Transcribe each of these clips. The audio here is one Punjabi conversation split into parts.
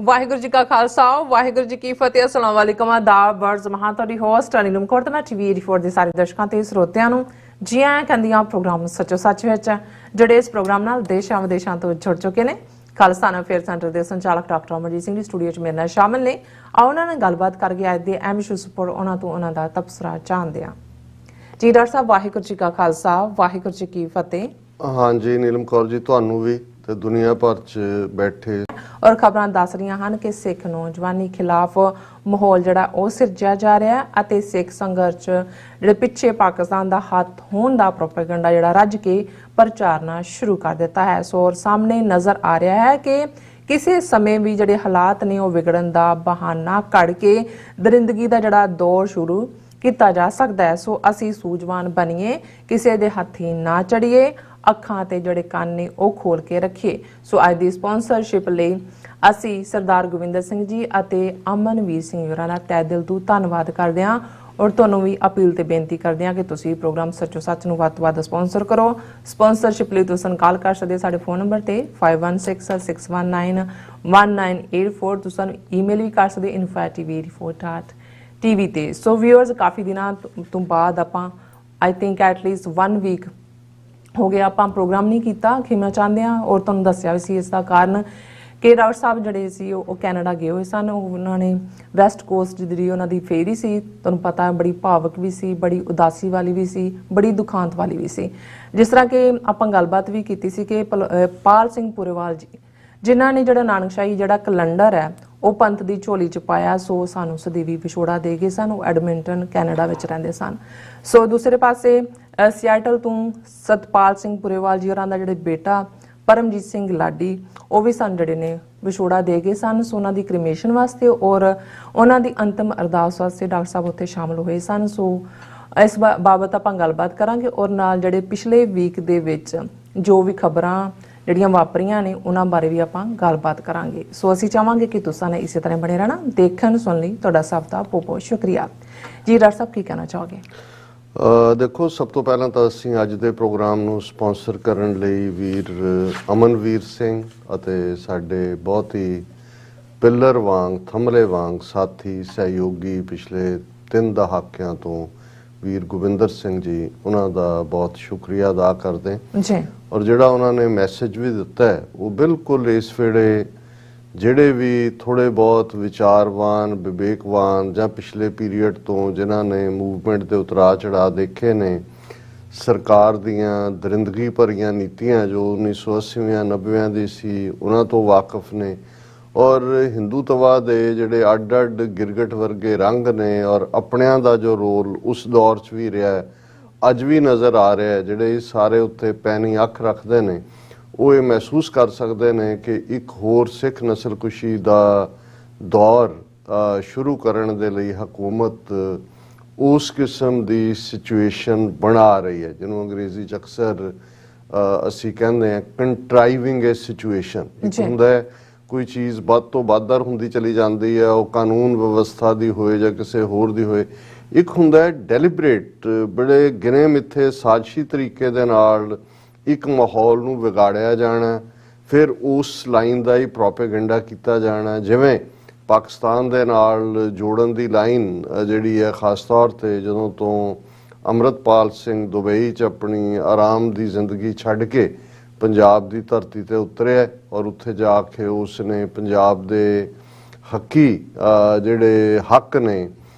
ਵਾਹਿਗੁਰੂ ਜੀ ਕਾ ਖਾਲਸਾ ਵਾਹਿਗੁਰੂ ਜੀ ਕੀ ਫਤਿਹ। अस्सलाम वालेकुम आदाब वर्ज महा ਤੁਹਾਡੀ ਹੋਸਟ ਅਨੀਲਮ ਕੋਟਨਾ ਟੀਵੀ 84 ਦੇ ਸਾਰੇ ਦਰਸ਼ਕਾਂ ਤੇ ਸਰੋਤਿਆਂ ਨੂੰ ਜੀ ਆਇਆਂ ਕਹਿੰਦੀਆਂ ਪ੍ਰੋਗਰਾਮ ਸੱਚੋ ਸੱਚ ਵਿੱਚ ਜਿਹੜੇ ਇਸ ਪ੍ਰੋਗਰਾਮ ਨਾਲ ਦੇਸ਼ਾਂ ਵਿਦੇਸ਼ਾਂ ਤੋਂ ਜੁੜ ਚੁੱਕੇ ਨੇ। ਖਾਲਸਾ ਅਫੇਅਰ ਸੈਂਟਰ ਦੇ ਸੰਚਾਲਕ ਡਾਕਟਰ ਅਮਰਜੀਤ ਸਿੰਘ ਦੀ ਸਟੂਡੀਓ 'ਚ ਮੇਰੇ ਨਾਲ ਸ਼ਾਮਲ ਨੇ। ਆਓ ਉਹਨਾਂ ਨਾਲ ਗੱਲਬਾਤ ਕਰਕੇ ਅੱਜ ਦੇ ਅਹਿਮ ਇਸ਼ੂਜ਼ ਉੱਪਰ ਉਹਨਾਂ ਤੋਂ ਉਹਨਾਂ ਦਾ ਤਬਸਰਾ ਜਾਣਦੇ ਹਾਂ। ਜੀ ਡਾਕਟਰ ਸਾਹਿਬ ਵਾਹਿਗੁਰੂ ਜੀ ਕਾ ਖਾਲਸਾ ਵਾਹਿਗੁਰੂ ਜੀ ਕੀ ਫਤਿਹ। हाँ जी नीलम कौर जी ਤੁਹਾਨੂੰ ਵੀ ਤੇ ਦੁਨੀਆ ਭਰ 'ਚ ਬੈਠੇ ਔਰ ਖਬਰਾਂ ਦੱਸ ਰਹੀਆਂ ਹਨ ਕਿ ਸਿੱਖ ਨੌਜਵਾਨੀ ਖਿਲਾਫ ਮਾਹੌਲ ਜਿਹੜਾ ਉਹ ਸਿਰਜਿਆ ਜਾ ਰਿਹਾ ਹੈ ਅਤੇ ਸਿੱਖ ਸੰਘਰਸ਼ ਜਿਹੜੇ ਪਿੱਛੇ ਪਾਕਿਸਤਾਨ ਦਾ ਹੱਥ ਹੋਣ ਦਾ ਪ੍ਰੋਪੇਗੈਂਡਾ ਜਿਹੜਾ ਰੱਜ ਕੇ ਪ੍ਰਚਾਰਨਾ ਸ਼ੁਰੂ ਕਰ ਦਿੱਤਾ ਹੈ। ਸੋ ਔਰ ਸਾਹਮਣੇ ਨਜ਼ਰ ਆ ਰਿਹਾ ਹੈ ਕਿ ਕਿਸੇ ਸਮੇਂ ਵੀ ਜਿਹੜੇ ਹਾਲਾਤ ਨੇ ਉਹ ਵਿਗੜਨ ਦਾ ਬਹਾਨਾ ਕੱਢ ਕੇ ਦਰਿੰਦਗੀ ਦਾ ਜਿਹੜਾ ਦੌਰ ਸ਼ੁਰੂ ਕੀਤਾ ਜਾ ਸਕਦਾ ਹੈ। ਸੋ ਅਸੀਂ ਸੂਝਵਾਨ ਬਣੀਏ, ਕਿਸੇ ਦੇ ਹੱਥੀ ਨਾ ਚੜੀਏ, ਅੱਖਾਂ ਤੇ ਜਿਹੜੇ ਕੰਨ ਨੇ ਉਹ ਖੋਲ ਕੇ ਰੱਖੀਏ। ਸੋ ਅੱਜ ਦੀ ਸਪਾਂਸਰਸ਼ਿਪ ਲਈ ਅਸੀਂ ਸਰਦਾਰ ਗੋਬਿੰਦਰ ਸਿੰਘ ਜੀ ਅਤੇ ਅਮਨਵੀਰ ਸਿੰਘ ਹੋਰਾਂ ਦਾ ਤਹਿ ਦਿਲ ਤੋਂ ਧੰਨਵਾਦ ਕਰਦੇ ਹਾਂ ਔਰ ਤੁਹਾਨੂੰ ਵੀ ਅਪੀਲ ਤੇ ਬੇਨਤੀ ਕਰਦੇ ਹਾਂ ਕਿ ਤੁਸੀਂ ਪ੍ਰੋਗਰਾਮ ਸੱਚੋ ਸੱਚ ਨੂੰ ਵੱਧ ਤੋਂ ਵੱਧ ਸਪਾਂਸਰ ਕਰੋ। ਸਪਾਂਸਰਸ਼ਿਪ ਲਈ ਤੁਸੀਂ ਕਾਲ ਕਰ ਸਕਦੇ ਸਾਡੇ ਫੋਨ ਨੰਬਰ ਤੇ 5166191984। ਤੁਸੀਂ ਈਮੇਲ ਵੀ ਕਰ ਸਕਦੇ info@tv84.tv ਤੇ। ਸੋ ਵਿਊਅਰਸ ਕਾਫੀ ਦਿਨਾਂ ਤੋਂ ਬਾਅਦ ਆਪਾਂ ਆਈ ਥਿੰਕ ਐਟਲੀਸਟ 1 ਵੀਕ ਹੋ ਗਿਆ ਆਪਾਂ ਪ੍ਰੋਗਰਾਮ ਨਹੀਂ ਕੀਤਾ। ਖਿਮਾ ਚਾਹੁੰਦੇ ਹਾਂ ਔਰ ਤੁਹਾਨੂੰ ਦੱਸਿਆ ਵੀ ਸੀ ਇਸ ਦਾ ਕਾਰਨ ਕਿ ਡਾਕਟਰ ਸਾਹਿਬ ਜਿਹੜੇ ਸੀ ਉਹ ਕੈਨੇਡਾ ਗਏ ਹੋਏ ਸਨ। ਉਹਨਾਂ ਨੇ ਵੈਸਟ ਕੋਸਟ ਜਿਹੜੀ ਉਹਨਾਂ ਦੀ ਫੇਰੀ ਸੀ, ਤੁਹਾਨੂੰ ਪਤਾ ਬੜੀ ਭਾਵਕ ਵੀ ਸੀ, ਬੜੀ ਉਦਾਸੀ ਵਾਲੀ ਵੀ ਸੀ, ਬੜੀ ਦੁਖਾਂਤ ਵਾਲੀ ਵੀ ਸੀ। ਜਿਸ ਤਰ੍ਹਾਂ ਕਿ ਆਪਾਂ ਗੱਲਬਾਤ ਵੀ ਕੀਤੀ ਸੀ ਕਿ ਪਾਲ ਸਿੰਘ ਪੁਰੇਵਾਲ ਜੀ ਜਿਨ੍ਹਾਂ ਨੇ ਜਿਹੜਾ ਨਾਨਕਸ਼ਾਹੀ ਜਿਹੜਾ ਕੈਲੰਡਰ ਹੈ ਉਹ ਪੰਥ ਦੀ ਝੋਲੀ 'ਚ ਪਾਇਆ, ਸੋ ਸਾਨੂੰ ਸਦੀਵੀ ਵਿਛੋੜਾ ਦੇ ਗਏ ਸਨ। ਉਹ ਐਡਮਿੰਟਨ ਕੈਨੇਡਾ ਵਿੱਚ ਰਹਿੰਦੇ ਸਨ। ਸੋ ਦੂਸਰੇ ਪਾਸੇ ਸਿਆਟਲ ਤੋਂ ਸਤਪਾਲ ਸਿੰਘ ਪੁਰੇਵਾਲ ਜੀ ਹੋਰਾਂ ਦਾ ਜਿਹੜੇ ਬੇਟਾ ਪਰਮਜੀਤ ਸਿੰਘ ਲਾਡੀ ਉਹ ਵੀ ਸਾਨੂੰ ਜਿਹੜੇ ਨੇ ਵਿਛੋੜਾ ਦੇ ਗਏ ਸਨ। ਸੋ ਉਹਨਾਂ ਦੀ ਕ੍ਰਿਮੇਸ਼ਨ ਵਾਸਤੇ ਔਰ ਉਹਨਾਂ ਦੀ ਅੰਤਿਮ ਅਰਦਾਸ ਵਾਸਤੇ ਡਾਕਟਰ ਸਾਹਿਬ ਉੱਥੇ ਸ਼ਾਮਲ ਹੋਏ ਸਨ। ਸੋ ਇਸ ਬਾਬਤ ਆਪਾਂ ਗੱਲਬਾਤ ਕਰਾਂਗੇ ਔਰ ਨਾਲ ਜਿਹੜੇ ਪਿਛਲੇ ਵੀਕ ਦੇ ਵਿੱਚ ਜੋ ਵੀ ਖਬਰਾਂ ਜਿਹੜੀਆਂ ਵਾਪਰੀਆਂ ਨੇ ਉਹਨਾਂ ਬਾਰੇ ਵੀ ਆਪਾਂ ਗੱਲਬਾਤ ਕਰਾਂਗੇ। ਸੋ ਅਸੀਂ ਚਾਹਾਂਗੇ ਕਿ ਤੁਸੀਂ ਨੇ ਇਸੇ ਤਰ੍ਹਾਂ ਬਣੇ ਰਹਿਣਾ। ਦੇਖਣ ਸੁਣ ਲਈ ਤੁਹਾਡਾ ਸਭ ਦਾ ਬਹੁਤ ਬਹੁਤ ਸ਼ੁਕਰੀਆ। ਜੀ ਡਾਕਟਰ ਸਾਹਿਬ ਕੀ ਕਹਿਣਾ ਚਾਹੋਗੇ? ਦੇਖੋ, ਸਭ ਤੋਂ ਪਹਿਲਾਂ ਤਾਂ ਅਸੀਂ ਅੱਜ ਦੇ ਪ੍ਰੋਗਰਾਮ ਨੂੰ ਸਪਾਂਸਰ ਕਰਨ ਲਈ ਵੀਰ ਅਮਨਵੀਰ ਸਿੰਘ ਅਤੇ ਸਾਡੇ ਬਹੁਤ ਹੀ ਪਿੱਲਰ ਵਾਂਗ ਥੰਮਲੇ ਵਾਂਗ ਸਾਥੀ ਸਹਿਯੋਗੀ ਪਿਛਲੇ 3 ਦਹਾਕਿਆਂ ਤੋਂ ਵੀਰ ਗੋਬਿੰਦਰ ਸਿੰਘ ਜੀ ਉਹਨਾਂ ਦਾ ਬਹੁਤ ਸ਼ੁਕਰੀਆ ਅਦਾ ਕਰਦੇ ਜੀ। ਔਰ ਜਿਹੜਾ ਉਹਨਾਂ ਨੇ ਮੈਸੇਜ ਵੀ ਦਿੱਤਾ ਹੈ ਉਹ ਬਿਲਕੁਲ ਇਸ ਵੇਲੇ ਜਿਹੜੇ ਵੀ ਥੋੜੇ ਬਹੁਤ ਵਿਚਾਰਵਾਨ ਵਿਵੇਕਵਾਨ ਜਾਂ ਪਿਛਲੇ ਪੀਰੀਅਡ ਤੋਂ ਜਿਨ੍ਹਾਂ ਨੇ ਮੂਵਮੈਂਟ ਦੇ ਉਤਰਾਅ ਚੜਾਅ ਦੇਖੇ ਨੇ, ਸਰਕਾਰ ਦੀਆਂ ਦਰਿੰਦਗੀ ਭਰੀਆਂ ਨੀਤੀਆਂ ਜੋ 1980 90 ਦੀ ਸੀ ਉਹਨਾਂ ਤੋਂ ਵਾਕਿਫ ਨੇ ਔਰ ਹਿੰਦੂਤਵਾ ਦੇ ਜਿਹੜੇ ਅੱਡ-ਅੱਡ ਗਿਰਗਟ ਵਰਗੇ ਰੰਗ ਨੇ ਔਰ ਆਪਣਿਆਂ ਦਾ ਜੋ ਰੋਲ ਉਸ ਦੌਰ 'ਚ ਵੀ ਰਿਹਾ ਅੱਜ ਵੀ ਨਜ਼ਰ ਆ ਰਿਹਾ। ਜਿਹੜੇ ਸਾਰੇ ਉੱਤੇ ਪੈਣੀ ਅੱਖ ਰੱਖਦੇ ਨੇ ਉਹ ਇਹ ਮਹਿਸੂਸ ਕਰ ਸਕਦੇ ਨੇ ਕਿ ਇੱਕ ਹੋਰ ਸਿੱਖ ਨਸਲਕੁਸ਼ੀ ਦਾ ਦੌਰ ਸ਼ੁਰੂ ਕਰਨ ਦੇ ਲਈ ਹਕੂਮਤ ਉਸ ਕਿਸਮ ਦੀ ਸਿਚੁਏਸ਼ਨ ਬਣਾ ਰਹੀ ਹੈ ਜਿਹਨੂੰ ਅੰਗਰੇਜ਼ੀ 'ਚ ਅਕਸਰ ਅਸੀਂ ਕਹਿੰਦੇ ਹਾਂ ਕੰਟਰਾਈਵਿੰਗ ਏ ਸਿਚੁਏਸ਼ਨ। ਇੱਕ ਹੁੰਦਾ ਹੈ ਕੋਈ ਚੀਜ਼ ਵੱਧ ਤੋਂ ਵੱਧਰ ਹੁੰਦੀ ਚਲੀ ਜਾਂਦੀ ਹੈ, ਉਹ ਕਾਨੂੰਨ ਵਿਵਸਥਾ ਦੀ ਹੋਏ ਜਾਂ ਕਿਸੇ ਹੋਰ ਦੀ ਹੋਏ। ਇੱਕ ਹੁੰਦਾ ਹੈ ਡੈਲੀਬਰੇਟ ਬੜੇ ਗਿਣੇ ਮਿੱਥੇ ਸਾਜ਼ਿਸ਼ੀ ਤਰੀਕੇ ਦੇ ਨਾਲ ਇੱਕ ਮਾਹੌਲ ਨੂੰ ਵਿਗਾੜਿਆ ਜਾਣਾ, ਫਿਰ ਉਸ ਲਾਈਨ ਦਾ ਹੀ ਪ੍ਰੋਪੇਗੈਂਡਾ ਕੀਤਾ ਜਾਣਾ। ਜਿਵੇਂ ਪਾਕਿਸਤਾਨ ਦੇ ਨਾਲ ਜੋੜਨ ਦੀ ਲਾਈਨ ਜਿਹੜੀ ਹੈ ਖਾਸ ਤੌਰ 'ਤੇ ਜਦੋਂ ਤੋਂ ਅੰਮ੍ਰਿਤਪਾਲ ਸਿੰਘ ਦੁਬਈ 'ਚ ਆਪਣੀ ਆਰਾਮ ਦੀ ਜ਼ਿੰਦਗੀ ਛੱਡ ਕੇ ਪੰਜਾਬ ਦੀ ਧਰਤੀ 'ਤੇ ਉਤਰਿਆ ਔਰ ਉੱਥੇ ਜਾ ਕੇ ਉਸ ਨੇ ਪੰਜਾਬ ਦੇ ਹੱਕੀ ਜਿਹੜੇ ਹੱਕ ਨੇ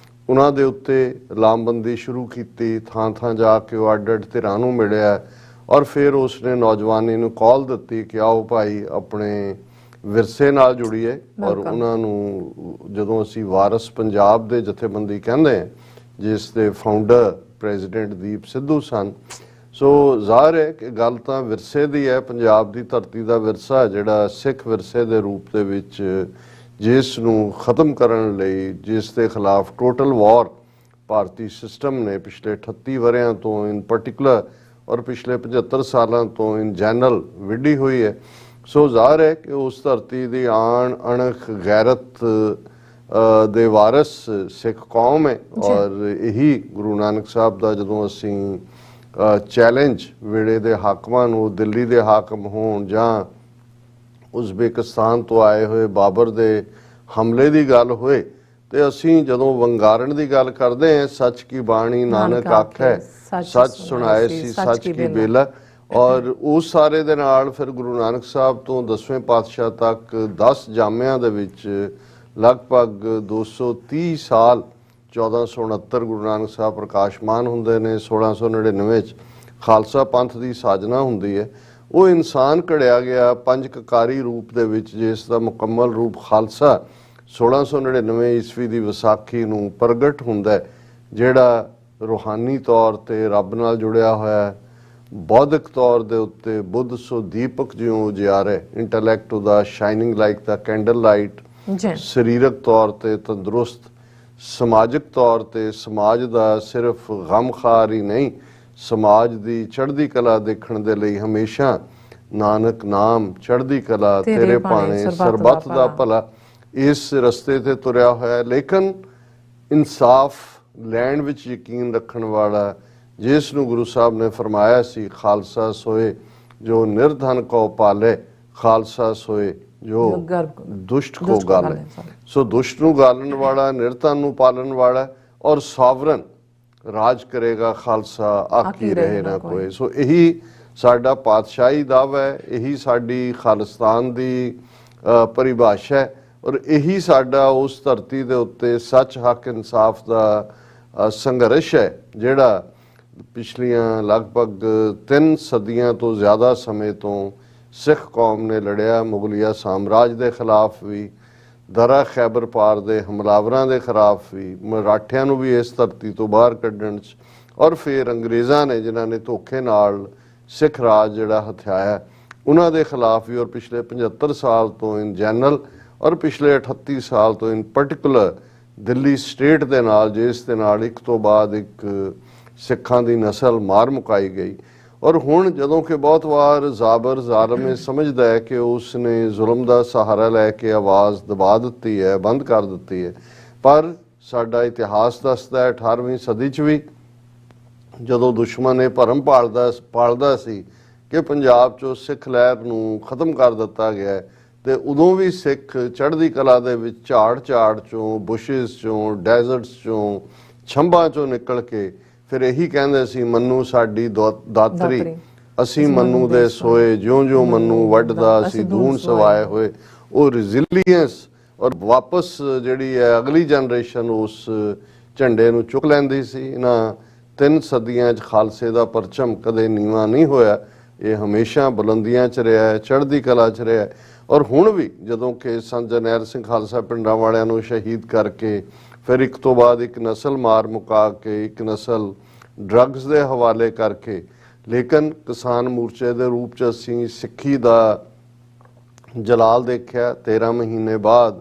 ਉਹਨਾਂ ਦੇ ਉੱਤੇ ਲਾਮਬੰਦੀ ਸ਼ੁਰੂ ਕੀਤੀ। ਥਾਂ ਥਾਂ ਜਾ ਕੇ ਉਹ ਅੱਡ-ਅੱਡ ਧਿਰਾਂ ਨੂੰ ਮਿਲਿਆ ਔਰ ਫਿਰ ਉਸ ਨੇ ਨੌਜਵਾਨੀ ਨੂੰ ਕਾਲ ਦਿੱਤੀ ਕਿ ਆਓ ਭਾਈ ਆਪਣੇ ਵਿਰਸੇ ਨਾਲ ਜੁੜੀਏ। ਔਰ ਉਹਨਾਂ ਨੂੰ ਜਦੋਂ ਅਸੀਂ ਵਾਰਸ ਪੰਜਾਬ ਦੇ ਜਥੇਬੰਦੀ ਕਹਿੰਦੇ ਹਾਂ ਜਿਸ ਦੇ ਫਾਊਂਡਰ ਪ੍ਰੈਜ਼ੀਡੈਂਟ ਦੀਪ ਸਿੱਧੂ ਸਨ। ਸੋ ਜ਼ਾਹਰ ਹੈ ਕਿ ਗੱਲ ਤਾਂ ਵਿਰਸੇ ਦੀ ਹੈ। ਪੰਜਾਬ ਦੀ ਧਰਤੀ ਦਾ ਵਿਰਸਾ ਜਿਹੜਾ ਸਿੱਖ ਵਿਰਸੇ ਦੇ ਰੂਪ ਦੇ ਵਿੱਚ ਜਿਸ ਨੂੰ ਖਤਮ ਕਰਨ ਲਈ ਜਿਸ ਦੇ ਖਿਲਾਫ ਟੋਟਲ ਵਾਰ ਭਾਰਤੀ ਸਿਸਟਮ ਨੇ ਪਿਛਲੇ 38 ਵਰ੍ਹਿਆਂ ਤੋਂ ਇਨ ਪਾਰਟਿਕੂਲਰ ਔਰ ਪਿਛਲੇ 75 ਸਾਲਾਂ ਤੋਂ ਇਨ ਜਨਰਲ ਵਿੱਢੀ ਹੋਈ ਹੈ। ਸੋ ਜ਼ਾਹਰ ਹੈ ਕਿ ਉਸ ਧਰਤੀ ਦੀ ਆਣ ਅਣਖ ਗੈਰਤ ਦੇ ਵਾਰਸ ਸਿੱਖ ਕੌਮ ਹੈ ਔਰ ਇਹੀ ਗੁਰੂ ਨਾਨਕ ਸਾਹਿਬ ਦਾ ਜਦੋਂ ਅਸੀਂ ਚੈਲੰਜ ਵੇਲੇ ਦੇ ਹਾਕਮਾਂ ਨੂੰ ਦਿੱਲੀ ਦੇ ਹਾਕਮ ਹੋਣ ਜਾਂ ਉਜ਼ਬੇਕਿਸਤਾਨ ਤੋਂ ਆਏ ਹੋਏ ਬਾਬਰ ਦੇ ਹਮਲੇ ਦੀ ਗੱਲ ਹੋਏ ਤੇ ਅਸੀਂ ਜਦੋਂ ਵੰਗਾਰਨ ਦੀ ਗੱਲ ਕਰਦੇ ਹਾਂ, ਸੱਚ ਕੀ ਬਾਣੀ ਨਾਨਕ ਆਖੈ, ਸੱਚ ਸੁਣਾਏ ਸੀ ਸੱਚ ਕੀ ਬੇਲਾ। ਔਰ ਉਸ ਸਾਰੇ ਦੇ ਨਾਲ ਫਿਰ ਗੁਰੂ ਨਾਨਕ ਸਾਹਿਬ ਤੋਂ 10ਵੇਂ ਪਾਤਸ਼ਾਹ ਤੱਕ 10 ਜਾਮਿਆਂ ਦੇ ਵਿੱਚ ਲਗਭਗ 230 ਸਾਲ 1469 ਗੁਰੂ ਨਾਨਕ ਸਾਹਿਬ ਪ੍ਰਕਾਸ਼ਮਾਨ ਹੁੰਦੇ ਨੇ। 1699 ਚ ਖਾਲਸਾ ਪੰਥ ਦੀ ਸਾਜਨਾ ਹੁੰਦੀ ਹੈ। ਉਹ ਇਨਸਾਨ ਘੜਿਆ ਗਿਆ ਪੰਜ ਕਕਾਰੀ ਰੂਪ ਦੇ ਵਿੱਚ, ਜਿਸ ਦਾ ਮੁਕੰਮਲ ਰੂਪ ਖਾਲਸਾ 1699 ਈਸਵੀ ਦੀ ਵਿਸਾਖੀ ਨੂੰ ਪ੍ਰਗਟ ਹੁੰਦਾ ਹੈ, ਜਿਹੜਾ ਰੂਹਾਨੀ ਤੌਰ ਤੇ ਰੱਬ ਨਾਲ ਜੁੜਿਆ ਹੋਇਆ ਹੈ, ਬੌਧਿਕ ਤੌਰ ਦੇ ਉੱਤੇ ਬੁੱਧ ਸੋ ਦੀਪਕ ਜਿਉਂ ਉਜਿਆਰੇ, ਇੰਟੈਲੈਕਟ ਉਹਦਾ ਸ਼ਾਈਨਿੰਗ ਲਾਈਕ ਦਾ ਕੈਂਡਲ ਲਾਈਟ, ਸਰੀਰਕ ਤੌਰ ਤੇ ਤੰਦਰੁਸਤ, ਸਮਾਜਿਕ ਤੌਰ ਤੇ ਸਮਾਜ ਦਾ ਸਿਰਫ ਗਮਖਾਰ ਹੀ ਨਹੀਂ, ਸਮਾਜ ਦੀ ਚੜ੍ਹਦੀ ਕਲਾ ਦੇਖਣ ਦੇ ਲਈ ਹਮੇਸ਼ਾ ਨਾਨਕ ਨਾਮ ਚੜ੍ਹਦੀ ਕਲਾ ਤੇਰੇ ਭਾਣੇ ਸਰਬੱਤ ਦਾ ਭਲਾ, ਇਸ ਰਸਤੇ ਤੇ ਤੁਰਿਆ ਹੋਇਆ। ਲੇਕਿਨ ਇਨਸਾਫ ਲੈਣ ਵਿੱਚ ਯਕੀਨ ਰੱਖਣ ਵਾਲਾ, ਜਿਸ ਨੂੰ ਗੁਰੂ ਸਾਹਿਬ ਨੇ ਫਰਮਾਇਆ ਸੀ ਖਾਲਸਾ ਸੋਏ ਜੋ ਨਿਰਧਨ ਕੋ ਪਾਲੇ, ਖਾਲਸਾ ਸੋਏ ਜੋ ਦੁਸ਼ਟ ਕੋ ਗਾਲੇ। ਸੋ ਦੁਸ਼ਟ ਨੂੰ ਗਾਲਣ ਵਾਲਾ, ਨਿਰਧਨ ਨੂੰ ਪਾਲਣ ਵਾਲਾ, ਔਰ ਸੋਵਰਨ ਰਾਜ ਕਰੇਗਾ ਖਾਲਸਾ ਆਕੀ ਰਹੇ ਨਾ ਕੋਈ। ਸੋ ਇਹੀ ਸਾਡਾ ਪਾਤਸ਼ਾਹੀ ਦਾਅਵਾ ਹੈ, ਇਹੀ ਸਾਡੀ ਖਾਲਿਸਤਾਨ ਦੀ ਪਰਿਭਾਸ਼ਾ ਹੈ, ਔਰ ਇਹੀ ਸਾਡਾ ਉਸ ਧਰਤੀ ਦੇ ਉੱਤੇ ਸੱਚ ਹੱਕ ਇਨਸਾਫ ਦਾ ਸੰਘਰਸ਼ ਹੈ, ਜਿਹੜਾ ਪਿਛਲੀਆਂ ਲਗਭਗ 3 ਸਦੀਆਂ ਤੋਂ ਜ਼ਿਆਦਾ ਸਮੇਂ ਤੋਂ ਸਿੱਖ ਕੌਮ ਨੇ ਲੜਿਆ। ਮੁਗਲਿਆ ਸਾਮਰਾਜ ਦੇ ਖਿਲਾਫ ਵੀ, ਦਰਾ ਖੈਬਰ ਪਾਰ ਦੇ ਹਮਲਾਵਰਾਂ ਦੇ ਖਿਲਾਫ ਵੀ, ਮਰਾਠਿਆਂ ਨੂੰ ਵੀ ਇਸ ਧਰਤੀ ਤੋਂ ਬਾਹਰ ਕੱਢਣ 'ਚ, ਔਰ ਫਿਰ ਅੰਗਰੇਜ਼ਾਂ ਨੇ ਜਿਨ੍ਹਾਂ ਨੇ ਧੋਖੇ ਨਾਲ ਸਿੱਖ ਰਾਜ ਜਿਹੜਾ ਹਥਿਆਇਆ, ਉਹਨਾਂ ਦੇ ਖਿਲਾਫ ਵੀ। ਔਰ ਪਿਛਲੇ 75 ਸਾਲ ਤੋਂ ਇਨ ਜਨਰਲ, ਔਰ ਪਿਛਲੇ 38 ਸਾਲ ਤੋਂ ਇਨ ਪਰਟੀਕੂਲਰ ਦਿੱਲੀ ਸਟੇਟ ਦੇ ਨਾਲ, ਜਿਸ ਦੇ ਨਾਲ ਇੱਕ ਤੋਂ ਬਾਅਦ ਇੱਕ ਸਿੱਖਾਂ ਦੀ ਨਸਲ ਮਾਰ ਮੁਕਾਈ ਗਈ। ਔਰ ਹੁਣ ਜਦੋਂ ਕਿ ਬਹੁਤ ਵਾਰ ਜ਼ਾਬਰ ਜ਼ਾਲਮ ਇਹ ਸਮਝਦਾ ਹੈ ਕਿ ਉਸ ਨੇ ਜ਼ੁਲਮ ਦਾ ਸਹਾਰਾ ਲੈ ਕੇ ਆਵਾਜ਼ ਦਬਾ ਦਿੱਤੀ ਹੈ, ਬੰਦ ਕਰ ਦਿੱਤੀ ਹੈ, ਪਰ ਸਾਡਾ ਇਤਿਹਾਸ ਦੱਸਦਾ ਹੈ 18ਵੀਂ ਸਦੀ 'ਚ ਵੀ ਜਦੋਂ ਦੁਸ਼ਮਣ ਨੇ ਭਰਮ ਪਾਲਦਾ ਸੀ ਕਿ ਪੰਜਾਬ 'ਚੋਂ ਸਿੱਖ ਲਹਿਰ ਨੂੰ ਖਤਮ ਕਰ ਦਿੱਤਾ ਗਿਆ, ਤੇ ਉਦੋਂ ਵੀ ਸਿੱਖ ਚੜ੍ਹਦੀ ਕਲਾ ਦੇ ਵਿੱਚ ਝਾੜ ਚੋਂ, ਬੁਸ਼ਿਸ ਚੋਂ, ਡੈਜ਼ਰਟਸ ਚੋਂ, ਛੰਬਾਂ ਚੋਂ ਨਿਕਲ ਕੇ ਫਿਰ ਇਹੀ ਕਹਿੰਦੇ ਸੀ, ਮੰਨੂ ਸਾਡੀ ਦਾਤਰੀ, ਅਸੀਂ ਮੰਨੂ ਦੇ ਸੋਏ, ਜਿਉਂ ਮੰਨੂ ਵੱਢਦਾ ਅਸੀਂ ਧੂਣ ਸਵਾਏ ਹੋਏ। ਉਹ ਰੈਜ਼ਿਲੀਅੰਸ ਔਰ ਵਾਪਸ ਜਿਹੜੀ ਹੈ ਅਗਲੀ ਜਨਰੇਸ਼ਨ ਉਸ ਝੰਡੇ ਨੂੰ ਚੁੱਕ ਲੈਂਦੀ ਸੀ। ਇਹਨਾਂ 3 ਸਦੀਆਂ 'ਚ ਖਾਲਸੇ ਦਾ ਪਰਚਮ ਕਦੇ ਨੀਵਾਂ ਨਹੀਂ ਹੋਇਆ, ਇਹ ਹਮੇਸ਼ਾ ਬੁਲੰਦੀਆਂ 'ਚ ਰਿਹਾ ਹੈ, ਚੜ੍ਹਦੀ ਕਲਾ 'ਚ ਰਿਹਾ ਹੈ। ਔਰ ਹੁਣ ਵੀ ਜਦੋਂ ਕਿ ਸੰਤ ਜਰਨੈਲ ਸਿੰਘ ਖਾਲਸਾ ਪਿੰਡਾਂ ਵਾਲਿਆਂ ਨੂੰ ਸ਼ਹੀਦ ਕਰਕੇ, ਫਿਰ ਇੱਕ ਤੋਂ ਬਾਅਦ ਇੱਕ ਨਸਲ ਮਾਰ ਮੁਕਾ ਕੇ, ਇੱਕ ਨਸਲ ਡਰੱਗਸ ਦੇ ਹਵਾਲੇ ਕਰਕੇ, ਲੇਕਿਨ ਕਿਸਾਨ ਮੋਰਚੇ ਦੇ ਰੂਪ 'ਚ ਅਸੀਂ ਸਿੱਖੀ ਦਾ ਜਲਾਲ ਦੇਖਿਆ। 13 ਮਹੀਨੇ ਬਾਅਦ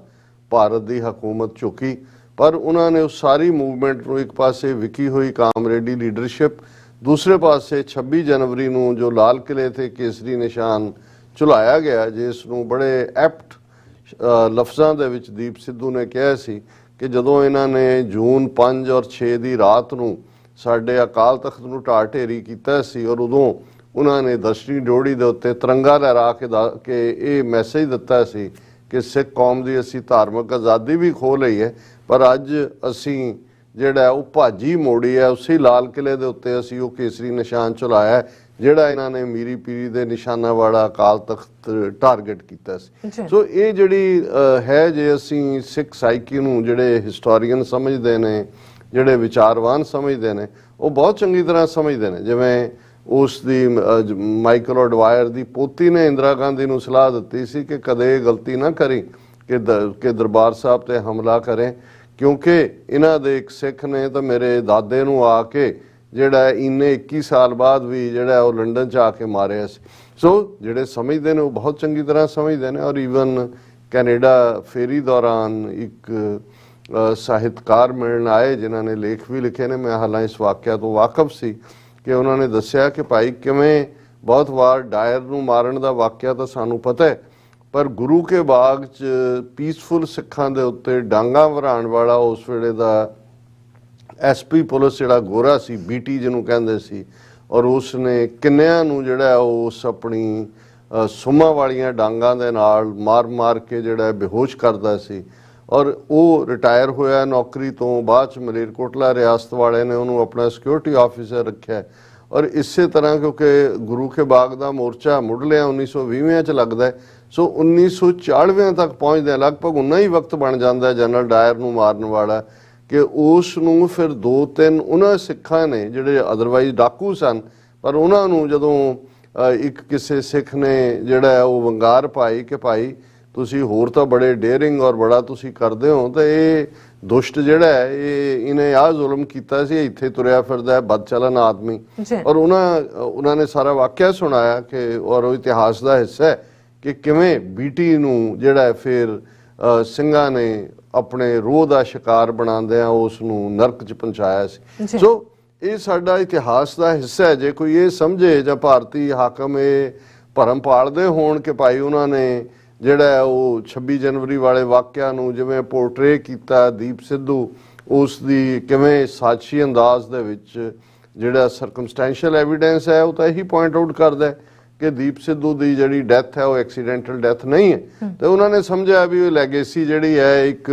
ਭਾਰਤ ਦੀ ਹਕੂਮਤ ਝੁਕੀ, ਪਰ ਉਹਨਾਂ ਨੇ ਉਸ ਸਾਰੀ ਮੂਵਮੈਂਟ ਨੂੰ ਇੱਕ ਪਾਸੇ ਵਿਕੀ ਹੋਈ ਕਾਮਰੇਡੀ ਲੀਡਰਸ਼ਿਪ, ਦੂਸਰੇ ਪਾਸੇ 26 ਜਨਵਰੀ ਨੂੰ ਜੋ ਲਾਲ ਕਿਲੇ ਤੇ ਕੇਸਰੀ ਨਿਸ਼ਾਨ ਝੁਲਾਇਆ ਗਿਆ, ਜਿਸ ਨੂੰ ਬੜੇ ਐਪਟ ਲਫ਼ਜ਼ਾਂ ਦੇ ਵਿੱਚ ਦੀਪ ਸਿੱਧੂ ਨੇ ਕਿਹਾ ਸੀ ਕਿ ਜਦੋਂ ਇਹਨਾਂ ਨੇ ਜੂਨ 5 ਔਰ 6 ਦੀ ਰਾਤ ਨੂੰ ਸਾਡੇ ਅਕਾਲ ਤਖਤ ਨੂੰ ਢਾਹ ਢੇਰੀ ਕੀਤਾ ਸੀ, ਔਰ ਉਦੋਂ ਉਹਨਾਂ ਨੇ ਦਸ਼ਮੀ ਡਿਓੜੀ ਦੇ ਉੱਤੇ ਤਿਰੰਗਾ ਲਹਿਰਾ ਕੇ ਇਹ ਮੈਸੇਜ ਦਿੱਤਾ ਸੀ ਕਿ ਸਿੱਖ ਕੌਮ ਦੀ ਅਸੀਂ ਧਾਰਮਿਕ ਆਜ਼ਾਦੀ ਵੀ ਖੋਹ ਲਈ ਹੈ, ਪਰ ਅੱਜ ਅਸੀਂ ਜਿਹੜਾ ਉਹ ਭਾਜੀ ਮੋੜੀ ਹੈ, ਉਸੇ ਲਾਲ ਕਿਲੇ ਦੇ ਉੱਤੇ ਅਸੀਂ ਉਹ ਕੇਸਰੀ ਨਿਸ਼ਾਨ ਝੁਲਾਇਆ ਜਿਹੜਾ ਇਹਨਾਂ ਨੇ ਮੀਰੀ ਪੀਰੀ ਦੇ ਨਿਸ਼ਾਨਾਂ ਵਾਲਾ ਅਕਾਲ ਤਖਤ ਟਾਰਗੇਟ ਕੀਤਾ ਸੀ। ਸੋ ਇਹ ਜਿਹੜੀ ਹੈ, ਜੇ ਅਸੀਂ ਸਿੱਖ ਸਾਈਕੀ ਨੂੰ ਜਿਹੜੇ ਹਿਸਟੋਰੀਅਨ ਸਮਝਦੇ ਨੇ, ਜਿਹੜੇ ਵਿਚਾਰਵਾਨ ਸਮਝਦੇ ਨੇ, ਉਹ ਬਹੁਤ ਚੰਗੀ ਤਰ੍ਹਾਂ ਸਮਝਦੇ ਨੇ। ਜਿਵੇਂ ਉਸ ਦੀ ਮਾਈਕਲ ਐਡਵਾਇਰ ਦੀ ਪੋਤੀ ਨੇ ਇੰਦਰਾ ਗਾਂਧੀ ਨੂੰ ਸਲਾਹ ਦਿੱਤੀ ਸੀ ਕਿ ਕਦੇ ਇਹ ਗਲਤੀ ਨਾ ਕਰੀ ਕਿ ਦਰਬਾਰ ਸਾਹਿਬ ਤੇ ਹਮਲਾ ਕਰੇ, ਕਿਉਂਕਿ ਇਹਨਾਂ ਦੇ ਇੱਕ ਸਿੱਖ ਨੇ ਤਾਂ ਮੇਰੇ ਦਾਦੇ ਨੂੰ ਆ ਕੇ ਜਿਹੜਾ ਇੰਨੇ 21 ਸਾਲ ਬਾਅਦ ਵੀ ਜਿਹੜਾ ਉਹ ਲੰਡਨ 'ਚ ਆ ਕੇ ਮਾਰਿਆ ਸੀ। ਸੋ ਜਿਹੜੇ ਸਮਝਦੇ ਨੇ ਉਹ ਬਹੁਤ ਚੰਗੀ ਤਰ੍ਹਾਂ ਸਮਝਦੇ ਨੇ। ਔਰ ਈਵਨ ਕੈਨੇਡਾ ਫੇਰੀ ਦੌਰਾਨ ਇੱਕ ਸਾਹਿਤਕਾਰ ਮਿਲਣ ਆਏ ਜਿਨ੍ਹਾਂ ਨੇ ਲੇਖ ਵੀ ਲਿਖੇ ਨੇ, ਮੈਂ ਹਾਲਾਂ ਇਸ ਵਾਕਿਆ ਤੋਂ ਵਾਕਫ ਸੀ ਕਿ ਉਹਨਾਂ ਨੇ ਦੱਸਿਆ ਕਿ ਭਾਈ ਕਿਵੇਂ ਬਹੁਤ ਵਾਰ ਡਾਇਰ ਨੂੰ ਮਾਰਨ ਦਾ ਵਾਕਿਆ ਤਾਂ ਸਾਨੂੰ ਪਤਾ ਹੈ, ਪਰ ਗੁਰੂ ਕੇ ਬਾਗ 'ਚ ਪੀਸਫੁਲ ਸਿੱਖਾਂ ਦੇ ਉੱਤੇ ਡਾਂਗਾ ਵਰਾਉਣ ਵਾਲਾ ਉਸ ਵੇਲੇ ਦਾ ਐਸਪੀ ਪੁਲਿਸ ਜਿਹੜਾ ਗੋਰਾ ਸੀ, ਬੀਟੀ ਜਿਹਨੂੰ ਕਹਿੰਦੇ ਸੀ, ਔਰ ਉਸ ਨੇ ਕਿੰਨਿਆਂ ਨੂੰ ਜਿਹੜਾ ਉਸ ਆਪਣੀ ਸੁਮਾਂ ਵਾਲੀਆਂ ਡਾਂਗਾਂ ਦੇ ਨਾਲ ਮਾਰ ਕੇ ਜਿਹੜਾ ਬੇਹੋਸ਼ ਕਰਦਾ ਸੀ। ਔਰ ਉਹ ਰਿਟਾਇਰ ਹੋਇਆ ਨੌਕਰੀ ਤੋਂ, ਬਾਅਦ ਚ ਮਲੇਰਕੋਟਲਾ ਰਿਆਸਤ ਵਾਲੇ ਨੇ ਉਹਨੂੰ ਆਪਣਾ ਸਿਕਿਉਰਿਟੀ ਆਫੀਸਰ ਰੱਖਿਆ। ਔਰ ਇਸੇ ਤਰ੍ਹਾਂ ਕਿਉਂਕਿ ਗੁਰੂ ਕੇ ਬਾਗ ਦਾ ਮੋਰਚਾ ਮੁੱਢਲਿਆਂ 1920 ਚ ਲੱਗਦਾ ਹੈ, ਸੋ 1940 ਤੱਕ ਪਹੁੰਚਦੇ ਲਗਭਗ ਉਨਾ ਹੀ ਵਕਤ ਬਣ ਜਾਂਦਾ ਜਨਰਲ ਡਾਇਰ ਨੂੰ ਮਾਰਨ ਵਾਲਾ ਕਿ ਉਸ ਨੂੰ ਫਿਰ 2-3 ਉਹਨਾਂ ਸਿੱਖਾਂ ਨੇ ਜਿਹੜੇ ਅਦਰਵਾਈਜ਼ ਡਾਕੂ ਸਨ, ਪਰ ਉਹਨਾਂ ਨੂੰ ਜਦੋਂ ਇੱਕ ਕਿਸੇ ਸਿੱਖ ਨੇ ਜਿਹੜਾ ਉਹ ਵੰਗਾਰ ਪਾਈ ਕਿ ਭਾਈ ਤੁਸੀਂ ਹੋਰ ਤਾਂ ਬੜੇ ਡੇਅਰਿੰਗ ਔਰ ਬੜਾ ਤੁਸੀਂ ਕਰਦੇ ਹੋ, ਤਾਂ ਇਹ ਦੁਸ਼ਟ ਜਿਹੜਾ ਹੈ ਇਹਨੇ ਆਹ ਜ਼ੁਲਮ ਕੀਤਾ ਸੀ, ਇੱਥੇ ਤੁਰਿਆ ਫਿਰਦਾ ਹੈ ਬਦਚਲਨ ਆਦਮੀ। ਔਰ ਉਹਨਾਂ ਨੇ ਸਾਰਾ ਵਾਕਿਆ ਸੁਣਾਇਆ ਕਿ ਔਰ ਉਹ ਇਤਿਹਾਸ ਦਾ ਹਿੱਸਾ ਹੈ ਕਿ ਕਿਵੇਂ ਬੀਟੀ ਨੂੰ ਜਿਹੜਾ ਫਿਰ ਸਿੰਘਾਂ ਨੇ ਆਪਣੇ ਰੋਹ ਦਾ ਸ਼ਿਕਾਰ ਬਣਾਉਂਦਿਆਂ ਉਸ ਨੂੰ ਨਰਕ 'ਚ ਪਹੁੰਚਾਇਆ ਸੀ। ਸੋ ਇਹ ਸਾਡਾ ਇਤਿਹਾਸ ਦਾ ਹਿੱਸਾ ਹੈ। ਜੇ ਕੋਈ ਇਹ ਸਮਝੇ ਜਾਂ ਭਾਰਤੀ ਹਾਕਮ ਇਹ ਭਰਮ ਪਾਲਦੇ ਹੋਣ ਕਿ ਭਾਈ ਉਹਨਾਂ ਨੇ ਜਿਹੜਾ ਉਹ 26 ਜਨਵਰੀ ਵਾਲੇ ਵਾਕਿਆ ਨੂੰ ਜਿਵੇਂ ਪੋਰਟਰੇ ਕੀਤਾ ਦੀਪ ਸਿੱਧੂ, ਉਸ ਦੀ ਕਿਵੇਂ ਸਾਜ਼ਿਸ਼ੀ ਅੰਦਾਜ਼ ਦੇ ਵਿੱਚ ਜਿਹੜਾ ਸਰਕਮਸਟੈਂਸ਼ੀਅਲ ਐਵੀਡੈਂਸ ਹੈ ਉਹ ਤਾਂ ਇਹੀ ਪੁਆਇੰਟ ਆਊਟ ਕਰਦਾ ਹੈ ਕਿ ਦੀਪ ਸਿੱਧੂ ਦੀ ਜਿਹੜੀ ਡੈਥ ਹੈ ਉਹ ਐਕਸੀਡੈਂਟਲ ਡੈਥ ਨਹੀਂ ਹੈ। ਤੇ ਉਹਨਾਂ ਨੇ ਸਮਝਿਆ ਵੀ ਉਹ ਲੈਗੇਸੀ ਜਿਹੜੀ ਹੈ ਇੱਕ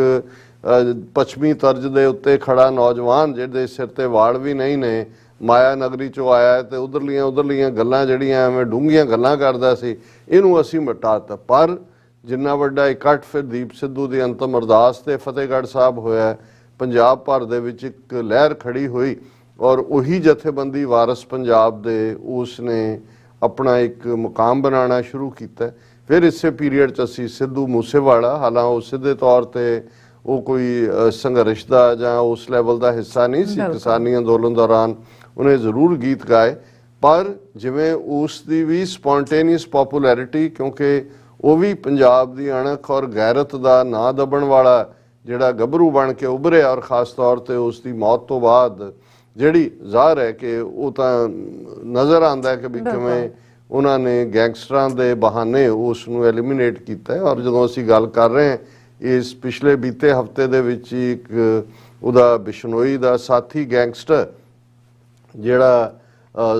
ਪੱਛਮੀ ਤਰਜ਼ ਦੇ ਉੱਤੇ ਖੜਾ ਨੌਜਵਾਨ ਜਿਹਦੇ ਸਿਰ ਤੇ ਵਾਲ ਵੀ ਨਹੀਂ ਨੇ, ਮਾਇਆ ਨਗਰੀ ਚੋਂ ਆਇਆ ਤੇ ਉਧਰਲੀਆਂ ਗੱਲਾਂ ਜਿਹੜੀਆਂ ਐਵੇਂ ਡੂੰਘੀਆਂ ਗੱਲਾਂ ਕਰਦਾ ਸੀ, ਇਹਨੂੰ ਅਸੀਂ ਮਿਟਾਤਾ। ਪਰ ਜਿੰਨਾ ਵੱਡਾ ਇਕੱਠ ਫਿਰ ਦੀਪ ਸਿੱਧੂ ਦੀ ਅੰਤਮ ਅਰਦਾਸ ਤੇ ਫਤਿਹਗੜ੍ਹ ਸਾਹਿਬ ਹੋਇਆ, ਪੰਜਾਬ ਭਰ ਦੇ ਵਿੱਚ ਇੱਕ ਲਹਿਰ ਖੜੀ ਹੋਈ ਔਰ ਉਹੀ ਜਥੇਬੰਦੀ ਵਾਰਸ ਪੰਜਾਬ ਦੇ ਉਸ ਨੇ ਆਪਣਾ ਇੱਕ ਮੁਕਾਮ ਬਣਾਉਣਾ ਸ਼ੁਰੂ ਕੀਤਾ। ਫਿਰ ਇਸੇ ਪੀਰੀਅਡ 'ਚ ਅਸੀਂ ਸਿੱਧੂ ਮੂਸੇਵਾਲਾ, ਹਾਲਾਂਕਿ ਉਹ ਸਿੱਧੇ ਤੌਰ ਤੇ ਉਹ ਕੋਈ ਸੰਘਰਸ਼ ਦਾ ਜਾਂ ਉਸ ਲੈਵਲ ਦਾ ਹਿੱਸਾ ਨਹੀਂ ਸੀ, ਕਿਸਾਨੀ ਅੰਦੋਲਨ ਦੌਰਾਨ ਉਹਨੇ ਜ਼ਰੂਰ ਗੀਤ ਗਾਏ, ਪਰ ਜਿਵੇਂ ਉਸ ਦੀ ਵੀ ਸਪੌਂਟੇਨੀਅਸ ਪੋਪੂਲੈਰਿਟੀ, ਕਿਉਂਕਿ ਉਹ ਵੀ ਪੰਜਾਬ ਦੀ ਅਣਖ ਔਰ ਗੈਰਤ ਦਾ ਨਾਂ ਦੱਬਣ ਵਾਲਾ ਜਿਹੜਾ ਗੱਭਰੂ ਬਣ ਕੇ ਉੱਭਰਿਆ, ਔਰ ਖਾਸ ਤੌਰ ਤੇ ਉਸ ਦੀ ਮੌਤ ਤੋਂ ਬਾਅਦ ਜਿਹੜੀ ਜ਼ਾਹਰ ਹੈ ਕਿ ਉਹ ਤਾਂ ਨਜ਼ਰ ਆਉਂਦਾ ਹੈ ਕਿ ਵੀ ਕਿਵੇਂ ਉਹਨਾਂ ਨੇ ਗੈਂਗਸਟਰਾਂ ਦੇ ਬਹਾਨੇ ਉਸ ਨੂੰ ਐਲੀਮੀਨੇਟ ਕੀਤਾ ਹੈ। ਔਰ ਜਦੋਂ ਅਸੀਂ ਗੱਲ ਕਰ ਰਹੇ ਹਾਂ ਇਸ ਪਿਛਲੇ ਬੀਤੇ ਹਫਤੇ ਦੇ ਵਿੱਚ ਇੱਕ ਉਹਦਾ ਬਿਸ਼ਨੋਈ ਦਾ ਸਾਥੀ ਗੈਂਗਸਟਰ ਜਿਹੜਾ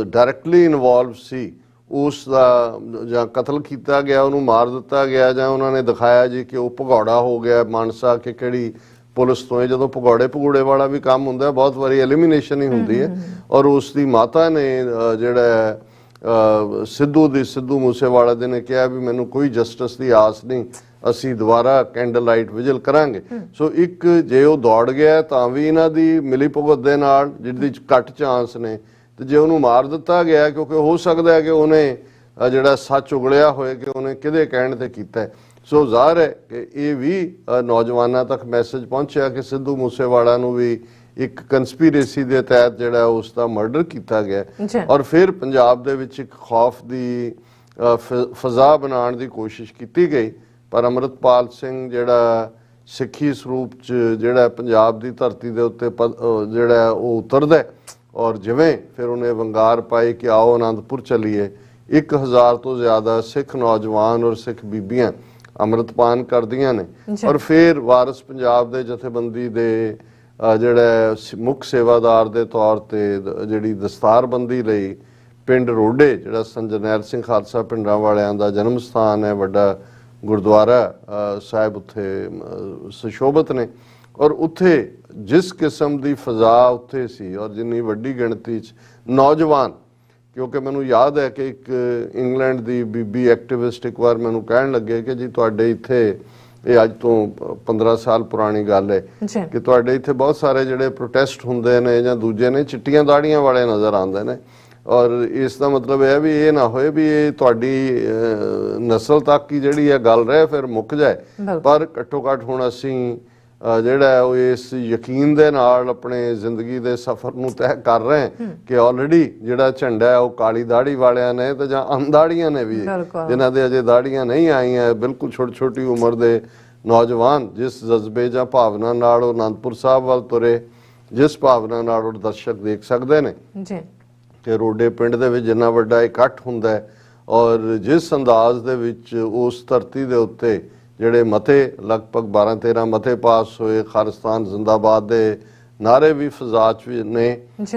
ਡਾਇਰੈਕਟਲੀ ਇਨਵੋਲਵ ਸੀ, ਉਸ ਦਾ ਜਾਂ ਕਤਲ ਕੀਤਾ ਗਿਆ, ਉਹਨੂੰ ਮਾਰ ਦਿੱਤਾ ਗਿਆ, ਜਾਂ ਉਹਨਾਂ ਨੇ ਦਿਖਾਇਆ ਜੀ ਕਿ ਉਹ ਭਗੌੜਾ ਹੋ ਗਿਆ ਮਾਨਸਾ ਕਿ ਕਿਹੜੀ ਪੁਲਿਸ ਤੋਂ। ਜਦੋਂ ਭਗੌੜੇ ਵਾਲਾ ਵੀ ਕੰਮ ਹੁੰਦਾ, ਬਹੁਤ ਵਾਰੀ ਐਲੀਮੀਨੇਸ਼ਨ ਹੀ ਹੁੰਦੀ ਹੈ। ਔਰ ਉਸ ਦੀ ਮਾਤਾ ਨੇ ਜਿਹੜਾ ਸਿੱਧੂ ਮੂਸੇਵਾਲਾ ਦੇ ਨੇ ਕਿਹਾ ਵੀ ਮੈਨੂੰ ਕੋਈ ਜਸਟਿਸ ਦੀ ਆਸ ਨਹੀਂ, ਅਸੀਂ ਦੁਬਾਰਾ ਕੈਂਡਲ ਲਾਈਟ ਵਿਜਲ ਕਰਾਂਗੇ। ਸੋ ਇੱਕ ਜੇ ਉਹ ਦੌੜ ਗਿਆ ਤਾਂ ਵੀ ਇਹਨਾਂ ਦੀ ਮਿਲੀ ਭੁਗਤ ਦੇ ਨਾਲ ਜਿਹਦੇ ਚ ਘੱਟ ਚਾਂਸ ਨੇ, ਤੇ ਜੇ ਉਹਨੂੰ ਮਾਰ ਦਿੱਤਾ ਗਿਆ ਕਿਉਂਕਿ ਹੋ ਸਕਦਾ ਹੈ ਕਿ ਉਹਨੇ ਜਿਹੜਾ ਸੱਚ ਉਗਲਿਆ ਹੋਏ ਕਿ ਉਹਨੇ ਕਿਹਦੇ ਕਹਿਣ ਤੇ ਕੀਤਾ ਹੈ। ਸੋ ਜ਼ਾਹਰ ਹੈ ਕਿ ਇਹ ਵੀ ਨੌਜਵਾਨਾਂ ਤੱਕ ਮੈਸੇਜ ਪਹੁੰਚਿਆ ਕਿ ਸਿੱਧੂ ਮੂਸੇਵਾਲਾ ਨੂੰ ਵੀ ਇੱਕ ਕੰਸਪੀਰੇਸੀ ਦੇ ਤਹਿਤ ਜਿਹੜਾ ਉਸ ਦਾ ਮਰਡਰ ਕੀਤਾ ਗਿਆ। ਔਰ ਫਿਰ ਪੰਜਾਬ ਦੇ ਵਿੱਚ ਇੱਕ ਖੌਫ ਦੀ ਫਜ਼ਾ ਬਣਾਉਣ ਦੀ ਕੋਸ਼ਿਸ਼ ਕੀਤੀ ਗਈ, ਪਰ ਅੰਮ੍ਰਿਤਪਾਲ ਸਿੰਘ ਜਿਹੜਾ ਸਿੱਖੀ ਸਰੂਪ 'ਚ ਜਿਹੜਾ ਪੰਜਾਬ ਦੀ ਧਰਤੀ ਦੇ ਉੱਤੇ ਜਿਹੜਾ ਉਹ ਉਤਰਦਾ, ਔਰ ਜਿਵੇਂ ਫਿਰ ਉਹਨੇ ਵੰਗਾਰ ਪਾਈ ਕਿ ਆਓ ਆਨੰਦਪੁਰ ਚੱਲੀਏ, 1000 ਤੋਂ ਜ਼ਿਆਦਾ ਸਿੱਖ ਨੌਜਵਾਨ ਔਰ ਸਿੱਖ ਬੀਬੀਆਂ ਅੰਮ੍ਰਿਤਪਾਨ ਕਰਦੀਆਂ ਨੇ। ਔਰ ਫਿਰ ਵਾਰਸ ਪੰਜਾਬ ਦੇ ਜਥੇਬੰਦੀ ਦੇ ਜਿਹੜਾ ਮੁੱਖ ਸੇਵਾਦਾਰ ਦੇ ਤੌਰ ਤੇ ਜਿਹੜੀ ਦਸਤਾਰਬੰਦੀ ਲਈ ਪਿੰਡ ਰੋਡੇ, ਜਿਹੜਾ ਸੰਤ ਜਰਨੈਲ ਸਿੰਘ ਖਾਲਸਾ ਪਿੰਡਾਂ ਵਾਲਿਆਂ ਦਾ ਜਨਮ ਸਥਾਨ ਹੈ, ਵੱਡਾ ਗੁਰਦੁਆਰਾ ਸਾਹਿਬ ਉੱਥੇ ਸੁਸ਼ੋਭਿਤ ਨੇ, ਔਰ ਉੱਥੇ ਜਿਸ ਕਿਸਮ ਦੀ ਫਜ਼ਾ ਉੱਥੇ ਸੀ ਔਰ ਜਿੰਨੀ ਵੱਡੀ ਗਿਣਤੀ 'ਚ ਨੌਜਵਾਨ, ਕਿਉਂਕਿ ਮੈਨੂੰ ਯਾਦ ਹੈ ਕਿ ਇੱਕ ਇੰਗਲੈਂਡ ਦੀ ਬੀਬੀ ਐਕਟਿਵਿਸਟ ਇੱਕ ਵਾਰ ਮੈਨੂੰ ਕਹਿਣ ਲੱਗੇ ਕਿ ਜੀ ਤੁਹਾਡੇ ਇੱਥੇ, ਇਹ ਅੱਜ ਤੋਂ 15 ਸਾਲ ਪੁਰਾਣੀ ਗੱਲ ਹੈ, ਕਿ ਤੁਹਾਡੇ ਇੱਥੇ ਬਹੁਤ ਸਾਰੇ ਜਿਹੜੇ ਪ੍ਰੋਟੈਸਟ ਹੁੰਦੇ ਨੇ ਜਾਂ ਦੂਜੇ ਨੇ ਚਿੱਟੀਆਂ ਦਾੜੀਆਂ ਵਾਲੇ ਨਜ਼ਰ ਆਉਂਦੇ ਨੇ, ਔਰ ਇਸ ਦਾ ਮਤਲਬ ਇਹ ਵੀ ਇਹ ਨਾ ਹੋਏ ਵੀ ਇਹ ਤੁਹਾਡੀ ਨਸਲ ਤੱਕ ਹੀ ਜਿਹੜੀ ਹੈ ਗੱਲ ਰਹੇ ਫਿਰ ਮੁੱਕ ਜਾਏ, ਪਰ ਘੱਟੋ ਘੱਟ ਹੁਣ ਅਸੀਂ ਜਿਹੜਾ ਉਹ ਇਸ ਯਕੀਨ ਦੇ ਨਾਲ ਆਪਣੇ ਜ਼ਿੰਦਗੀ ਦੇ ਸਫ਼ਰ ਨੂੰ ਤੈਅ ਕਰ ਰਹੇ ਕਿ ਆਲਰੇਡੀ ਜਿਹੜਾ ਝੰਡਾ ਹੈ ਉਹ ਕਾਲੀ ਦਾੜੀ ਵਾਲਿਆਂ ਨੇ ਤੇ ਜਾਂ ਅਣਦਾੜੀਆਂ ਨੇ ਵੀ, ਜਿਨ੍ਹਾਂ ਦੇ ਅਜੇ ਦਾੜੀਆਂ ਨਹੀਂ ਆਈਆਂ, ਬਿਲਕੁਲ ਛੋਟੀ ਉਮਰ ਦੇ ਨੌਜਵਾਨ ਜਿਸ ਜਜ਼ਬੇ ਜਾਂ ਭਾਵਨਾ ਨਾਲ ਉਹ ਅਨੰਦਪੁਰ ਸਾਹਿਬ ਵੱਲ ਤੁਰੇ, ਜਿਸ ਭਾਵਨਾ ਨਾਲ ਉਹ ਦਰਸ਼ਕ ਦੇਖ ਸਕਦੇ ਨੇ ਕਿ ਰੋਡੇ ਪਿੰਡ ਦੇ ਵਿੱਚ ਜਿੰਨਾ ਵੱਡਾ ਇਕੱਠ ਹੁੰਦਾ ਹੈ, ਔਰ ਜਿਸ ਅੰਦਾਜ਼ ਦੇ ਵਿੱਚ ਉਸ ਧਰਤੀ ਦੇ ਉੱਤੇ ਜਿਹੜੇ ਮਤੇ ਲਗਭਗ 12-13 ਮਤੇ ਪਾਸ ਹੋਏ, ਖਾਲਿਸਤਾਨ ਜ਼ਿੰਦਾਬਾਦ ਦੇ ਨਾਰੇ ਵੀ ਫਜ਼ਾ 'ਚ ਵੀ ਨੇ,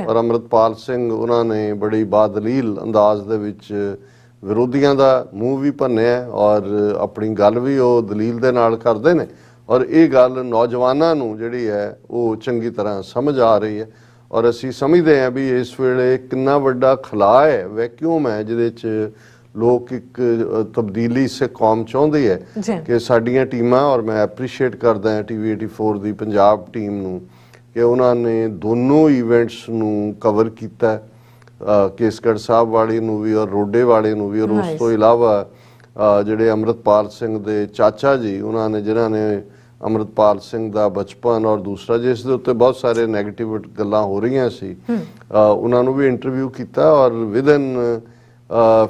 ਔਰ ਅੰਮ੍ਰਿਤਪਾਲ ਸਿੰਘ ਉਹਨਾਂ ਨੇ ਬੜੀ ਬਾਦਲੀਲ ਅੰਦਾਜ਼ ਦੇ ਵਿੱਚ ਵਿਰੋਧੀਆਂ ਦਾ ਮੂੰਹ ਵੀ ਭੰਨਿਆ ਔਰ ਆਪਣੀ ਗੱਲ ਵੀ ਉਹ ਦਲੀਲ ਦੇ ਨਾਲ ਕਰਦੇ ਨੇ। ਔਰ ਇਹ ਗੱਲ ਨੌਜਵਾਨਾਂ ਨੂੰ ਜਿਹੜੀ ਹੈ ਉਹ ਚੰਗੀ ਤਰ੍ਹਾਂ ਸਮਝ ਆ ਰਹੀ ਹੈ ਔਰ ਅਸੀਂ ਸਮਝਦੇ ਹਾਂ ਵੀ ਇਸ ਵੇਲੇ ਕਿੰਨਾ ਵੱਡਾ ਖਲਾ ਹੈ, ਵੈਕਿਊਮ ਹੈ ਜਿਹਦੇ 'ਚ ਲੋਕ ਇੱਕ ਤਬਦੀਲੀ ਸਿੱਖ ਕੌਮ ਚਾਹੁੰਦੀ ਹੈ ਕਿ ਸਾਡੀਆਂ ਟੀਮਾਂ, ਔਰ ਮੈਂ ਐਪਰੀਸ਼ੀਏਟ ਕਰਦਾ ਹਾਂ TV 84 ਦੀ ਪੰਜਾਬ ਟੀਮ ਨੂੰ ਕਿ ਉਹਨਾਂ ਨੇ ਦੋਨੋਂ ਇਵੈਂਟਸ ਨੂੰ ਕਵਰ ਕੀਤਾ, ਕੇਸਗੜ੍ਹ ਸਾਹਿਬ ਵਾਲੇ ਨੂੰ ਵੀ ਔਰ ਰੋਡੇ ਵਾਲੇ ਨੂੰ ਵੀ, ਔਰ ਉਸ ਤੋਂ ਇਲਾਵਾ ਜਿਹੜੇ ਅੰਮ੍ਰਿਤਪਾਲ ਸਿੰਘ ਦੇ ਚਾਚਾ ਜੀ, ਉਹਨਾਂ ਨੇ ਜਿਨ੍ਹਾਂ ਨੇ ਅੰਮ੍ਰਿਤਪਾਲ ਸਿੰਘ ਦਾ ਬਚਪਨ ਔਰ ਦੂਸਰਾ ਜਿਸ ਦੇ ਉੱਤੇ ਬਹੁਤ ਸਾਰੇ ਨੈਗੇਟਿਵ ਗੱਲਾਂ ਹੋ ਰਹੀਆਂ ਸੀ, ਉਹਨਾਂ ਨੂੰ ਵੀ ਇੰਟਰਵਿਊ ਕੀਤਾ ਔਰ ਵਿਦਨ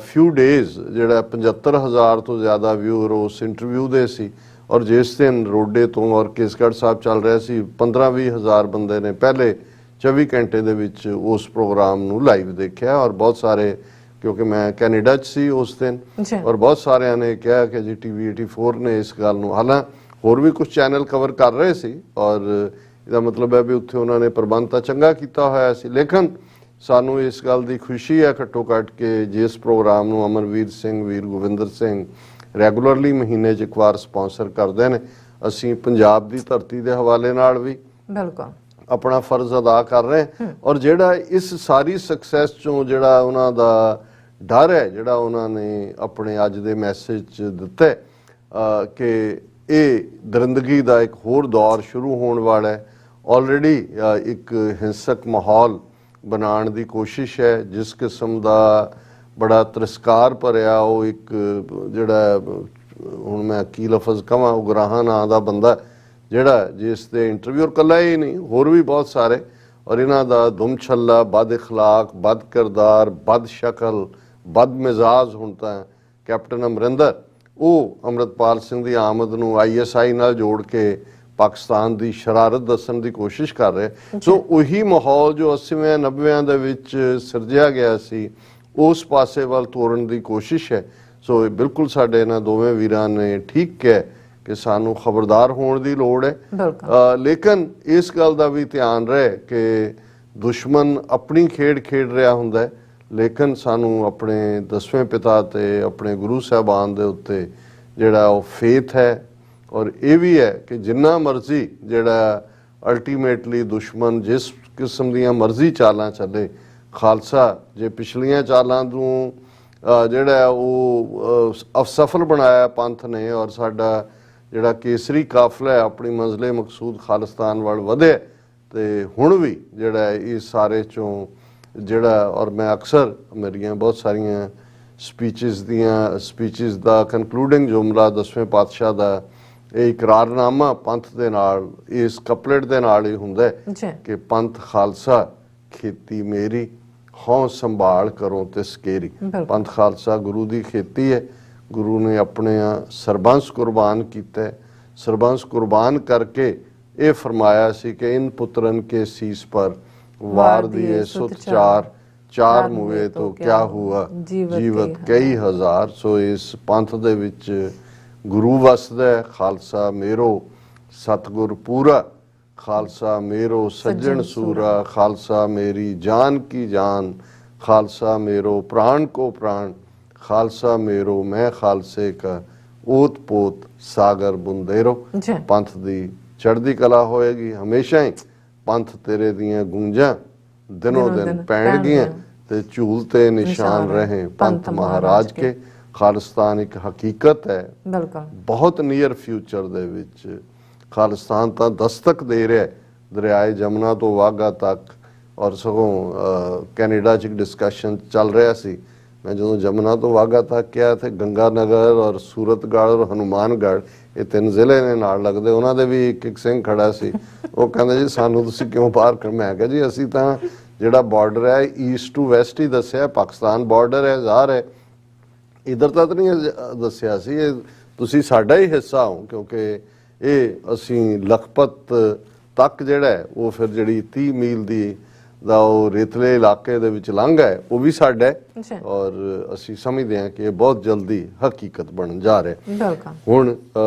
ਫਿਊ ਡੇਜ਼ ਜਿਹੜਾ 75,000 ਤੋਂ ਜ਼ਿਆਦਾ ਵਿਊਅਰ ਉਸ ਇੰਟਰਵਿਊ ਦੇ ਸੀ ਔਰ ਜਿਸ ਦਿਨ ਰੋਡੇ ਤੋਂ ਔਰ ਕੇਸਗੜ੍ਹ ਸਾਹਿਬ ਚੱਲ ਰਿਹਾ ਸੀ 15-20 ਹਜ਼ਾਰ ਬੰਦੇ ਨੇ ਪਹਿਲੇ 24 ਘੰਟੇ ਦੇ ਵਿੱਚ ਉਸ ਪ੍ਰੋਗਰਾਮ ਨੂੰ ਲਾਈਵ ਦੇਖਿਆ ਔਰ ਬਹੁਤ ਸਾਰੇ, ਕਿਉਂਕਿ ਮੈਂ ਕੈਨੇਡਾ 'ਚ ਸੀ ਉਸ ਦਿਨ ਔਰ ਬਹੁਤ ਸਾਰਿਆਂ ਨੇ ਕਿਹਾ ਕਿ ਜੀ TV 84 ਨੇ ਇਸ ਗੱਲ ਨੂੰ, ਹਾਲਾਂਕਿ ਹੋਰ ਵੀ ਕੁਝ ਚੈਨਲ ਕਵਰ ਕਰ ਰਹੇ ਸੀ ਔਰ ਇਹਦਾ ਮਤਲਬ ਹੈ ਵੀ ਉੱਥੇ ਉਹਨਾਂ ਨੇ ਪ੍ਰਬੰਧ ਤਾਂ ਚੰਗਾ ਕੀਤਾ ਹੋਇਆ ਸੀ, ਲੇਕਿਨ ਸਾਨੂੰ ਇਸ ਗੱਲ ਦੀ ਖੁਸ਼ੀ ਹੈ ਘੱਟੋ ਘੱਟ ਕਿ ਜਿਸ ਪ੍ਰੋਗਰਾਮ ਨੂੰ ਅਮਰਵੀਰ ਸਿੰਘ, ਵੀਰ ਗੋਵਿੰਦਰ ਸਿੰਘ ਰੈਗੂਲਰਲੀ ਮਹੀਨੇ 'ਚ ਇੱਕ ਵਾਰ ਸਪਾਂਸਰ ਕਰਦੇ ਨੇ, ਅਸੀਂ ਪੰਜਾਬ ਦੀ ਧਰਤੀ ਦੇ ਹਵਾਲੇ ਨਾਲ ਵੀ ਬਿਲਕੁਲ ਆਪਣਾ ਫਰਜ਼ ਅਦਾ ਕਰ ਰਹੇ ਹਾਂ ਔਰ ਜਿਹੜਾ ਇਸ ਸਾਰੀ ਸਕਸੈਸ 'ਚੋਂ ਜਿਹੜਾ ਉਹਨਾਂ ਦਾ ਡਰ ਹੈ, ਜਿਹੜਾ ਉਹਨਾਂ ਨੇ ਆਪਣੇ ਅੱਜ ਦੇ ਮੈਸੇਜ 'ਚ ਦਿੱਤਾ ਕਿ ਇਹ ਦਰਿੰਦਗੀ ਦਾ ਇੱਕ ਹੋਰ ਦੌਰ ਸ਼ੁਰੂ ਹੋਣ ਵਾਲਾ ਹੈ, ਆਲਰੇਡੀ ਇੱਕ ਹਿੰਸਕ ਮਾਹੌਲ ਬਣਾਉਣ ਦੀ ਕੋਸ਼ਿਸ਼ ਹੈ, ਜਿਸ ਕਿਸਮ ਦਾ ਬੜਾ ਤਿਰਸਕਾਰ ਭਰਿਆ ਉਹ ਇੱਕ ਜਿਹੜਾ ਹੁਣ ਮੈਂ ਕੀ ਲਫ਼ਜ਼ ਕਹਾਂ, ਉਗਰਾਹਾਂ ਨਾਂ ਦਾ ਬੰਦਾ ਜਿਹੜਾ ਜਿਸ ਦੇ ਇੰਟਰਵਿਊ ਇਕੱਲਾ ਹੀ ਨਹੀਂ ਹੋਰ ਵੀ ਬਹੁਤ ਸਾਰੇ, ਔਰ ਇਹਨਾਂ ਦਾ ਦੁਮ ਛੱਲਾ, ਬਦ ਇਖਲਾਕ, ਬਦ ਕਿਰਦਾਰ, ਬਦ ਸ਼ਕਲ, ਬਦ ਮਿਜ਼ਾਜ ਹੁਣ ਤਾਂ ਕੈਪਟਨ ਅਮਰਿੰਦਰ, ਉਹ ਅੰਮ੍ਰਿਤਪਾਲ ਸਿੰਘ ਦੀ ਆਮਦ ਨੂੰ ISI ਨਾਲ ਜੋੜ ਕੇ ਪਾਕਿਸਤਾਨ ਦੀ ਸ਼ਰਾਰਤ ਦੱਸਣ ਦੀ ਕੋਸ਼ਿਸ਼ ਕਰ ਰਹੇ। ਸੋ ਉਹੀ ਮਾਹੌਲ ਜੋ 80ਵੇਂ 90ਆਂ ਦੇ ਵਿੱਚ ਸਿਰਜਿਆ ਗਿਆ ਸੀ ਉਸ ਪਾਸੇ ਵੱਲ ਤੋਰਨ ਦੀ ਕੋਸ਼ਿਸ਼ ਹੈ। ਸੋ ਬਿਲਕੁਲ ਸਾਡੇ ਇਹਨਾਂ ਦੋਵੇਂ ਵੀਰਾਂ ਨੇ ਠੀਕ ਕਿਹਾ ਕਿ ਸਾਨੂੰ ਖਬਰਦਾਰ ਹੋਣ ਦੀ ਲੋੜ ਹੈ, ਲੇਕਿਨ ਇਸ ਗੱਲ ਦਾ ਵੀ ਧਿਆਨ ਰਹੇ ਕਿ ਦੁਸ਼ਮਣ ਆਪਣੀ ਖੇਡ ਖੇਡ ਰਿਹਾ ਹੁੰਦਾ ਹੈ, ਲੇਕਿਨ ਸਾਨੂੰ ਆਪਣੇ ਦਸਵੇਂ ਪਿਤਾ ਤੇ ਆਪਣੇ ਗੁਰੂ ਸਾਹਿਬਾਨ ਦੇ ਉੱਤੇ ਜਿਹੜਾ ਉਹ ਫੇਥ ਹੈ ਔਰ ਇਹ ਵੀ ਹੈ ਕਿ ਜਿੰਨਾ ਮਰਜ਼ੀ ਜਿਹੜਾ ਅਲਟੀਮੇਟਲੀ ਦੁਸ਼ਮਣ ਜਿਸ ਕਿਸਮ ਦੀਆਂ ਮਰਜ਼ੀ ਚਾਲਾਂ ਚੱਲੇ, ਖਾਲਸਾ ਜੇ ਪਿਛਲੀਆਂ ਚਾਲਾਂ ਨੂੰ ਜਿਹੜਾ ਉਹ ਅਸਫਲ ਬਣਾਇਆ ਪੰਥ ਨੇ ਔਰ ਸਾਡਾ ਜਿਹੜਾ ਕੇਸਰੀ ਕਾਫਲਾ ਆਪਣੀ ਮੰਜ਼ਲੇ ਮਕਸੂਦ ਖਾਲਿਸਤਾਨ ਵੱਲ ਵਧਿਆ, ਤੇ ਹੁਣ ਵੀ ਜਿਹੜਾ ਇਸ ਸਾਰੇ ਚੋਂ ਜਿਹੜਾ, ਔਰ ਮੈਂ ਅਕਸਰ ਮੇਰੀਆਂ ਬਹੁਤ ਸਾਰੀਆਂ ਸਪੀਚਿਸ ਦਾ ਕਨਕਲੂਡਿੰਗ ਜੁਮਲਾ ਦਸਵੇਂ ਪਾਤਸ਼ਾਹ ਦਾ ਇਹ ਇਕਰਾਰਨਾਮਾ ਪੰਥ ਦੇ ਨਾਲ ਇਸ ਕਪਲੇਟ ਦੇ ਨਾਲ ਹੀ ਹੁੰਦਾ ਕਿ ਪੰਥ ਖਾਲਸਾ ਖੇਤੀ ਮੇਰੀ, ਹਉ ਸੰਭਾਲ ਕਰੋ ਤੇ ਸਕੇਰੀ। ਪੰਥ ਖਾਲਸਾ ਗੁਰੂ ਦੀ ਖੇਤੀ ਹੈ, ਗੁਰੂ ਨੇ ਆਪਣੇ ਸਰਬੰਸ ਕੁਰਬਾਨ ਕੀਤਾ, ਸਰਬੰਸ ਕੁਰਬਾਨ ਕਰਕੇ ਇਹ ਫਰਮਾਇਆ ਸੀ ਕਿ ਇਨ ਪੁੱਤਰਨ ਕੇ ਸੀਸ ਪਰ ਵਾਰ ਦਿਏ ਸੁਤ ਚਾਰ ਮੁਏ ਤੋ ਕਿਆ ਹੁਆ ਜੀਵਤ ਕਈ ਹਜ਼ਾਰ। ਸੋ ਇਸ ਪੰਥ ਦੇ ਵਿੱਚ ਗੁਰੂ ਵਸਦਾ, ਖਾਲਸਾ ਮੇਰੋ ਸਤਿਗੁਰ ਪੂਰਾ, ਖਾਲਸਾ ਮੇਰੋ ਸੱਜਣ ਸੂਰਾ, ਖਾਲਸਾ ਮੇਰੀ ਜਾਨ ਕੀ ਜਾਨ, ਖਾਲਸਾ ਮੇਰੋ ਪ੍ਰਾਣ ਕੋ ਪ੍ਰਾਣ, ਖਾਲਸਾ ਮੇਰੋ ਮੈਂ ਖਾਲਸੇ ਕਾ ਓਤ ਪੋਤ ਸਾਗਰ ਬੁੰਦੇਰੋ। ਪੰਥ ਦੀ ਚੜ੍ਹਦੀ ਕਲਾ ਹੋਏਗੀ ਹਮੇਸ਼ਾ ਹੀ, ਪੰਥ ਤੇਰੇ ਦੀਆਂ ਗੂੰਜਾਂ ਦਿਨੋਂ ਦਿਨ ਪੈਣਗੀਆਂ ਤੇ ਝੂਲ ਤੇ ਨਿਸ਼ਾਨ ਰਹੇ ਪੰਥ ਮਹਾਰਾਜ ਕੇ। ਖਾਲਿਸਤਾਨ ਇੱਕ ਹਕੀਕਤ ਹੈ, ਬਹੁਤ ਨੀਅਰ ਫਿਊਚਰ ਦੇ ਵਿੱਚ ਖਾਲਿਸਤਾਨ ਤਾਂ ਦਸਤਕ ਦੇ ਰਿਹਾ ਦਰਿਆਏ ਜਮਨਾ ਤੋਂ ਵਾਘਾ ਤੱਕ। ਔਰ ਸਗੋਂ ਕੈਨੇਡਾ 'ਚ ਇੱਕ ਡਿਸਕਸ਼ਨ ਚੱਲ ਰਿਹਾ ਸੀ, ਮੈਂ ਜਦੋਂ ਜਮਨਾ ਤੋਂ ਵਾਘਾ ਤੱਕ ਕਿਹਾ ਤੇ ਗੰਗਾ ਨਗਰ ਔਰ ਸੂਰਤਗੜ੍ਹ ਔਰ ਹਨੂਮਾਨਗੜ੍ਹ ਇਹ 3 ਜ਼ਿਲ੍ਹੇ ਨੇ ਨਾਲ ਲੱਗਦੇ, ਉਹਨਾਂ ਦੇ ਵੀ ਇੱਕ ਸਿੰਘ ਖੜਾ ਸੀ, ਉਹ ਕਹਿੰਦੇ ਜੀ ਸਾਨੂੰ ਤੁਸੀਂ ਕਿਉਂ ਬਾਹਰ ਕਰ। ਮੈਂ ਕਿਹਾ ਜੀ ਅਸੀਂ ਤਾਂ ਜਿਹੜਾ ਬਾਰਡਰ ਹੈ ਈਸਟ ਟੂ ਵੈਸਟ ਹੀ ਦੱਸਿਆ, ਪਾਕਿਸਤਾਨ ਬਾਰਡਰ ਹੈ, ਜ਼ਾਹਰ ਹੈ ਇਧਰ ਤੱਕ ਨਹੀਂ ਦੱਸਿਆ ਸੀ, ਇਹ ਤੁਸੀਂ ਸਾਡਾ ਹੀ ਹਿੱਸਾ ਹੋ, ਕਿਉਂਕਿ ਇਹ ਅਸੀਂ ਲਖਪਤ ਤੱਕ ਜਿਹੜਾ ਹੈ ਉਹ ਫਿਰ ਜਿਹੜੀ 30 ਮੀਲ ਦਾ ਉਹ ਰੇਤਲੇ ਇਲਾਕੇ ਦੇ ਵਿੱਚ ਲੰਘ ਹੈ ਉਹ ਵੀ ਸਾਡਾ ਹੈ ਔਰ ਅਸੀਂ ਸਮਝਦੇ ਹਾਂ ਕਿ ਇਹ ਬਹੁਤ ਜਲਦੀ ਹਕੀਕਤ ਬਣਨ ਜਾ ਰਿਹਾ। ਹੁਣ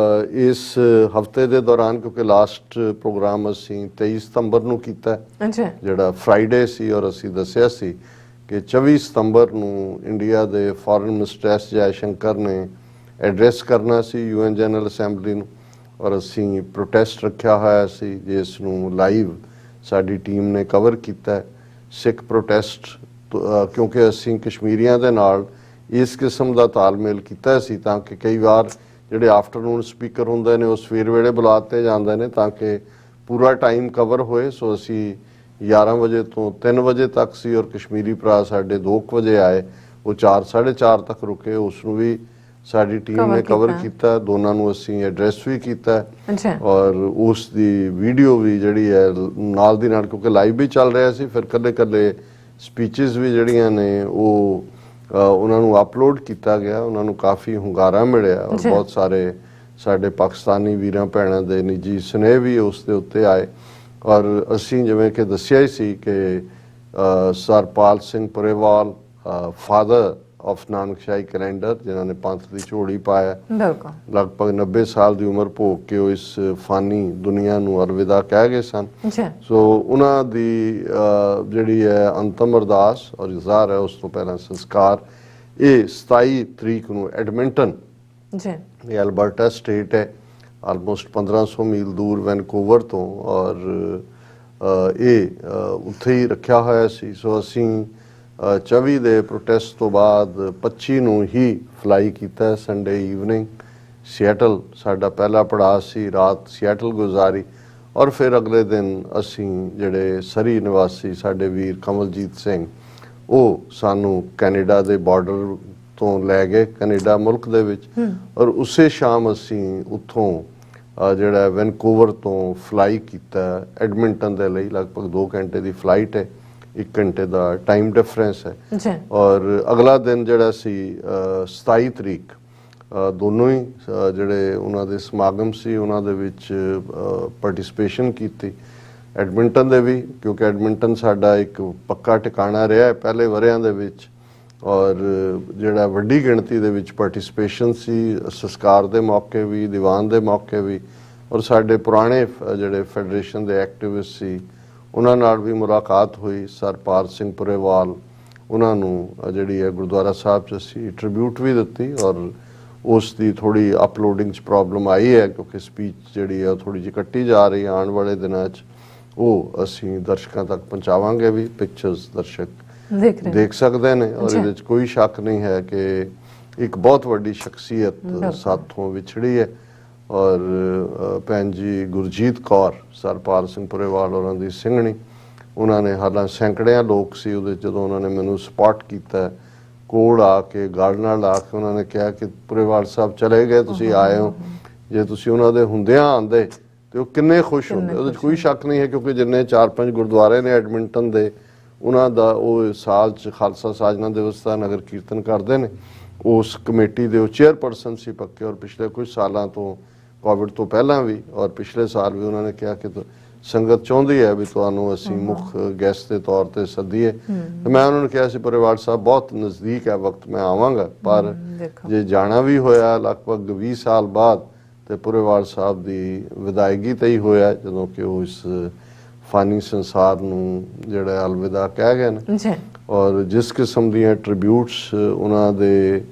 ਇਸ ਹਫਤੇ ਦੇ ਦੌਰਾਨ, ਕਿਉਂਕਿ ਲਾਸਟ ਪ੍ਰੋਗਰਾਮ ਅਸੀਂ 23 ਸਤੰਬਰ ਨੂੰ ਕੀਤਾ ਜਿਹੜਾ ਫਰਾਈਡੇ ਸੀ, ਔਰ ਅਸੀਂ ਦੱਸਿਆ ਸੀ ਕਿ 24 ਸਤੰਬਰ ਨੂੰ ਇੰਡੀਆ ਦੇ foreign minister S Jai Shankar ਨੇ ਐਡਰੈਸ ਕਰਨਾ ਸੀ UN ਜਨਰਲ ਅਸੈਂਬਲੀ ਨੂੰ, ਔਰ ਅਸੀਂ ਪ੍ਰੋਟੈਸਟ ਰੱਖਿਆ ਹੋਇਆ ਸੀ ਜਿਸ ਨੂੰ ਲਾਈਵ ਸਾਡੀ ਟੀਮ ਨੇ ਕਵਰ ਕੀਤਾ ਸਿੱਖ ਪ੍ਰੋਟੈਸਟ ਕਿਉਂਕਿ ਅਸੀਂ ਕਸ਼ਮੀਰੀਆਂ ਦੇ ਨਾਲ ਇਸ ਕਿਸਮ ਦਾ ਤਾਲਮੇਲ ਕੀਤਾ ਸੀ ਤਾਂ ਕਿ ਕਈ ਵਾਰ ਜਿਹੜੇ ਆਫਟਰਨੂਨ ਸਪੀਕਰ ਹੁੰਦੇ ਨੇ ਉਹ ਸਵੇਰ ਵੇਲੇ ਬੁਲਾਤੇ ਜਾਂਦੇ ਨੇ ਤਾਂ ਕਿ ਪੂਰਾ ਟਾਈਮ ਕਵਰ ਹੋਏ। ਸੋ ਅਸੀਂ 11 ਵਜੇ ਤੋਂ 3 ਵਜੇ ਤੱਕ ਸੀ ਔਰ ਕਸ਼ਮੀਰੀ ਭਰਾ ਸਾਡੇ 2 ਵਜੇ ਆਏ, ਉਹ 4 4:30 ਤੱਕ ਰੁਕੇ। ਉਸ ਨੂੰ ਵੀ ਸਾਡੀ ਟੀਮ ਨੇ ਕਵਰ ਕੀਤਾ, ਦੋਨਾਂ ਨੂੰ ਅਸੀਂ ਐਡਰੈਸ ਵੀ ਕੀਤਾ ਔਰ ਉਸ ਦੀ ਵੀਡੀਓ ਵੀ ਜਿਹੜੀ ਹੈ ਨਾਲ ਦੀ ਨਾਲ ਕਿਉਂਕਿ ਲਾਈਵ ਵੀ ਚੱਲ ਰਿਹਾ ਸੀ, ਫਿਰ ਕੱਲੇ ਸਪੀਚਸ ਵੀ ਜਿਹੜੀਆਂ ਨੇ ਉਹ ਉਹਨਾਂ ਨੂੰ ਅਪਲੋਡ ਕੀਤਾ ਗਿਆ। ਉਹਨਾਂ ਨੂੰ ਕਾਫੀ ਹੁੰਗਾਰਾ ਮਿਲਿਆ ਔਰ ਬਹੁਤ ਸਾਰੇ ਸਾਡੇ ਪਾਕਿਸਤਾਨੀ ਵੀਰਾਂ ਭੈਣਾਂ ਦੇ ਨਿੱਜੀ ਸੁਨੇਹੇ ਵੀ ਉਸ ਦੇ ਉੱਤੇ ਆਏ ਔਰ ਅਸੀਂ ਜਿਵੇਂ ਕਿ ਦੱਸਿਆ ਹੀ ਸੀ ਕਿ Sarpal Singh Purewal father of Nanakshahi calendar ਜਿਨ੍ਹਾਂ ਨੇ ਪੰਥ ਦੀ ਝੋਲੀ ਪਾਇਆ, ਲਗਭਗ 90 ਸਾਲ ਦੀ ਉਮਰ ਭੋਗ ਕੇ ਉਹ ਇਸ ਫਾਨੀ ਦੁਨੀਆ ਨੂੰ ਅਲਵਿਦਾ ਕਹਿ ਗਏ ਸਨ। ਸੋ ਉਹਨਾਂ ਦੀ ਜਿਹੜੀ ਹੈ ਅੰਤਮ ਅਰਦਾਸ ਔਰ ਇਜ਼ਹਾਰ ਹੈ, ਉਸ ਤੋਂ ਪਹਿਲਾਂ ਸੰਸਕਾਰ ਇਹ 27 ਤਰੀਕ ਨੂੰ ਐਡਮਿੰਟਨ ਇਹ ਅਲਬਰਟਾ ਸਟੇਟ ਹੈ, ਆਲਮੋਸਟ 1500 ਮੀਲ ਦੂਰ ਵੈਨਕੂਵਰ ਤੋਂ ਔਰ ਇਹ ਉੱਥੇ ਹੀ ਰੱਖਿਆ ਹੋਇਆ ਸੀ। ਸੋ ਅਸੀਂ 24 ਦੇ ਪ੍ਰੋਟੈਸਟ ਤੋਂ ਬਾਅਦ 25 ਨੂੰ ਹੀ ਫਲਾਈ ਕੀਤਾ ਸੰਡੇ ਈਵਨਿੰਗ ਸਿਐਟਲ। ਸਾਡਾ ਪਹਿਲਾ ਪੜਾਅ ਸੀ, ਰਾਤ ਸਿਐਟਲ ਗੁਜ਼ਾਰੀ ਔਰ ਫਿਰ ਅਗਲੇ ਦਿਨ ਅਸੀਂ ਜਿਹੜੇ ਸਰੀ ਨਿਵਾਸੀ ਸਾਡੇ ਵੀਰ ਕਮਲਜੀਤ ਸਿੰਘ ਉਹ ਸਾਨੂੰ ਕੈਨੇਡਾ ਦੇ ਬਾਰਡਰ ਤੋਂ ਲੈ ਗਏ ਕੈਨੇਡਾ ਮੁਲਕ ਦੇ ਵਿੱਚ ਔਰ ਉਸੇ ਸ਼ਾਮ ਅਸੀਂ ਉੱਥੋਂ ਜਿਹੜਾ ਵੈਨਕੂਵਰ ਤੋਂ ਫਲਾਈ ਕੀਤਾ ਐਡਮਿੰਟਨ ਦੇ ਲਈ। ਲਗਭਗ 2 ਘੰਟੇ ਦੀ ਫਲਾਈਟ ਹੈ, 1 ਘੰਟੇ ਦਾ ਟਾਈਮ ਡਿਫਰੈਂਸ ਹੈ ਔਰ ਅਗਲਾ ਦਿਨ ਜਿਹੜਾ ਸੀ 27 ਤਰੀਕ ਦੋਨੋਂ ਹੀ ਜਿਹੜੇ ਉਹਨਾਂ ਦੇ ਸਮਾਗਮ ਸੀ ਉਹਨਾਂ ਦੇ ਵਿੱਚ ਪਾਰਟਿਸਿਪੇਸ਼ਨ ਕੀਤੀ ਐਡਮਿੰਟਨ ਦੇ ਵੀ, ਕਿਉਂਕਿ ਐਡਮਿੰਟਨ ਸਾਡਾ ਇੱਕ ਪੱਕਾ ਟਿਕਾਣਾ ਰਿਹਾ ਹੈ ਪਹਿਲੇ ਵਰਿਆਂ ਦੇ ਵਿੱਚ ਔਰ ਜਿਹੜਾ ਵੱਡੀ ਗਿਣਤੀ ਦੇ ਵਿੱਚ ਪਾਰਟਿਸਿਪੇਸ਼ਨ ਸੀ ਸੰਸਕਾਰ ਦੇ ਮੌਕੇ ਵੀ, ਦੀਵਾਨ ਦੇ ਮੌਕੇ ਵੀ ਔਰ ਸਾਡੇ ਪੁਰਾਣੇ ਜਿਹੜੇ ਫੈਡਰੇਸ਼ਨ ਦੇ ਐਕਟਿਵਿਸਟ ਸੀ ਉਹਨਾਂ ਨਾਲ ਵੀ ਮੁਲਾਕਾਤ ਹੋਈ। ਸਰਪਾਲ ਸਿੰਘ ਪੁਰੇਵਾਲ ਉਹਨਾਂ ਨੂੰ ਜਿਹੜੀ ਹੈ ਗੁਰਦੁਆਰਾ ਸਾਹਿਬ 'ਚ ਅਸੀਂ ਟ੍ਰਿਬਿਊਟ ਵੀ ਦਿੱਤੀ ਔਰ ਉਸ ਦੀ ਥੋੜ੍ਹੀ ਅਪਲੋਡਿੰਗ 'ਚ ਪ੍ਰੋਬਲਮ ਆਈ ਹੈ ਕਿਉਂਕਿ ਸਪੀਚ ਜਿਹੜੀ ਹੈ ਥੋੜ੍ਹੀ ਜਿਹੀ ਕੱਟੀ ਜਾ ਰਹੀ ਆਉਣ ਵਾਲੇ ਦਿਨਾਂ 'ਚ, ਉਹ ਅਸੀਂ ਦਰਸ਼ਕਾਂ ਤੱਕ ਪਹੁੰਚਾਵਾਂਗੇ ਵੀ। ਪਿਕਚਰਸ ਦਰਸ਼ਕ ਦੇਖ ਸਕਦੇ ਨੇ ਔਰ ਇਹਦੇ 'ਚ ਕੋਈ ਸ਼ੱਕ ਨਹੀਂ ਹੈ ਕਿ ਇੱਕ ਬਹੁਤ ਵੱਡੀ ਸ਼ਖਸੀਅਤ ਸਾਥੋਂ ਵਿਛੜੀ ਹੈ ਔਰ ਭੈਣ ਜੀ ਗੁਰਜੀਤ ਕੌਰ ਸਰਪਾਲ ਸਿੰਘ ਪੁਰੇਵਾਲ ਉਹਨਾਂ ਦੀ ਸਿੰਘਣੀ, ਉਹਨਾਂ ਨੇ ਹਾਲਾਂ ਸੈਂਕੜਿਆਂ ਲੋਕ ਸੀ ਉਹਦੇ ਜਦੋਂ ਉਹਨਾਂ ਨੇ ਮੈਨੂੰ ਸਪੌਟ ਕੀਤਾ ਕੋਲ ਆ ਕੇ ਗੱਲ ਨਾਲ ਲਾ ਕੇ ਉਹਨਾਂ ਨੇ ਕਿਹਾ ਕਿ ਪੁਰੇਵਾਲ ਸਾਹਿਬ ਚਲੇ ਗਏ, ਤੁਸੀਂ ਆਏ ਹੋ, ਜੇ ਤੁਸੀਂ ਉਹਨਾਂ ਦੇ ਹੁੰਦਿਆਂ ਆਂਦੇ ਤੇ ਉਹ ਕਿੰਨੇ ਖੁਸ਼ ਹੁੰਦੇ। ਉਹਦੇ 'ਚ ਕੋਈ ਸ਼ੱਕ ਨਹੀਂ ਹੈ ਕਿਉਂਕਿ ਜਿੰਨੇ 4-5 ਗੁਰਦੁਆਰੇ ਨੇ ਐਡਮਿੰਟਨ ਦੇ ਉਹਨਾਂ ਦਾ ਉਹ ਸਾਲ 'ਚ ਖਾਲਸਾ ਸਾਜਨਾ ਦਿਵਸ ਦਾ ਨਗਰ ਕੀਰਤਨ ਕਰਦੇ ਨੇ। ਉਸ ਕਮੇਟੀ ਦੇ ਉਹ ਚੇਅਰਪਰਸਨ ਸੀ ਪੱਕੇ ਔਰ ਪਿਛਲੇ ਕੁਝ ਸਾਲਾਂ ਤੋਂ ਕੋਵਿਡ ਤੋਂ ਪਹਿਲਾਂ ਵੀ ਔਰ ਪਿਛਲੇ ਸਾਲ ਵੀ ਉਹਨਾਂ ਨੇ ਕਿਹਾ ਕਿ ਸੰਗਤ ਚਾਹੁੰਦੀ ਹੈ ਵੀ ਤੁਹਾਨੂੰ ਅਸੀਂ ਮੁੱਖ ਗੈਸਟ ਦੇ ਤੌਰ ਤੇ ਸੱਦੀਏ। ਮੈਂ ਉਹਨਾਂ ਨੂੰ ਕਿਹਾ ਸੀ ਪੁਰੇਵਾਲ ਸਾਹਿਬ ਬਹੁਤ ਨਜ਼ਦੀਕ ਹੈ ਵਕਤ, ਮੈਂ ਆਵਾਂਗਾ, ਪਰ ਜੇ ਜਾਣਾ ਵੀ ਹੋਇਆ ਲਗਭਗ 20 ਸਾਲ ਬਾਅਦ ਤੇ ਪੁਰੇਵਾਲ ਸਾਹਿਬ ਦੀ ਵਿਦਾਇਗੀ ਤੇ ਹੀ ਹੋਇਆ ਜਦੋਂ ਕਿ ਉਹ ਇਸ ਫਾਨੀ ਸੰਸਾਰ ਨੂੰ ਜਿਹੜਾ ਅਲਵਿਦਾ ਕਹਿ ਗਏ ਨੇ ਔਰ ਜਿਸ ਕਿਸਮ ਦੀਆਂ ਟ੍ਰਿਬਿਊਟਸ ਉਹਨਾਂ ਦੇ